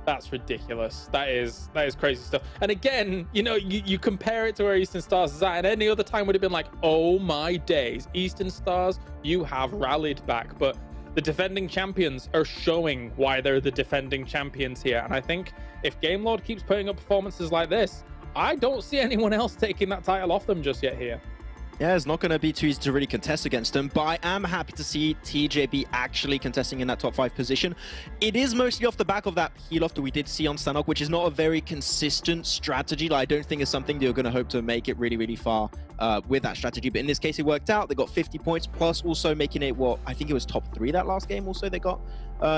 That's ridiculous. That is crazy stuff. And again, you compare it to where Eastern Stars is at, and any other time would have been like, oh my days, Eastern Stars, you have rallied back. But the defending champions are showing why they're the defending champions here. And I think if Game Lord keeps putting up performances like this, I don't see anyone else taking that title off them just yet here. Yeah, it's not going to be too easy to really contest against them, but I am happy to see TJB actually contesting in that top 5 position. It is mostly off the back of that heal off that we did see on Sanhok, which is not a very consistent strategy. Like, I don't think it's something you're going to hope to make it really, really far with that strategy. But in this case, it worked out. They got 50 points, plus also making it, I think it was top 3 that last game also they got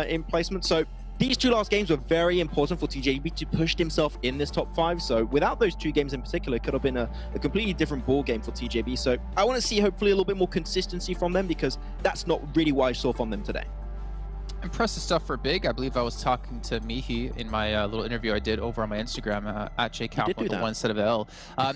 in placement. So these 2 last games were very important for TJB to push himself in this top 5. So without those 2 games in particular, it could have been a completely different ball game for TJB. So I want to see hopefully a little bit more consistency from them, because that's not really what I saw from them today. Impressive stuff for Big. I believe I was talking to Mihi in my little interview I did over on my Instagram at JCalp with the 1 instead of L.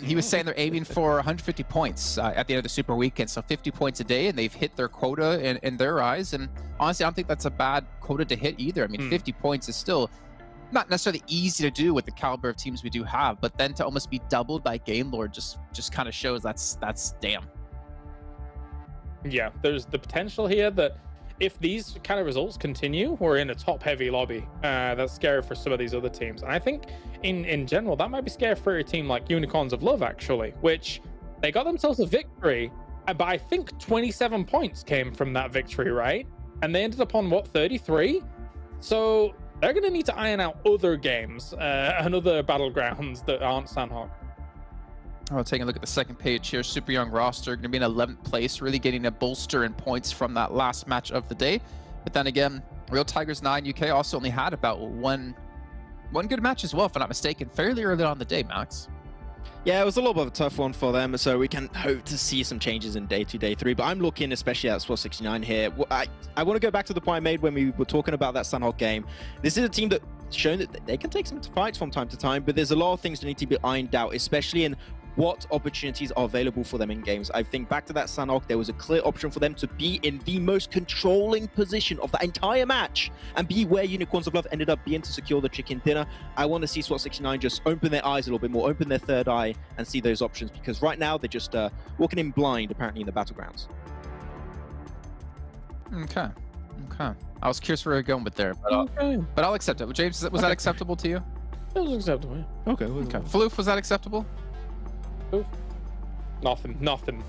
He was saying they're aiming for 150 points at the end of the Super Weekend, so 50 points a day, and they've hit their quota in their eyes. And honestly, I don't think that's a bad quota to hit either. I mean, 50 points is still not necessarily easy to do with the caliber of teams we do have, but then to almost be doubled by Game Lord just kind of shows that's damn. Yeah, there's the potential here that if these kind of results continue, we're in a top-heavy lobby. That's scary for some of these other teams. And I think, in general, that might be scary for a team like Unicorns of Love, actually, which they got themselves a victory, but I think 27 points came from that victory, right? And they ended up on, 33? So they're going to need to iron out other games and other battlegrounds that aren't Sanhok. I'll take a look at the second page here. Super young roster, going to be in 11th place, really getting a bolster in points from that last match of the day. But then again, Real Tigers 9 UK also only had about one good match as well, if I'm not mistaken, fairly early on the day, Max. Yeah, it was a little bit of a tough one for them, so we can hope to see some changes in day 2, day 3. But I'm looking especially at SWAT69 here. I want to go back to the point I made when we were talking about that Sanhok game. This is a team that's shown that they can take some fights from time to time, but there's a lot of things that need to be ironed out, especially in what opportunities are available for them in games. I think back to that Sanhok, there was a clear option for them to be in the most controlling position of the entire match and be where Unicorns of Love ended up being to secure the chicken dinner. I want to see SWAT69 just open their eyes a little bit more, open their third eye and see those options, because right now they're just walking in blind apparently in the battlegrounds. Okay. Okay. I was curious where you're going with there, but I'll accept it. James, was that acceptable to you? It was acceptable. Yeah. Okay. Okay. Floof, was that acceptable? Nothing. Nothing.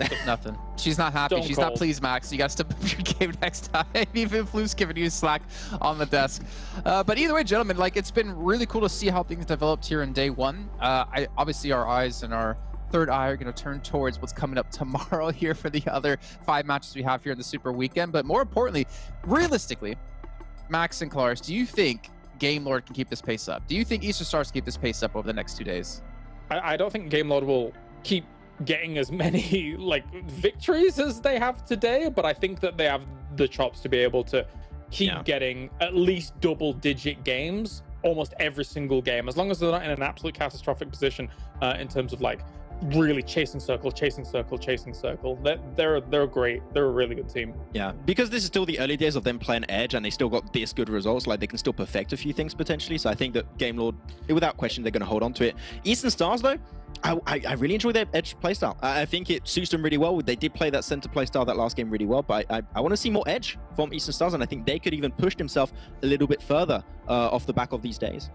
She's not happy. Stone She's cold. not pleased, Max. You got to step up your game next time. Even if Floof's giving you slack on the desk. But either way, gentlemen, like it's been really cool to see how things developed here in day one. Obviously, our eyes and our third eye are going to turn towards what's coming up tomorrow here for the other 5 matches we have here in the Super Weekend. But more importantly, realistically, Max and Claris, do you think Game Lord can keep this pace up? Do you think Eastern Stars can keep this pace up over the next 2 days? I don't think Game Lord will keep getting as many like victories as they have today, but I think that they have the chops to be able to keep getting at least double-digit games almost every single game, as long as they're not in an absolute catastrophic position in terms of like really chasing circle. They're great. They're a really good team. Yeah, because this is still the early days of them playing Edge, and they still got this good results. Like they can still perfect a few things potentially. So I think that Game Lord, without question, they're going to hold on to it. Eastern Stars though, I really enjoy their Edge playstyle. I think it suits them really well. They did play that center playstyle that last game really well, but I want to see more Edge from Eastern Stars, and I think they could even push themselves a little bit further off the back of these days.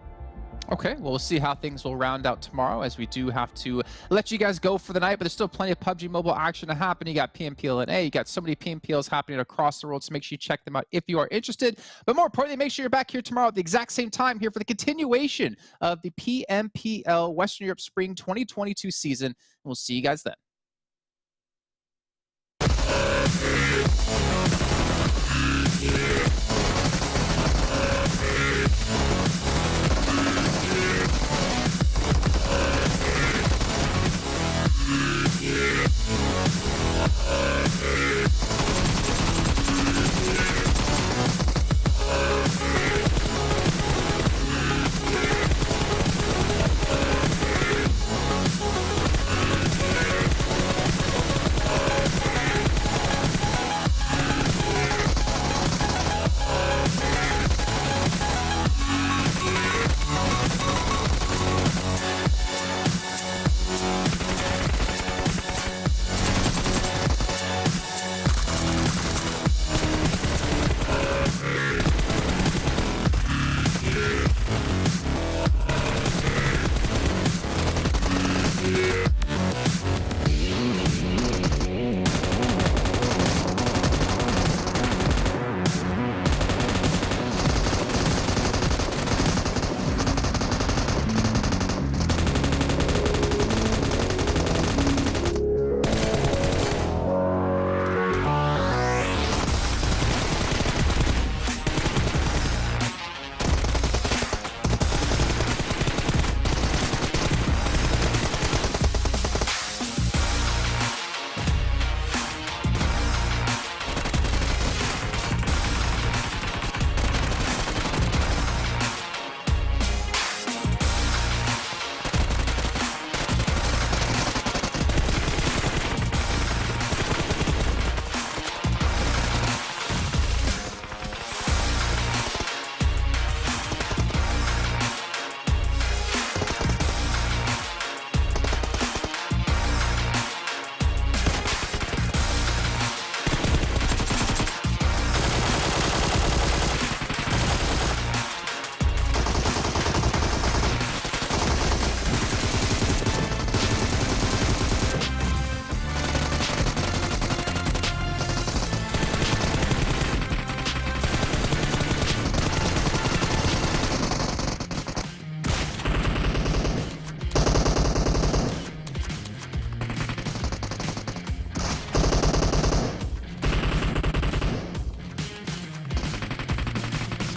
Okay, well, we'll see how things will round out tomorrow, as we do have to let you guys go for the night, but there's still plenty of PUBG Mobile action to happen. You got PMPL and A, you got so many PMPLs happening across the world, so make sure you check them out if you are interested. But more importantly, make sure you're back here tomorrow at the exact same time here for the continuation of the PMPL Western Europe Spring 2022 season, and we'll see you guys then.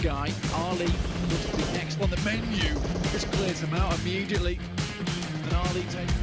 Guy, Ali looks to be next on the menu. Just clears them out immediately. And Ali takes